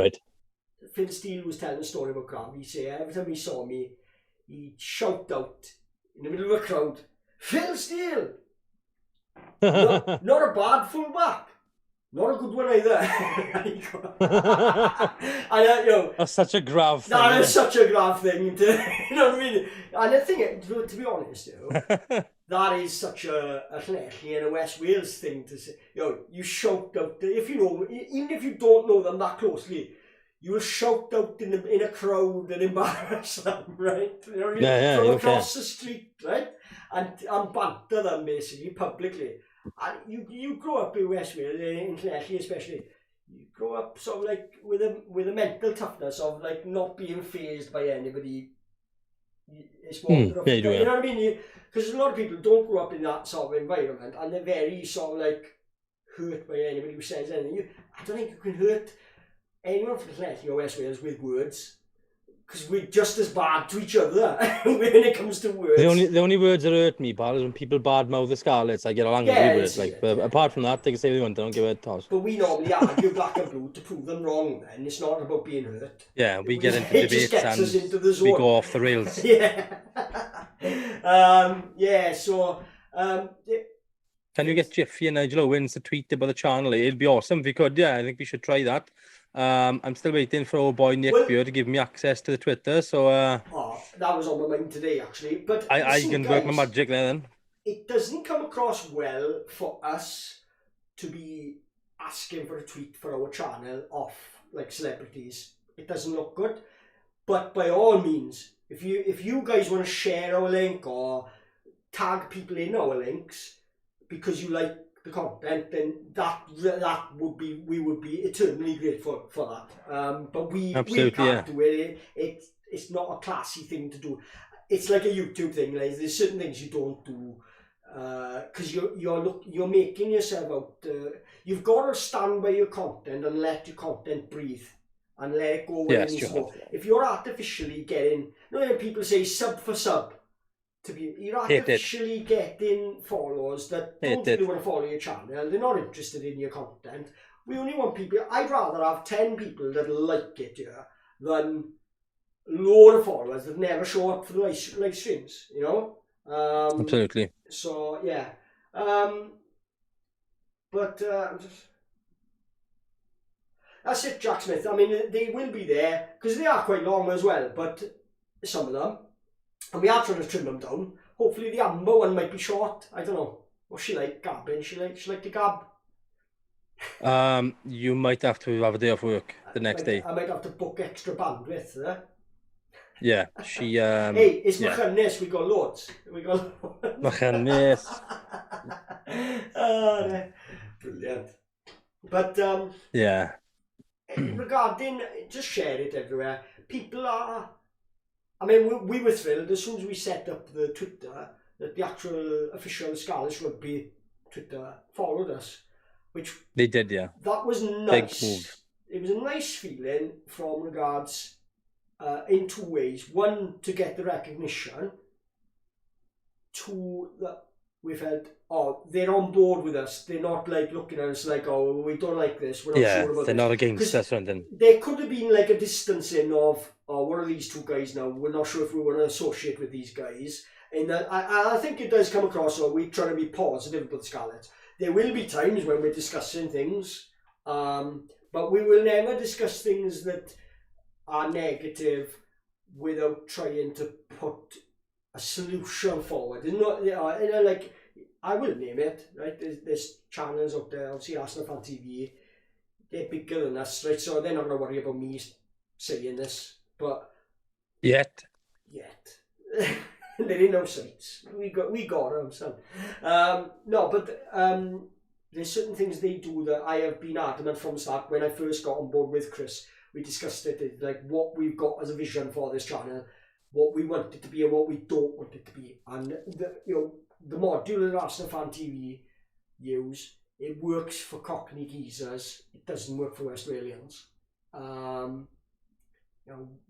Phil Steele was telling a story about Grav. He'd say every time he saw me, he'd shout out in the middle of a crowd, "Phil Steele! not a bad fullback. Not a good one either." And, you know, that's such a Grav thing. That is such a Grav thing. You know what I mean? And I think, to be honest, you know, that is such a Llanelli and a West Wales thing to say. You know, you shout out, if you know, even if you don't know them that closely, you will shout out in a crowd and embarrass them, right? You know what I mean? Yeah, From across the street, right? And banter them basically publicly. And you grow up in West Wales, in Llanelli especially, you grow up sort of like with a mental toughness of like not being fazed by anybody. It's more you know what I mean? Because a lot of people don't grow up in that sort of environment, and they're very sort of like hurt by anybody who says anything. I don't think you can hurt anyone from Llanelli or West Wales with words, because we're just as bad to each other when it comes to words. The only words that hurt me, pal, is when people badmouth the Scarlets. I get angry with it. Like, but apart from that, they can say they want. I don't give a toss. But we normally argue black and blue to prove them wrong. Then it's not about being hurt. Yeah, we get into debates and into the zone. We go off the rails. Yeah. Yeah. So. Can you get Jiffy and Nigel Owens to tweet about the channel? It'd be awesome if we could. Yeah, I think we should try that. I'm still waiting for old boy Nick Beard to give me access to the Twitter. So. That was on my mind today, actually. But I can work my magic there then. It doesn't come across well for us to be asking for a tweet for our channel off like celebrities. It doesn't look good. But by all means, if you guys want to share our link or tag people in our links because you like the content, then that would be, we would be eternally grateful for that. But we can't do it. It's not a classy thing to do. It's like a YouTube thing. Like there's certain things you don't do because you're making yourself out. You've got to stand by your content and let your content breathe and let it go when it needs to go. If you're artificially getting, you know, people say sub for sub. You're artificially getting followers that don't really want to follow your channel. They're not interested in your content. We only want people. I'd rather have 10 people that like it than load of followers that never show up for the live streams, you know. Absolutely. So yeah, but that's it, Jack Smith. I mean, they will be there because they are quite long as well, but some of them, and we are trying to trim them down. Hopefully, the Amber one might be short. I don't know. What's she like? Gabbing? She like to gab. You might have to have a day off work the next day. I might have to book extra bandwidth there. Yeah, she. Hey, it's Machynnes. We got loads. Machynnes. Oh, brilliant. But yeah. Regarding, just share it everywhere. People are. I mean, we were thrilled as soon as we set up the Twitter that the actual official Scarlets Rugby Twitter followed us, which they did. Yeah, that was nice. Big move. It was a nice feeling from regards in two ways. One, to get the recognition. Two, that we felt, oh, they're on board with us. They're not like looking at us like, oh, we don't like this. We're not sure about they're this. Not against us or anything. There could have been like a distancing of, oh, what are these two guys now? We're not sure if we want to associate with these guys. And I think it does come across, so we're trying to be positive about the Scarlets. There will be times when we're discussing things, but we will never discuss things that are negative without trying to put a solution forward. It's not, like, I will name it, right? There's channels out there, obviously Arsenal Fan TV, they're bigger than us, right? So they're not going to worry about me saying this, but yet. They're in no sights. We got them, son. No, but there's certain things they do that I have been adamant from the start. When I first got on board with Chris, we discussed it, like what we've got as a vision for this channel, what we want it to be and what we don't want it to be. And the module that Arsenal Fan TV use, it works for Cockney geezers. It doesn't work for Australians.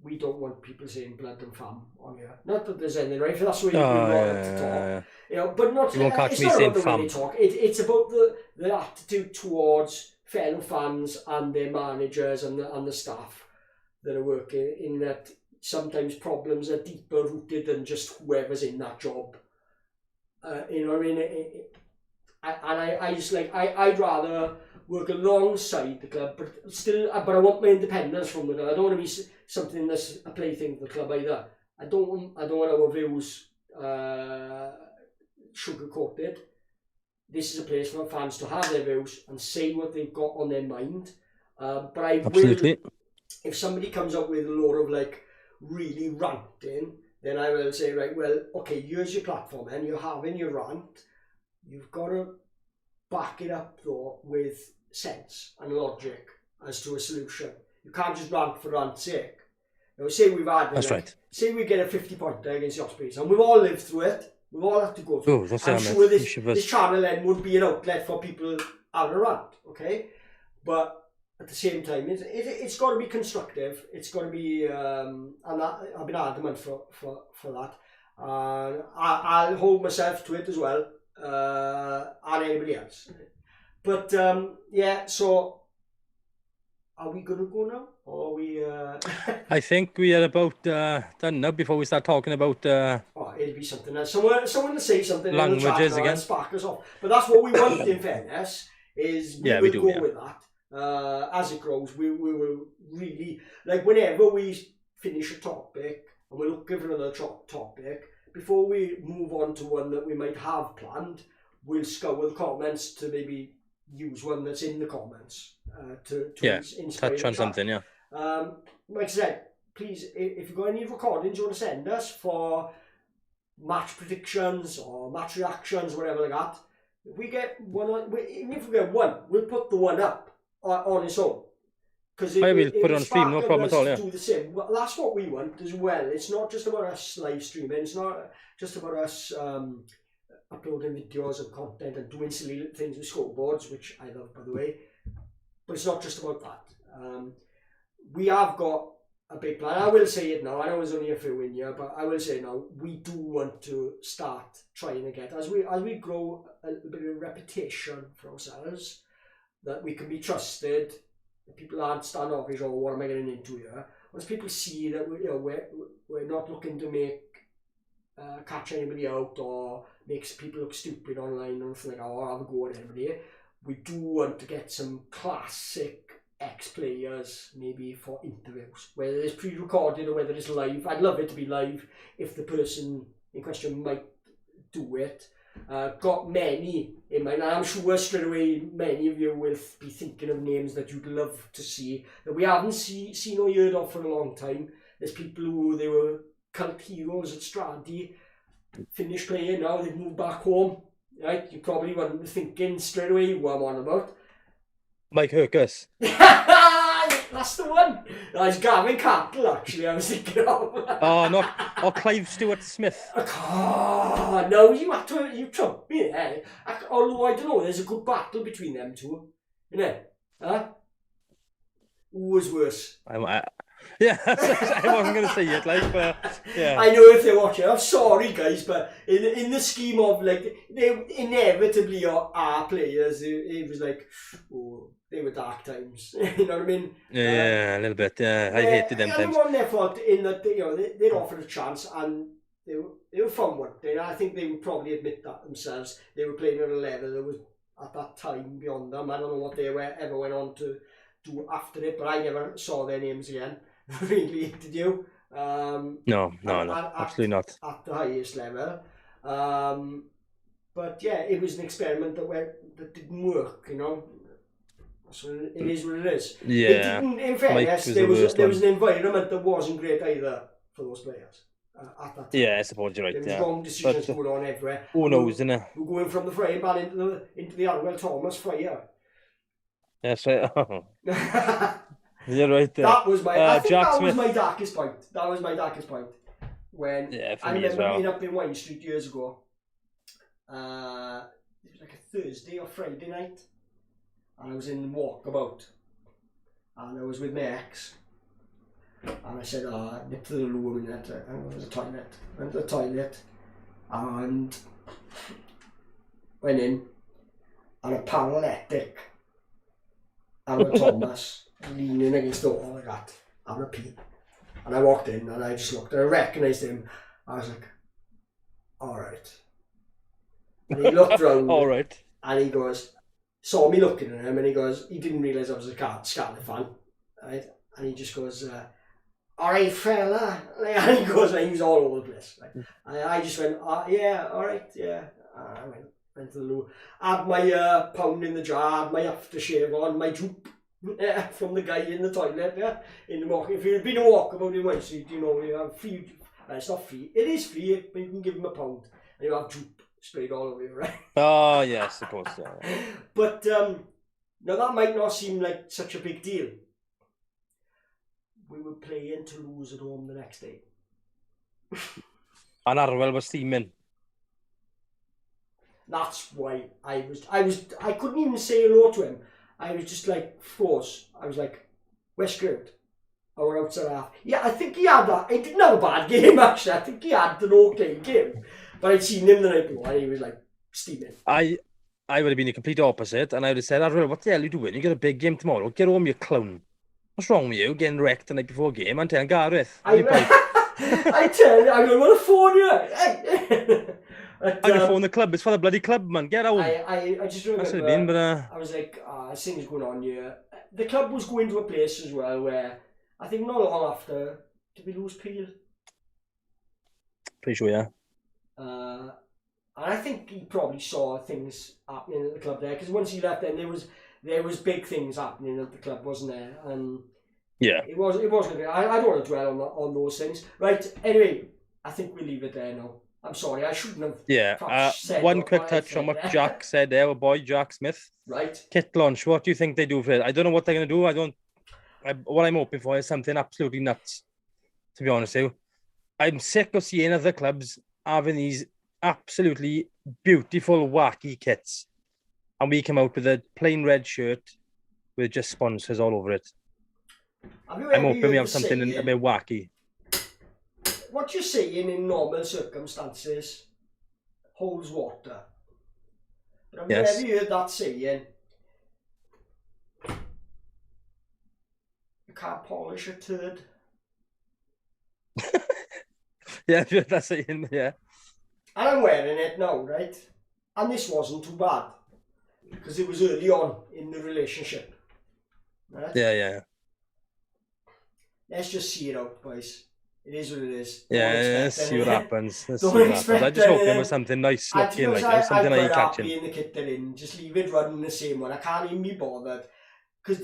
We don't want people saying blood and fam on here. Not that there's anything right, that's the way we want to talk. But not. You won't catch it's me not saying about the fam. way they talk. It's about the attitude towards fellow fans and their managers and the staff that are working. In that sometimes problems are deeper rooted than just whoever's in that job. You know what I mean? I just like I'd rather work alongside the club, but I want my independence from the club. I don't want to be something that's a plaything for the club either. I don't want our views sugar coated. This is a place for fans to have their views and say what they've got on their mind. But I Absolutely. will, if somebody comes up with a lot of like really ranting, then I will say, right, well, okay, here's your platform, and you're having your rant. You've got to back it up though with sense and logic as to a solution. You can't just rant for rant's sake. Say we've had, say we get a 50-pointer against the Ospreys, and we've all lived through it. We've all had to go through it. I'm sure this channel then would be an outlet for people having a rant, okay? But at the same time, it's got to be constructive. It's got to be, and I've been adamant for that. I'll hold myself to it as well, and anybody else. But so are we going to go now? Or are we... I think we are about done now before we start talking about... it'll be something else. Someone will say something languages in the chat again. And spark us off. But that's what we want, in fairness, is we will go with that. As it grows, we will really... Like, whenever we finish a topic, and we're looking for another topic, before we move on to one that we might have planned, we'll scour the comments to maybe use one that's in the comments to touch on something. Like I said, please, if you've got any recordings you want to send us for match predictions or match reactions, whatever like that, if we get one, even if we get one, we'll put the one up on its own. Because we'll put it on stream, no problem at all. Do the same. Well, that's what we want as well. It's not just about us live streaming. It's not just about us uploading videos and content and doing silly things with scoreboards, which I love, by the way. But it's not just about that. We have got a big plan. I will say it now. I know there's only a few in here, but I will say now, we do want to start trying to get, as we grow, a little bit of reputation for ourselves, that we can be trusted. People aren't standoffish, or what am I getting into here? once people see that we're not looking to make catch anybody out or makes people look stupid online or anything like, oh, I'll have a go at anybody. We do want to get some classic ex-players maybe for interviews, whether it's pre-recorded or whether it's live. I'd love it to be live if the person in question might do it. Got many in mind, and I'm sure straight away many of you will be thinking of names that you'd love to see that we haven't seen or heard of for a long time. There's people who they were cult heroes at Stradi, finished playing now, they've moved back home, right? You probably weren't thinking straight away what I'm on about. Mike Hercus. That's the one. That's Gavin Cattle, actually, I was thinking of. Oh, Clive Stewart Smith. Oh, no, you trumped me there. Although, I don't know, there's a good battle between them two. Isn't it? Huh? Who was worse? Yeah, I wasn't going to say it, like, but yeah. I know if they're watching, I'm sorry guys, but in the scheme of like, they inevitably are players, it was like, oh, they were dark times, you know what I mean? Yeah, a little bit, yeah, I hated them times. It wasn't their fault in that, they'd offered a chance and they were from what, I think they would probably admit that themselves. They were playing at a level that was at that time beyond them. I don't know what they ever went on to do after it, but I never saw their names again. Really, did you? No, absolutely not. At the highest level. But yeah, it was an experiment that didn't work, you know. So it is what it is. Yeah. It didn't, in fairness, there was an environment that wasn't great either for those players at that time. Yeah, I suppose you're right. There was wrong decisions going on everywhere. Who knows, isn't it? We're going from the frying pan into the Arwell Thomas fryer. That's right. You're right there. That was I think Jack that Smith. was my darkest point. That was my darkest point. When I remember being up in Wine Street years ago. It was like a Thursday or Friday night. And I was in Walkabout. And I was with my ex. And I said, nip to the loo a minute. I'm going to the toilet. Went to the toilet. And went in. And a paralytic Alan Thomas leaning against the wall like that, having a pee. And I walked in and I just looked and I recognised him. I was like, alright. And he looked round Alright. And he goes, saw me looking at him and he goes, he didn't realise I was a Scarlet fan. Right? And he just goes, alright fella. And he goes, and he was all over the place. Right? And I just went, yeah, alright, yeah. And I went to the loo. Had my pound in the jar, had my aftershave on, my droop. From the guy in the toilet, yeah, in the walk. If you've been a walkabout in Wine Street, you know you have free. It's not free. It is free, but you can give him a pound, and you have droop sprayed all over you, right? Oh yes, of course. Yeah. But now that might not seem like such a big deal. We were playing Toulouse at home the next day, and Arwell was steaming. That's why I couldn't even say hello to him. I was just like, force. I was like, we're screwed. I went outside half. Yeah, I think he had that. He didn't have a bad game, actually. I think he had an okay game. But I'd seen him the night before and he was like, steaming. I would have been the complete opposite and I would have said, Arwell, what the hell are you doing? You got a big game tomorrow. Get home, you clown. What's wrong with you? Getting wrecked the night before game and telling Gareth. I tell you, I'm going to phone you. I'm going to phone the club. It's for the bloody club, man. Get out. I just remember, I was like, there's things going on here. The club was going to a place as well where, I think not long after, did we lose Peel? Pretty sure, yeah. And I think he probably saw things happening at the club there, because once he left then there was big things happening at the club, wasn't there? And yeah. It wasn't good. I don't want to dwell on those things. Right, anyway, I think we'll leave it there now. I'm sorry, I shouldn't have. Yeah, one quick touch on what Jack said there, our boy Jack Smith. Right. Kit launch, what do you think they do for it? I don't know what they're going to do. What I'm hoping for is something absolutely nuts, to be honest with you. I'm sick of seeing other clubs having these absolutely beautiful, wacky kits. And we come out with a plain red shirt with just sponsors all over it. I'm hoping we have something a bit wacky. What you're saying in normal circumstances holds water. But have you ever heard that saying? You can't polish a turd Yeah, that's it. Yeah. And I'm wearing it now, right? And this wasn't too bad because it was early on in the relationship, right? Yeah. Let's just see it out, boys. It is what it is. Yeah, let's see what happens. Let's see Don't what happens. I expect just hope there anything. was something nice And to be looking, honest, like something I'm quite eye-catching. happy in the kit they're in. Just leave it running the same one. I can't even be bothered. Because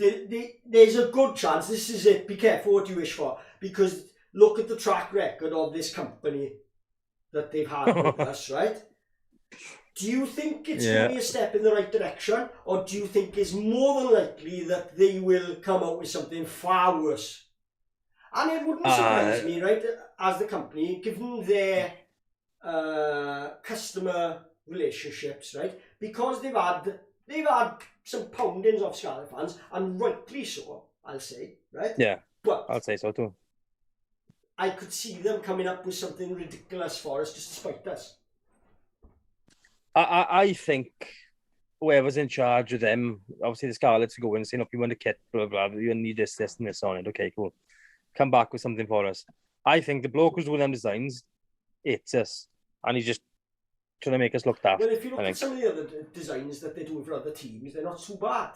there's a good chance, this is it, be careful what you wish for. Because look at the track record of this company that they've had with us, right? Do you think it's going to be a step in the right direction? Or do you think it's more than likely that they will come out with something far worse? And it wouldn't surprise me, right, as the company, given their customer relationships, right, because they've had some poundings of Scarlet fans, and rightly so, I'll say, right? Yeah, but I'll say so too. I could see them coming up with something ridiculous for us just to spite us. I think whoever's in charge of them, obviously the Scarlets go and say, look, you want a kit, blah, blah, blah, you need this, and this on it. Okay, cool. Come back with something for us. I think the bloke who's doing them designs hates us, and he's just trying to make us look daft. Well, if you look at some of the other designs that they're doing for other teams, they're not so bad.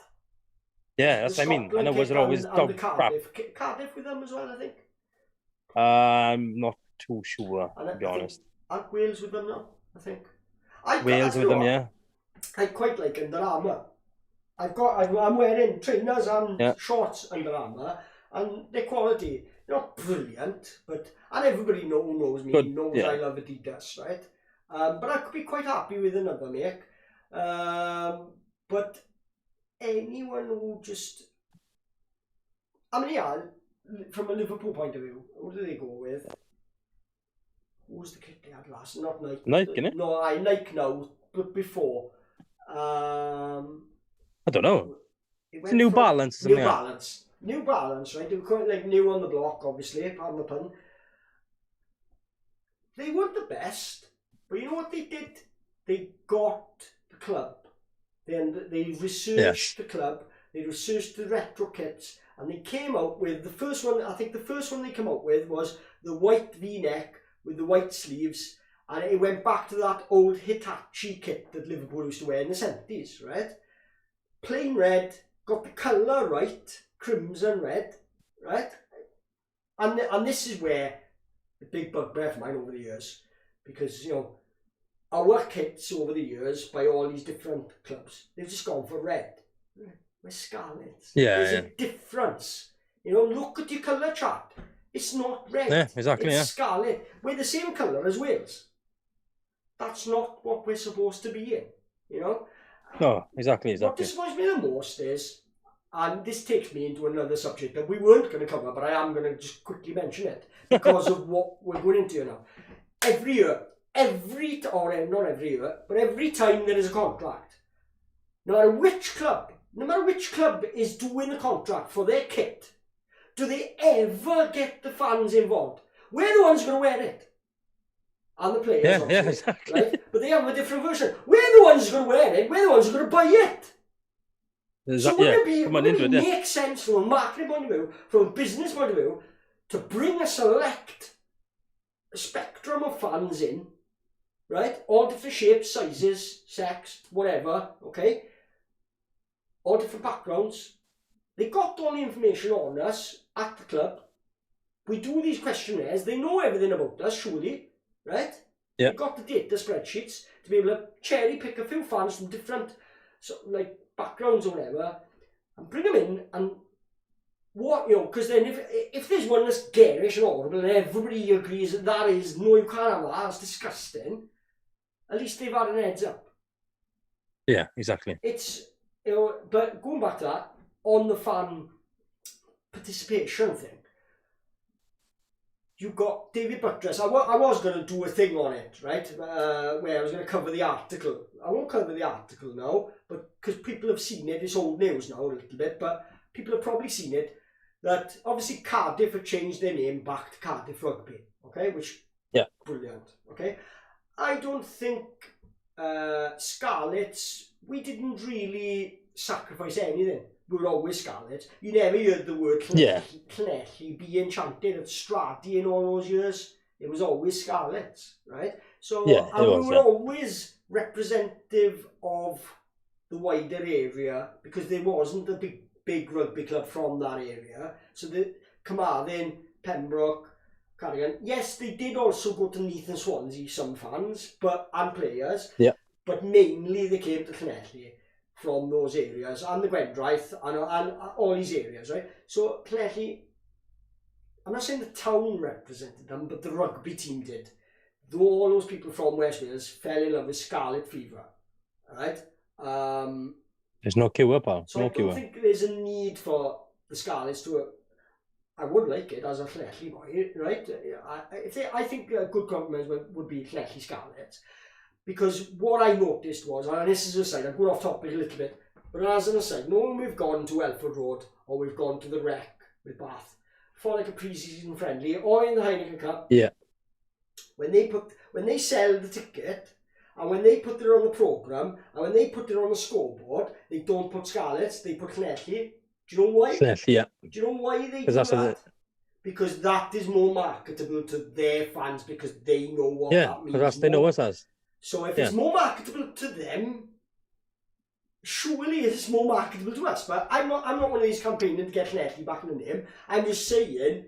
Yeah, that's what I mean. And it was always and the Cardiff with them as well, I think. I'm not too sure, to be honest. Aren't Wales with them now, I think. Wales with them, yeah. I quite like Under Armour. I'm wearing trainers and shorts Under Armour, and their quality, they're not brilliant, but and everybody knows me, knows I love Adidas, right? But I could be quite happy with another make. But anyone who just, I mean, yeah, from a Liverpool point of view, who do they go with? Who was the kit they had last? Not Nike. Nike, innit? No, Nike now, but before. I don't know. It's New Balance. New Balance, right? They were quite like new on the block, obviously, pardon the pun. They weren't the best, but you know what they did? They got the club. They researched the club, they researched the retro kits, and they came out with the first one. I think the first one they came out with was the white V-neck with the white sleeves, and it went back to that old Hitachi kit that Liverpool used to wear in the 70s, right? Plain red, got the colour right, crimson red, right? And this is where the big bugbear for mine over the years, because, you know, our kits over the years by all these different clubs, they've just gone for red. We're Scarlets. There's a difference. You know, look at your colour chart. It's not red. Yeah, exactly. It's scarlet. We're the same colour as Wales. That's not what we're supposed to be in. You know. No, exactly. What disappoints me the most is, and this takes me into another subject that we weren't going to cover, but I am going to just quickly mention it because of what we're going into now. Every year, not every year, but every time there is a contract, no matter which club is doing the contract for their kit, do they ever get the fans involved? We're the ones going to wear it. And the players, yeah, exactly. Right? But they have a different version. We're the ones going to wear it. We're the ones going to buy it. So would it make sense from a marketing point of view, from a business point of view, to bring a select spectrum of fans in, right? All different shapes, sizes, sex, whatever, okay? All different backgrounds. They got all the information on us at the club. We do these questionnaires. They know everything about us, surely, right? Yeah. They got the data spreadsheets to be able to cherry pick a few fans from different backgrounds or whatever, and bring them in. And what, you know, because then if there's one that's garish and horrible and everybody agrees that is, no, you can't have that, that's disgusting, at least they've had an heads up. Yeah, exactly. It's, you know, but going back to that, on the fan participation thing, you got David Buttress. I was going to do a thing on it, right, where I was going to cover the article. I won't cover the article now, but because people have seen it, it's old news now a little bit, but people have probably seen it, that obviously Cardiff have changed their name back to Cardiff Rugby, okay, which, brilliant, okay. I don't think Scarlets, we didn't really sacrifice anything were always Scarlets. You never heard the word Llanelli being chanted at Strati in all those years. It was always Scarlets, right? So we were always representative of the wider area because there wasn't a big rugby club from that area. So the Carmarthen, Pembroke, Cardigan, yes, they did also go to Neath and Swansea, some fans, and players. Yeah. But mainly they came to Llanelli from those areas, and the Gwendraeth, and all these areas, right? So Llanelli, I'm not saying the town represented them, but the rugby team did. Though all those people from West Wales fell in love with Scarlet Fever, right? There's no cuppa, pal. So I don't think there's a need for the Scarlets to. I would like it as a Llanelli boy, right? I think a good compliment would be Llanelli Scarlets. Because what I noticed was, and this is a side, I'm going off topic a little bit, but as an aside, when we've gone to Elford Road or we've gone to the Rec with Bath for like a pre-season friendly or in the Heineken Cup, when they sell the ticket and when they put it on the programme and when they put it on the scoreboard, they don't put Scarlets, they put Llanelli. Do you know why? Llanelli, yeah. Do you know why they do that? Because that is more marketable to their fans because they know what that means. Yeah, because they know us as. So if it's more marketable to them, surely it's more marketable to us. But I'm not one of these campaigning to get Llanelli back in the name. I'm just saying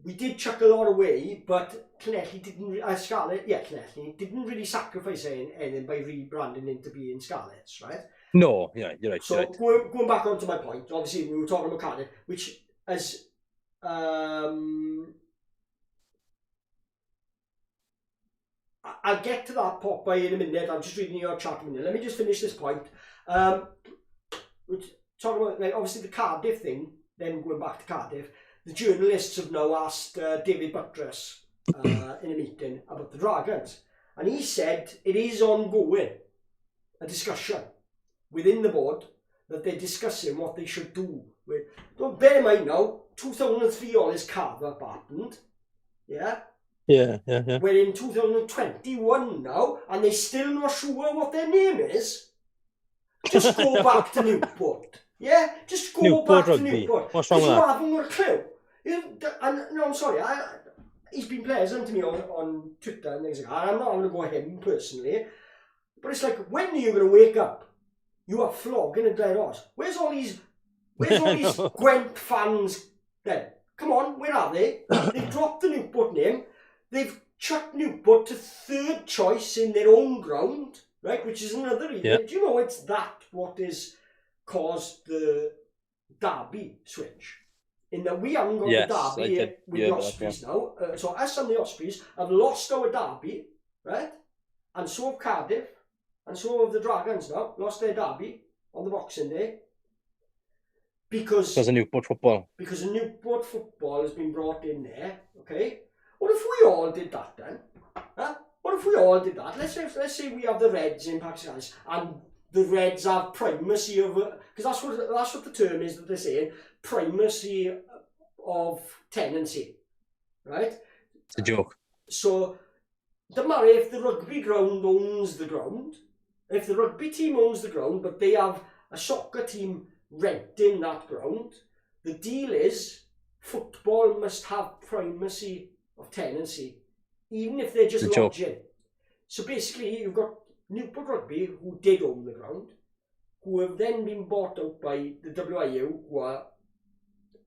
we did chuck a lot away, but Llanelli didn't. Llanelli didn't really sacrifice anything by rebranding into being Scarlets, right? No, yeah, you're right. So going back onto my point, obviously we were talking about Cardiff, which as I'll get to that Popeye in a minute. I'm just reading your chat a minute. Let me just finish this point. We're talking about obviously the Cardiff thing. Then going back to Cardiff, the journalists have now asked David Buttress in a meeting about the Dragons, and he said it is ongoing, a discussion within the board that they're discussing what they should do with. Don't bear in mind now, 2003 all this carve-up happened, yeah. Yeah. We're in 2021 now, and they're still not sure what their name is. Just go back to Newport. Yeah? Just go back to Newport. What's wrong with that? You haven't got a clue. I'm sorry. He's been pleasant to me on Twitter and things like that. I'm not going to go at him personally. But it's like, when are you going to wake up? You are flogging a dead horse. Where's all these Gwent fans then? Come on, where are they? They've dropped the Newport name. They've chucked Newport to third choice in their own ground, right? Which is another reason. Yeah. Do you know it's that what has caused the Derby switch? In that we haven't got the Derby with the Ospreys now. So us and the Ospreys have lost our Derby, right? And so have Cardiff. And so have the Dragons now. Lost their Derby on the Boxing Day. Because of Newport football. Because a Newport football has been brought in there, okay? What if we all did that then? Huh? What if we all did that? Let's say we have the Reds in Pakistan and the Reds have primacy over, because that's what the term is that they're saying, primacy of tenancy, right? It's a joke. So, doesn't matter if the rugby ground owns the ground, if the rugby team owns the ground, but they have a soccer team renting that ground, the deal is football must have primacy of tenancy, even if they're just lodging. So basically, you've got Newport Rugby, who did own the ground, who have then been bought out by the WIU, who are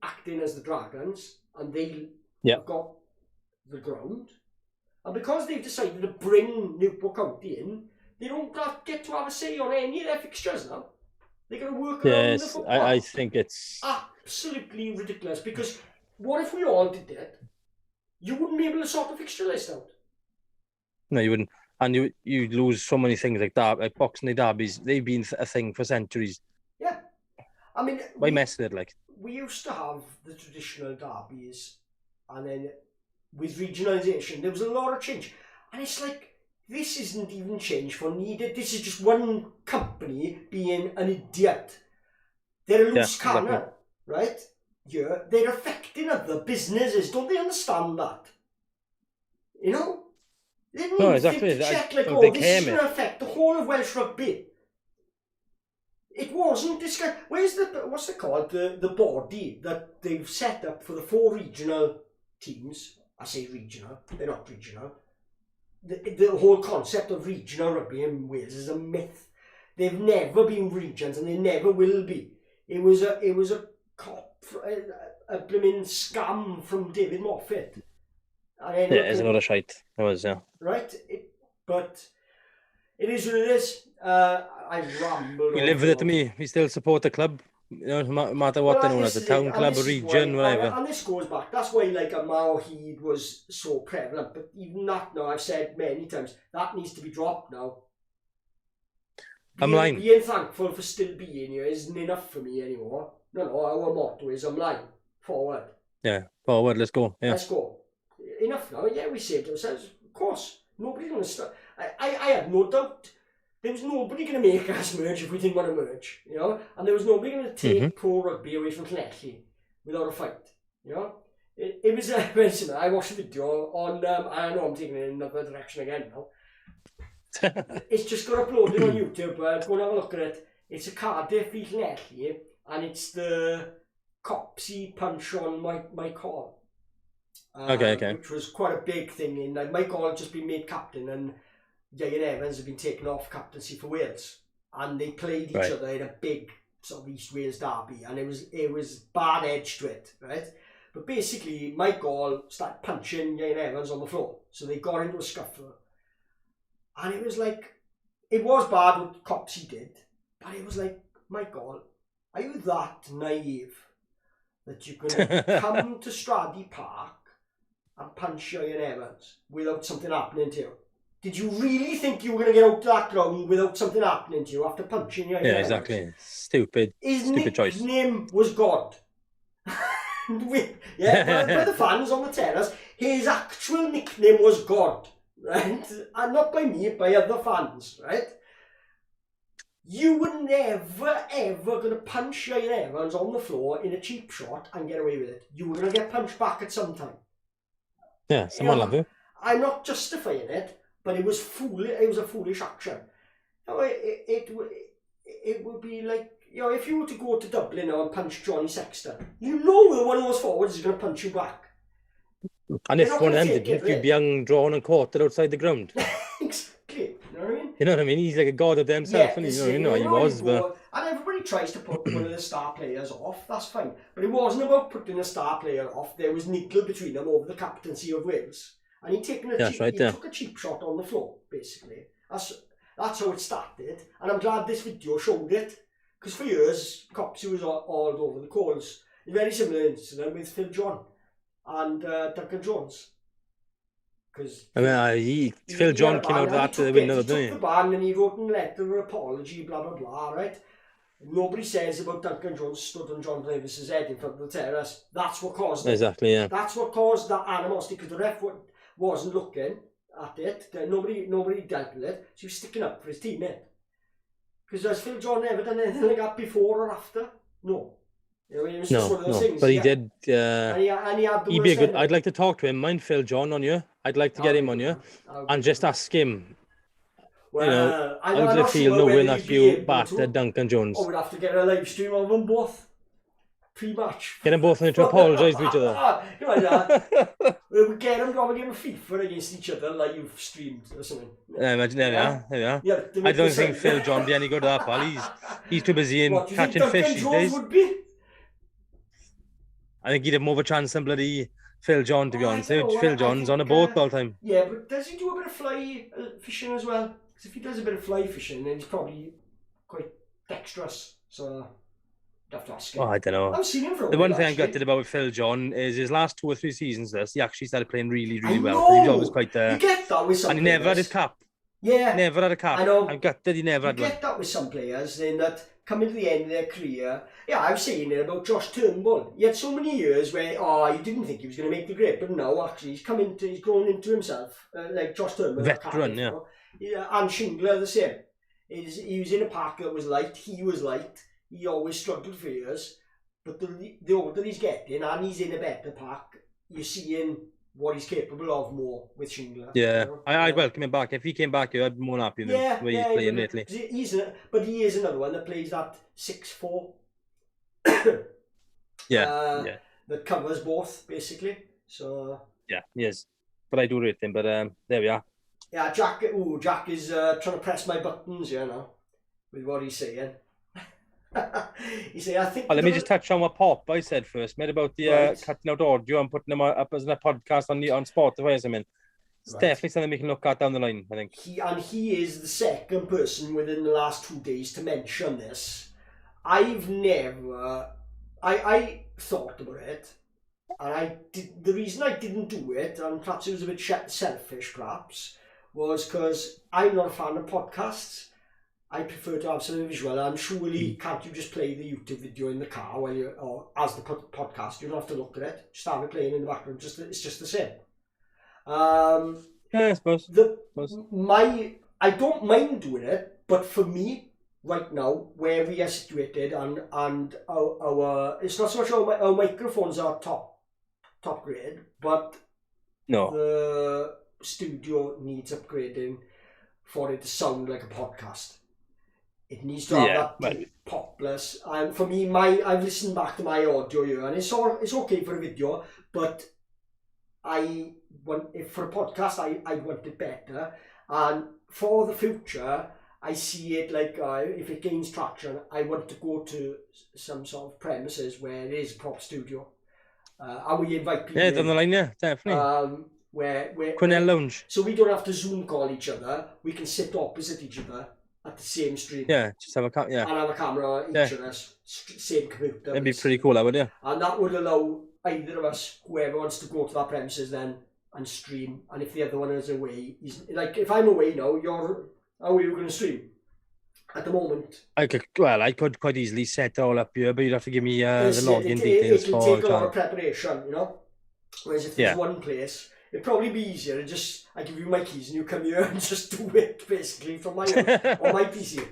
acting as the Dragons, and they have got the ground. And because they've decided to bring Newport County in, they don't get to have a say on any of their fixtures now. They're going to work around the football. I think it's absolutely ridiculous, because what if we all did that? You wouldn't be able to sort the fixture list out. No, you wouldn't. And you lose so many things like that, like Boxing Day derbies. They've been a thing for centuries. Yeah. I mean, why mess with it, like? We used to have the traditional derbies, and then with regionalisation, there was a lot of change. And it's like, this isn't even change for needed. This is just one company being an idiot. They're a loose cannon, right? Yeah, they're affecting other businesses. Don't they understand that? You know? They need to check, like, this is going to affect the whole of Welsh rugby. It wasn't this guy. Where's what's it called? The body that they've set up for the 4 regional teams. I say regional, they're not regional. The whole concept of regional rugby in Wales is a myth. They've never been regions and they never will be. It was a blooming scam from David Moffat. It's a lot of shite. It was, yeah. Right? But it is what it is. I rambled. We live with it, to me. We still support the club. You know, no matter what they're known as, a town club, a region, whatever. And this goes back. That's why, like, a Mawheed was so prevalent. But even that now, I've said many times, that needs to be dropped now. Being thankful for still being here isn't enough for me anymore. No, our motto is I'm lying. Forward. Yeah, forward, let's go. Yeah. Let's go. Enough now. Yeah, we saved ourselves. Of course. Nobody's going to stop. I had no doubt. There was nobody going to make us merge if we didn't want to merge, you know? And there was nobody going to take pro rugby away from Llanelli without a fight, you know? It was very similar. I watched a video on, I know I'm taking it in another direction again now. It's just got uploaded on YouTube. Go and have a look at it. It's a Cardiff v Llanelli, and it's the Copsy punch on Mike Hall. Okay. Which was quite a big thing. In like Mike Hall had just been made captain, and Ian Evans had been taken off captaincy for Wales, and they played each other in a big sort of East Wales derby, and it was bad edge to it, right? But basically, Mike Hall started punching Ian Evans on the floor, so they got into a scuffle, and it was like, it was bad what Copsy did, but it was like, Mike Hall, are you that naive that you're going to come to Stradey Park and punch Ian Evans without something happening to you? Did you really think you were going to get out to that ground without something happening to you after punching Ian Evans? Yeah, exactly. Stupid choice. His name was God. By the fans on the terrace, his actual nickname was God, right? And not by me, by other fans, right? You were never, ever going to punch Ian Evans on the floor in a cheap shot and get away with it. You were going to get punched back at some time. Yeah, someone love you. I'm not justifying it, but it was foolish. It was a foolish action. You know, it would be like, you know, if you were to go to Dublin now and punch Johnny Sexton, you know that one of those forwards is going to punch you back. And if one of them did, you'd be hung, drawn and quartered outside the ground. Exactly. You know what I mean? You know what I mean? He's like a god of himself, and he was. But and everybody tries to put one of the star players off. That's fine, but it wasn't about putting a star player off. There was nickel between them over the captaincy of Wales, and he took a cheap shot on the floor. Basically, that's how it started, and I'm glad this video showed it, because for years Copsy was all over the coals. A very similar incident with Phil John and Duncan Jones. Phil John came out after the winner, didn't he? He took the ban and he wrote a letter of apology, blah blah blah, right? Nobody says about Duncan Jones stood on John Davis's head in front of the terrace. That's what caused it. Exactly, yeah. That's what caused that animosity, because the ref wasn't looking at it. Nobody dealt with it. So he was sticking up for his teammate. Because has Phil John ever done anything like that before or after? No. You know, it was just one of those things. But he did. And he had the he'd be a good. I'd like to talk to him. Mind Phil John on you. I'd like to get him on you and just ask him. Well, you know, how does it feel knowing that you battered Duncan Jones? I would have to get a live stream of them both. Pre-match. Get them both in to apologise to each other. We'll get them going a game of FIFA against each other, like you've streamed or something. Imagine, there we are. Yeah, I don't think Phil John be any good at that, pal. He's too busy in catching fish these days. Would be? I think he'd have more of a chance than bloody Phil John, to be honest. Phil John's on a boat all the time. Yeah, but does he do a bit of fly fishing as well? Because if he does a bit of fly fishing, then he's probably quite dexterous. So you'd have to ask him. Oh, I don't know. I've seen him for a The while, one thing I'm gutted about with Phil John is his last 2 or 3 seasons. He actually started playing really, really well. He was always quite. You get that with some and he never had his cap. Yeah. Never had a cap. I know. I'm gutted he never had one. You get that with some players, in that coming to the end of their career. Yeah, I was saying it about Josh Turnbull. He had so many years where, you didn't think he was going to make the grade, but now actually he's grown into himself. Like Josh Turnbull. Veteran, yeah. And Shingler the same. He was in a pack that was light, he was light, he always struggled for years, but the older he's getting and he's in a better pack, you're seeing what he's capable of more with Shingler. Yeah, You know? I'd welcome him back. If he came back here, I'd be more than happy with him, the way he's playing lately. But he is another one that plays that 6'4". Yeah. That covers both, basically. So Yeah, he is. But I do rate him, but there we are. yeah, Jack is trying to press my buttons, you know, with what he's saying. He say, I think... let me just touch on what Pop I said first, mate, about the cutting out audio and putting them up as a podcast on Spotify or something. It's definitely something we can look at down the line, I think. He is the second person within the last 2 days to mention this. I've never... I thought about it, and the reason I didn't do it, and perhaps it was a bit selfish perhaps, was because I'm not a fan of podcasts. I prefer to have something visual, and surely can't you just play the YouTube video in the car while or as the podcast? You don't have to look at it. Just have it playing in the background. It's just the same. Yeah, I suppose. I don't mind doing it, but for me, right now, where we are situated, and our it's not so much our microphones are top grade, but the studio needs upgrading for it to sound like a podcast. It needs to have that deep popless. And for me, I've listened back to my audio here, and it's okay for a video, but for a podcast, I want it better. And for the future, I see it like if it gains traction, I want to go to some sort of premises where it is a proper studio. And we invite people. Yeah, down the line, yeah, definitely. Where Quinnell Lounge. So we don't have to Zoom call each other. We can sit opposite each other at the same stream. Yeah, just have a and have a camera each of us, same computer. That'd be pretty cool, that would, yeah. And that would allow either of us, whoever wants to go to that premises then and stream. And if the other one is away, if I'm away now, how are you going to stream? At the moment, I could quite easily set it all up here, but you'd have to give me the login details. It'll take a lot of preparation, you know. Whereas if there's one place, it'd probably be easier. I give you my keys and you come here and just do it basically from my own, on my PC.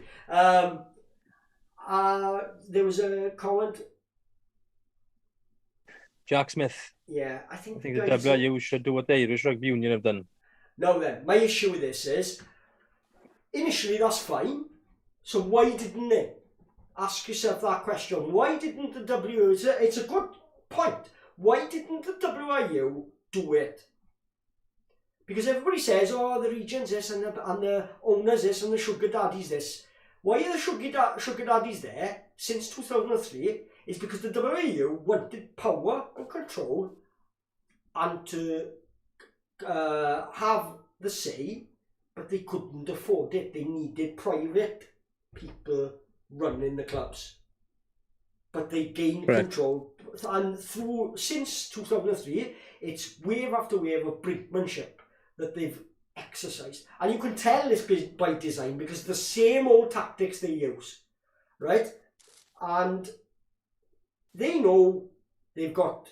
There was a comment. Jack Smith. Yeah, I think the WRU should do what the Irish Rugby Union have done. Now then, my issue with this is, initially that's fine. So why didn't they? Ask yourself that question. Why didn't the WRU? It's a good point. Why didn't the WRU do it? Because everybody says, oh, the regions this and the owners this and the sugar daddies this. Why are the sugar daddies there since 2003? Is because the WRU wanted power and control and to have the say, but they couldn't afford it. They needed private people running the clubs. But they gained control, and since 2003, it's wave after wave of brinkmanship that they've exercised, and you can tell this by design because the same old tactics they use, right? And they know they've got.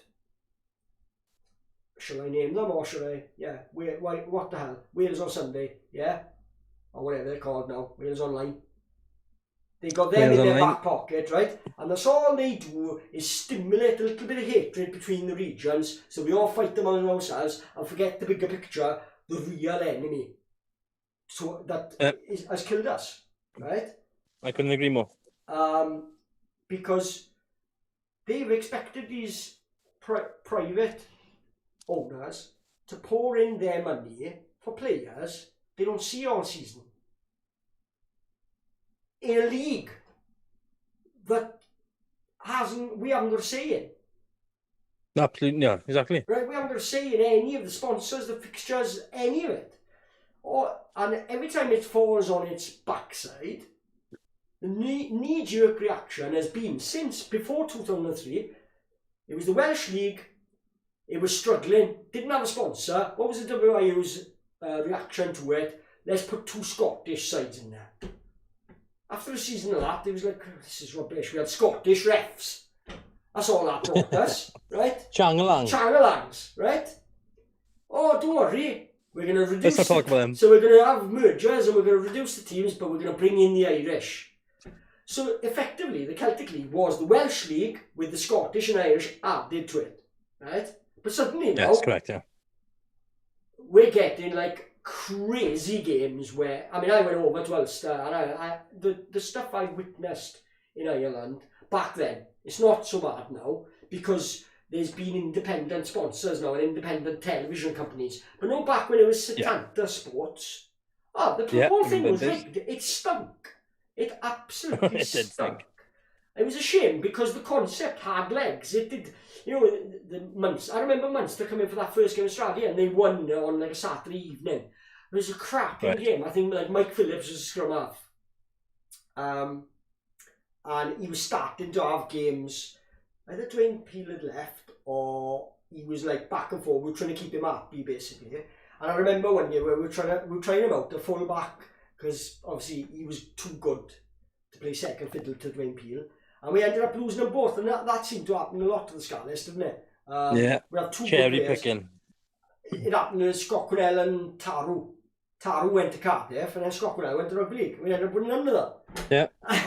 Shall I name them or should I? Yeah, what the hell? Wales on Sunday, yeah, or whatever they're called now. Wales Online. They got them in their back pocket, right? And that's all they do is stimulate a little bit of hatred between the regions, so we all fight among ourselves and forget the bigger picture, the real enemy. So that has killed us, right? I couldn't agree more. Because they've expected these private owners to pour in their money for players they don't see all season. In a league that we haven't got a say in. Absolutely, yeah, exactly. Right, we haven't got a say in any of the sponsors, the fixtures, any of it. And every time it falls on its backside, the knee-jerk reaction has been, since before 2003, it was the Welsh League, it was struggling, didn't have a sponsor. What was the WIU's reaction to it? Let's put 2 Scottish sides in there. After a season of that, it was like, this is rubbish. We had Scottish refs. That's all that brought us, right? Changalangs, right? Oh, don't worry. We're going to reduce. Let's not talk about them. So we're going to have mergers and we're going to reduce the teams, but we're going to bring in the Irish. So effectively, the Celtic League was the Welsh League with the Scottish and Irish added to it, right? But suddenly now, that's correct, yeah. we're getting like crazy games where, I mean, I went over to Ulster and the stuff I witnessed in Ireland back then, it's not so bad now because there's been independent sponsors now and independent television companies. But no, back when it was Setanta Sports, the whole thing was rigged. It stunk. It absolutely stunk. It was a shame because the concept had legs. It did, you know, the Munster. I remember Munster coming for that first game of Australia and they won on like a Saturday evening. It was a cracking game. I think like Mike Phillips was a scrum half. And he was starting to have games. Either Dwayne Peel had left or he was like back and forth. We were trying to keep him happy basically. And I remember one year where we were trying him out to full back because obviously he was too good to play second fiddle to Dwayne Peel. And we ended up losing them both, and that seemed to happen a lot to the Scarlets, didn't it? We have two cherry picking. It happened to Scockwell and Taru. Taru went to Cardiff, and then Scockwell went to Rugby League. We ended up winning none of that. Yeah,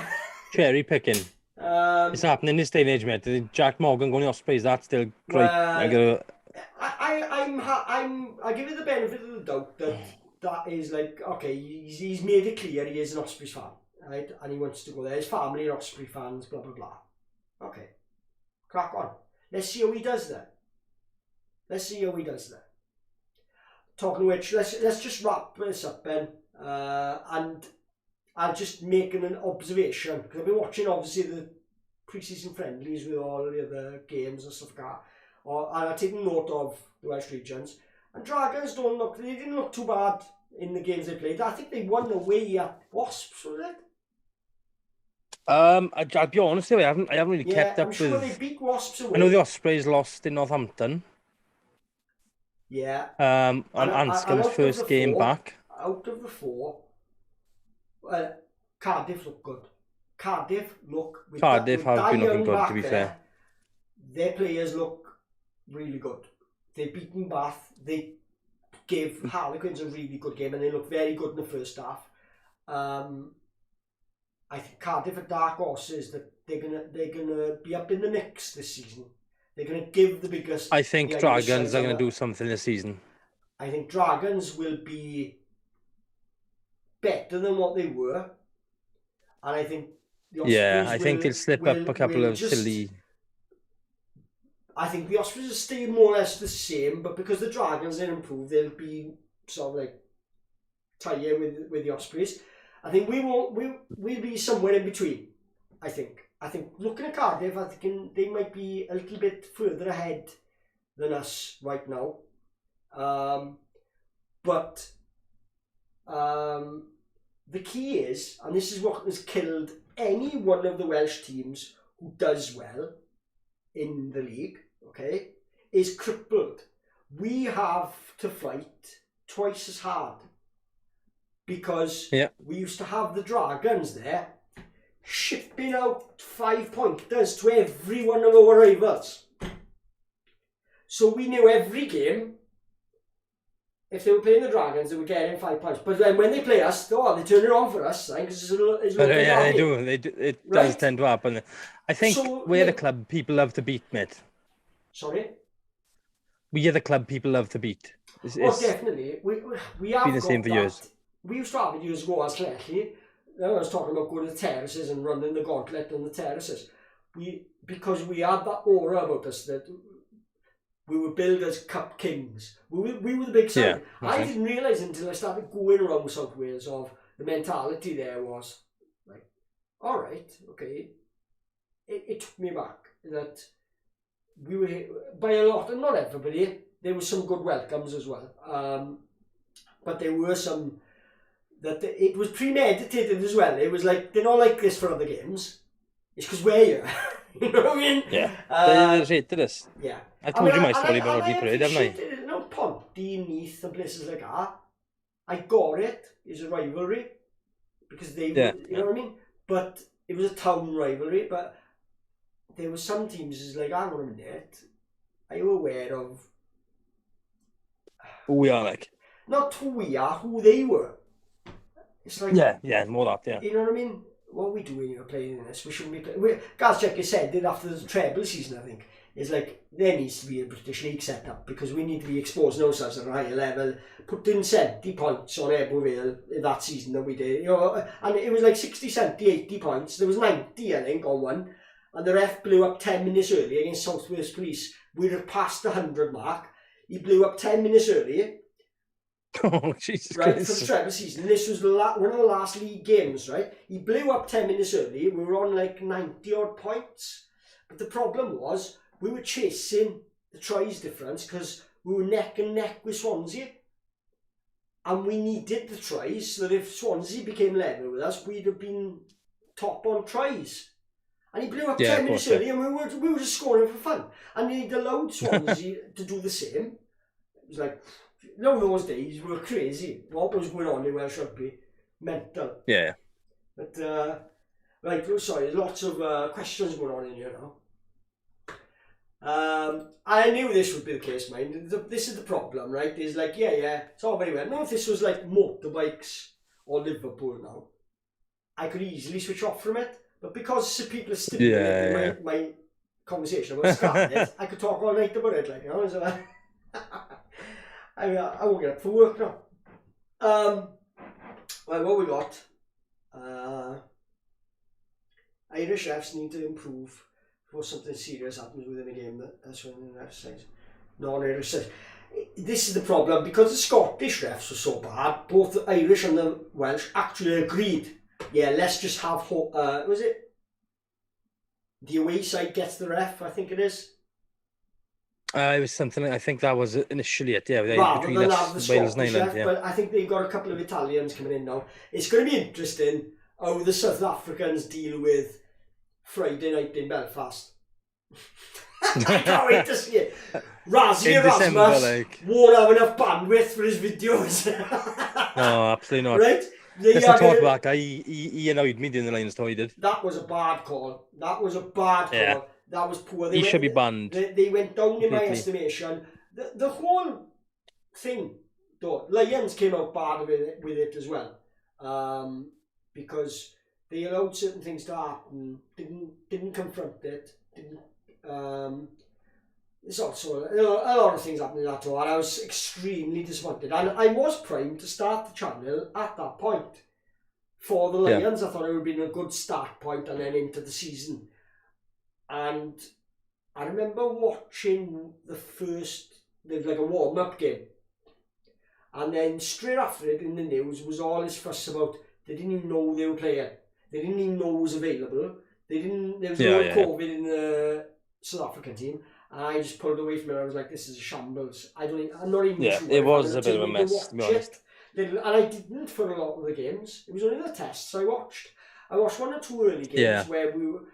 cherry picking. It's happening in this day and age, mate. Jack Morgan going to Ospreys, that's still great. Well, I give you the benefit of the doubt that is like, okay, he's made it clear he is an Ospreys fan. Right, and he wants to go there. His family are Osprey fans, blah blah blah. Okay, crack on. Let's see how he does there. Talking of which, let's just wrap this up then. And I'll just make an observation because I've been watching obviously the pre-season friendlies with all the other games and stuff like that. And I've taken note of the Welsh regions. And Dragons they didn't look too bad in the games they played. I think they won away at Wasps, was it? I'll be honest with you, I haven't really kept up I'm sure with. They beat Wasps away. I know the Ospreys lost in Northampton. Yeah. On Anscombe's first game back. Out of the four, Cardiff look good. Cardiff have been looking good, to be fair. Their players look really good. They've beaten Bath. They gave Harlequins a really good game, and they look very good in the first half. I think Cardiff are dark horses that they're gonna be up in the mix this season. They're gonna give the biggest. I think Dragons are gonna do something this season. I think Dragons will be better than what they were, and I think the Ospreys I think they'll slip up a couple of silly. I think the Ospreys will stay more or less the same, but because the Dragons are improved, they'll be sort of like tighter with the Ospreys. I think we'll be somewhere in between. I think looking at Cardiff, I think they might be a little bit further ahead than us right now. But the key is, and this is what has killed any one of the Welsh teams who does well in the league, okay, is crippled. We have to fight twice as hard. Because we used to have the Dragons there shipping out 5-pointers to every one of our rivals. So we knew every game, if they were playing the Dragons, they were getting 5 points. But then when they play us, they turn it on for us. Because they do. It does tend to happen. I think we're the club people love to beat, mate. Sorry? We are the club people love to beat. Definitely. We have been the same for years. We used to have it years ago as Clechy. I was talking about going to the terraces and running the gauntlet on the terraces. Because we had that aura about us that we were billed as Cup Kings. We were the big side. I didn't realise until I started going around South Wales of the mentality there was like, all right, okay. It took me back that we were by a lot, and not everybody. There were some good welcomes as well. But there were some that it was premeditated as well. It was like, they're not like this for other games. It's because we're here. You know what I mean? Yeah. They rated us. Yeah. I told you my story about Rodney Parade, haven't I? You know, Ponty, Neath and places like that. I got it. It's a rivalry. Because they were, you know what I mean? But it was a town rivalry. But there were some teams is like, hang on a minute. Are you aware of who we are like? Not who we are, who they were. It's like, more that, you know what I mean? What are we doing here playing in this? We shouldn't be playing. Gaz Checker said it after the treble season, I think. is like, there needs to be a British League set up because we need to be exposing ourselves at a higher level, putting 70 points on Ebbw Vale in that season that we did, you know, and it was like 60, 70, 80 points. There was 90, I think, on one, and the ref blew up 10 minutes early against South Wales Police. We'd have passed the 100 mark. He blew up 10 minutes early. Oh, Jesus right, Christ. for the treble season. This was one of the last league games, right? He blew up 10 minutes early. We were on like 90 odd points. But the problem was, we were chasing the tries difference because we were neck and neck with Swansea. And we needed the tries so that if Swansea became level with us, we'd have been top on tries. And he blew up 10 minutes early, and we were just scoring for fun. And he'd allowed Swansea to do the same. It was like, no, those days were crazy. What was going on in Welsh rugby? Mental. Yeah. But, right, sorry, lots of questions going on in here now. I knew this would be the case, mind. This is the problem, right? It's like, yeah, it's all very well. Now, if this was like motorbikes or Liverpool now, I could easily switch off from it. But because people are stimulating my conversation about Scarlets, I could talk all night about it, like, you know. So I won't get up for work now. Well, what we got? Irish refs need to improve before something serious happens within a game. That's when the ref says. Non-Irish says. This is the problem, because the Scottish refs were so bad, both the Irish and the Welsh actually agreed. Yeah, let's just have, was it? The away side gets the ref, I think it is. It was something, I think that was initially it, yeah. Rather than have the Wales Scottish ref, but I think they've got a couple of Italians coming in now. It's going to be interesting how the South Africans deal with Friday night in Belfast. I can't wait to see it. Razzie Erasmus won't have enough bandwidth for his videos. No, absolutely not. Right? Let's talk back. He annoyed me during the Lions tour, he did. That was a bad call. That was a bad call. That was poor. He should be banned. They went down in my estimation. The whole thing, though, Lions came out bad with it as well. Because they allowed certain things to happen, didn't confront it, there's also a lot of things happening in that tour, and I was extremely disappointed. And I was primed to start the channel at that point. For the Lions, I thought it would have been a good start point and then into the season. And I remember watching like a warm-up game. And then straight after it in the news was all this fuss about, they didn't even know they were playing. They didn't even know it was available. There was no COVID in the South African team. And I just pulled away from it. I was like, this is a shambles. I'm not even sure. It was a bit of a mess, to be honest. And I didn't for a lot of the games. It was only the tests I watched. I watched 1 or 2 early games where we were...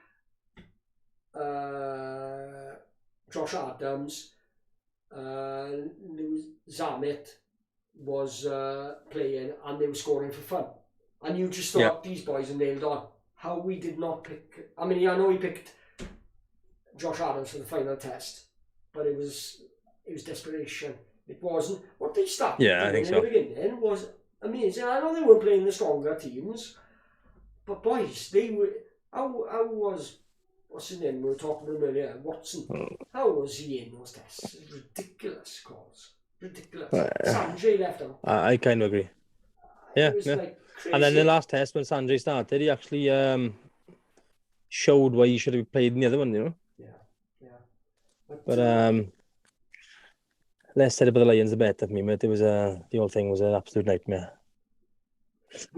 Josh Adams, Zamet was playing, and they were scoring for fun. And you just thought these boys are nailed on. How we did not pick... I mean, I know he picked Josh Adams for the final test, but it was desperation. It wasn't... What they started doing in the beginning was amazing. I know they were playing the stronger teams, but boys, they were... How was... What's his name? We were talking about him earlier. Watson. How was he in those tests? Ridiculous calls. Ridiculous. Sanjay left out. I kind of agree. Like crazy. And then the last test, when Sanjay started, he actually showed why he should have played in the other one, you know? Yeah. But less said about the Lions, the better for me, but the whole thing was an absolute nightmare.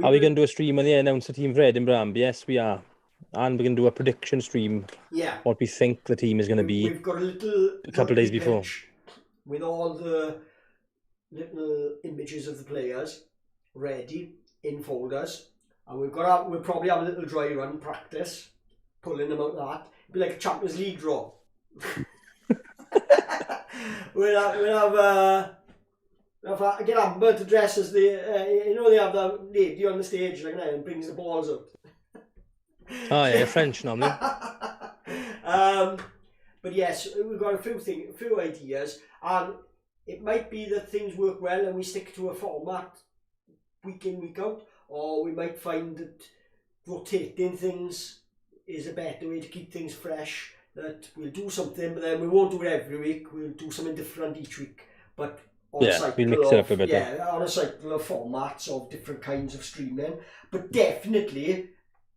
Are we going to do a stream on the announce the team for Edinburgh? Yes, we are. And we're going to do a prediction stream. Yeah. What we think the team is going to be. We've got a couple of days before. With all the little images of the players ready in folders. And we'll probably have a little dry run practice. Pulling them out of that. It'll be like a Champions League draw. we'll have get Amber to dress as the they have the lady on the stage like that and brings the balls out. Oh yeah, French normally. But yes, we've got a few ideas, and it might be that things work well and we stick to a format week in, week out, or we might find that rotating things is a better way to keep things fresh. that we'll do something, but then we won't do it every week. We'll do something different each week, but on a cycle we'll mix it up a bit. On a cycle of formats of different kinds of streaming. But definitely,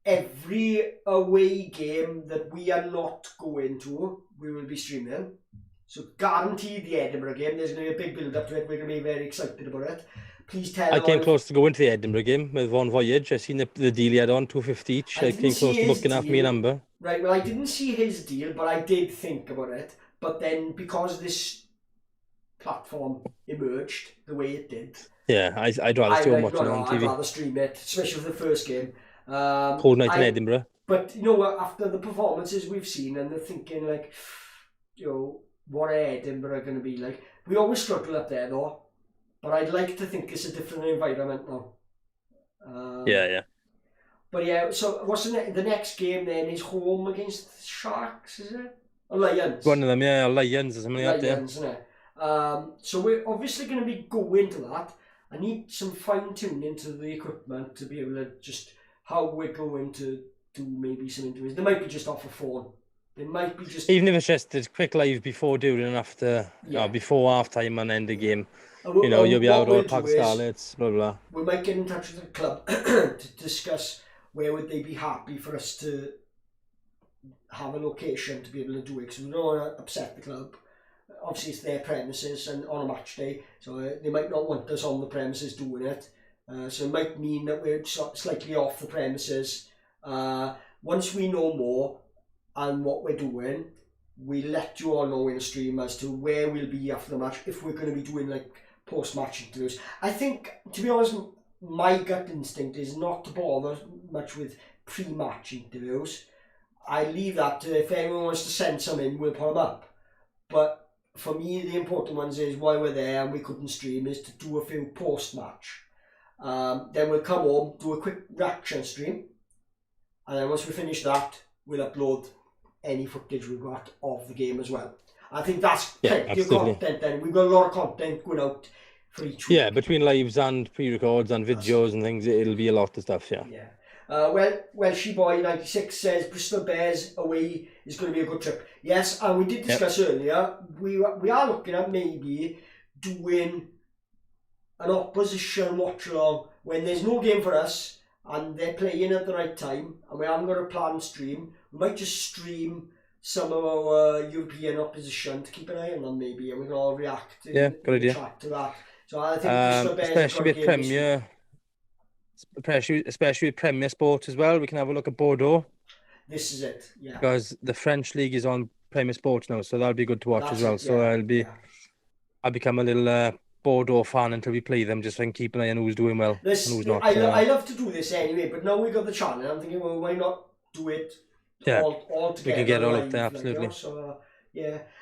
every away game that we are not going to, we will be streaming. So guaranteed the Edinburgh game. There's going to be a big build up to it. We're going to be very excited about it. Please tell. I came close to going to the Edinburgh game with Von Voyage. I seen the deal he had on, 250 each. I came close to booking off me a number. Right, well, I didn't see his deal, but I did think about it. But then, because this platform emerged the way it did, I'd rather still watch it on TV. I'd rather stream it, especially for the first game. Cold night in Edinburgh. But you know what? After the performances we've seen, and the thinking like, what are Edinburgh going to be like? We always struggle up there, though. But I'd like to think it's a different environment now. But yeah, so what's the next game then? Is home against Sharks, is it? Or Lions? One of them, Lions or something like that. Lions, isn't it? So we're obviously going to be going to that. I need some fine tuning to the equipment to be able to just how we're going to do maybe some interviews. They might be just off a phone. They might be just even if it's just a quick live before, during, and after, before, half time, and end the game. You'll be out all pack Scarlets, blah blah. We might get in touch with the club to discuss where would they be happy for us to have a location to be able to do it, because we don't want to upset the club. Obviously it's their premises and on a match day, so they might not want us on the premises doing it. So it might mean that we're slightly off the premises. Once we know more and what we're doing, we let you all know in a stream as to where we'll be after the match, if we're going to be doing like post-match interviews. I think, to be honest, my gut instinct is not to bother much with pre-match interviews. I leave that to, if anyone wants to send some in, we'll put them up. But for me, the important ones is why we're there and we couldn't stream is to do a few post-match. Then we'll come home, do a quick reaction stream, and then once we finish that, we'll upload any footage we've got of the game as well. I think that's plenty of content then. We've got a lot of content going out for each week. Yeah, between lives and pre-records and videos and things, it'll be a lot of stuff, Well, She Boy 96 says Bristol Bears away is going to be a good trip. Yes, and we did discuss earlier, we are looking at maybe doing an opposition watch-along when there's no game for us and they're playing at the right time and we haven't got a planned stream. We might just stream some of our European opposition to keep an eye on them maybe, and we can all react and chat to that. So I think especially with Premier, especially with Premier Sports as well, we can have a look at Bordeaux. This is it, because the French league is on Premier Sports now, so that'll be good to watch as well. So I'll become a little Bordeaux fan until we play them, just so I can keep an eye on who's doing well and who's not. I love to do this anyway, but now we've got the channel, I'm thinking, well, why not do it all together? We can get all up there, absolutely. So,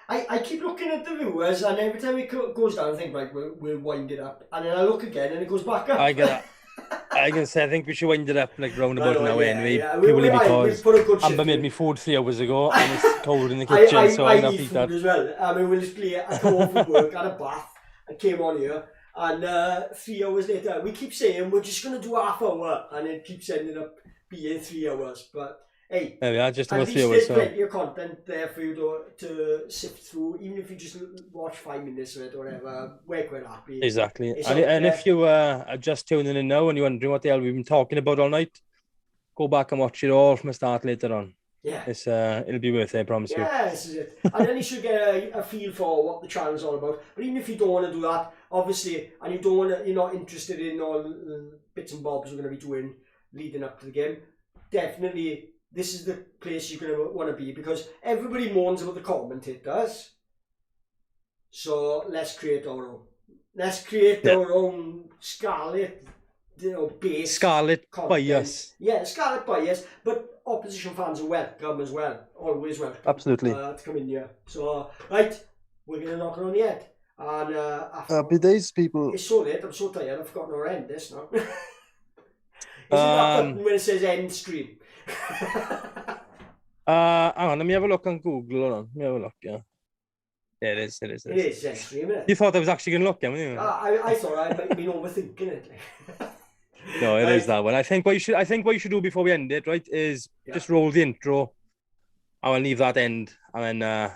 I keep looking at the viewers, and every time it goes down, I think, right, we'll wind it up, and then I look again, and it goes back up. I get that. I can say I think we should wind it up like round about now anyway. Purely because Amber made me food 3 hours ago and it's cold in the kitchen, so I don't eat that as well. I mean, we'll just play. I come home from work, had a bath, and came on here, and 3 hours later, we keep saying we're just going to do half hour, and it keeps ending up being 3 hours. But hey, there we are, just about 3 hours. There's plenty of content there for you to sift through, even if you just watch 5 minutes of it or whatever. We're quite happy. Exactly. And if you are just tuning in now and you're wondering what the hell we've been talking about all night, go back and watch it all from the start later on. Yeah. It's it'll be worth it, I promise you. Yeah, this is it. And then you should get a feel for what the channel's all about. But even if you don't want to do that, obviously, and you're not interested in all the bits and bobs we're going to be doing leading up to the game, definitely this is the place you're going to want to be, because everybody moans about the commentators. So let's create our own. Let's create our own Scarlet, base. Scarlet content. bias. Yeah, Scarlet bias. But opposition fans are welcome as well. Always welcome. Absolutely. To come in here. So, right, we're going to knock it on the head. And happy days, people. It's so late, I'm so tired, I've forgotten our end this now. Is it that button when it says end stream? Hang on, let me have a look on Google. Hold on, let me have a look. Yeah, it is. It is end stream, isn't it? You thought I was actually going to look, haven't you? I thought I might have been overthinking it. No, it is that one. I think what you should do before we end it, right, is just roll the intro, I will leave that end. And then, you know, the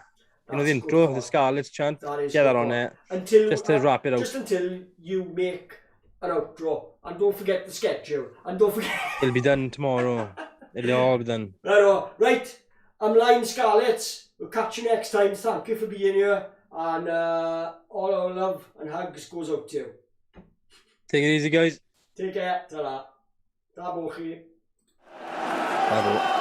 That's a good intro, call. the Scarlets chant, That is get that good on call. there. Until, Just to wrap it out. Just until you make an outro. And don't forget the schedule. And don't forget... It'll be done tomorrow. It'll all be done. Right. I'm Line Scarlets. We'll catch you next time. Thank you for being here. And all our love and hugs goes out to you. Take it easy, guys. Take care. Ta-ra. Ta-bo chi. Bravo.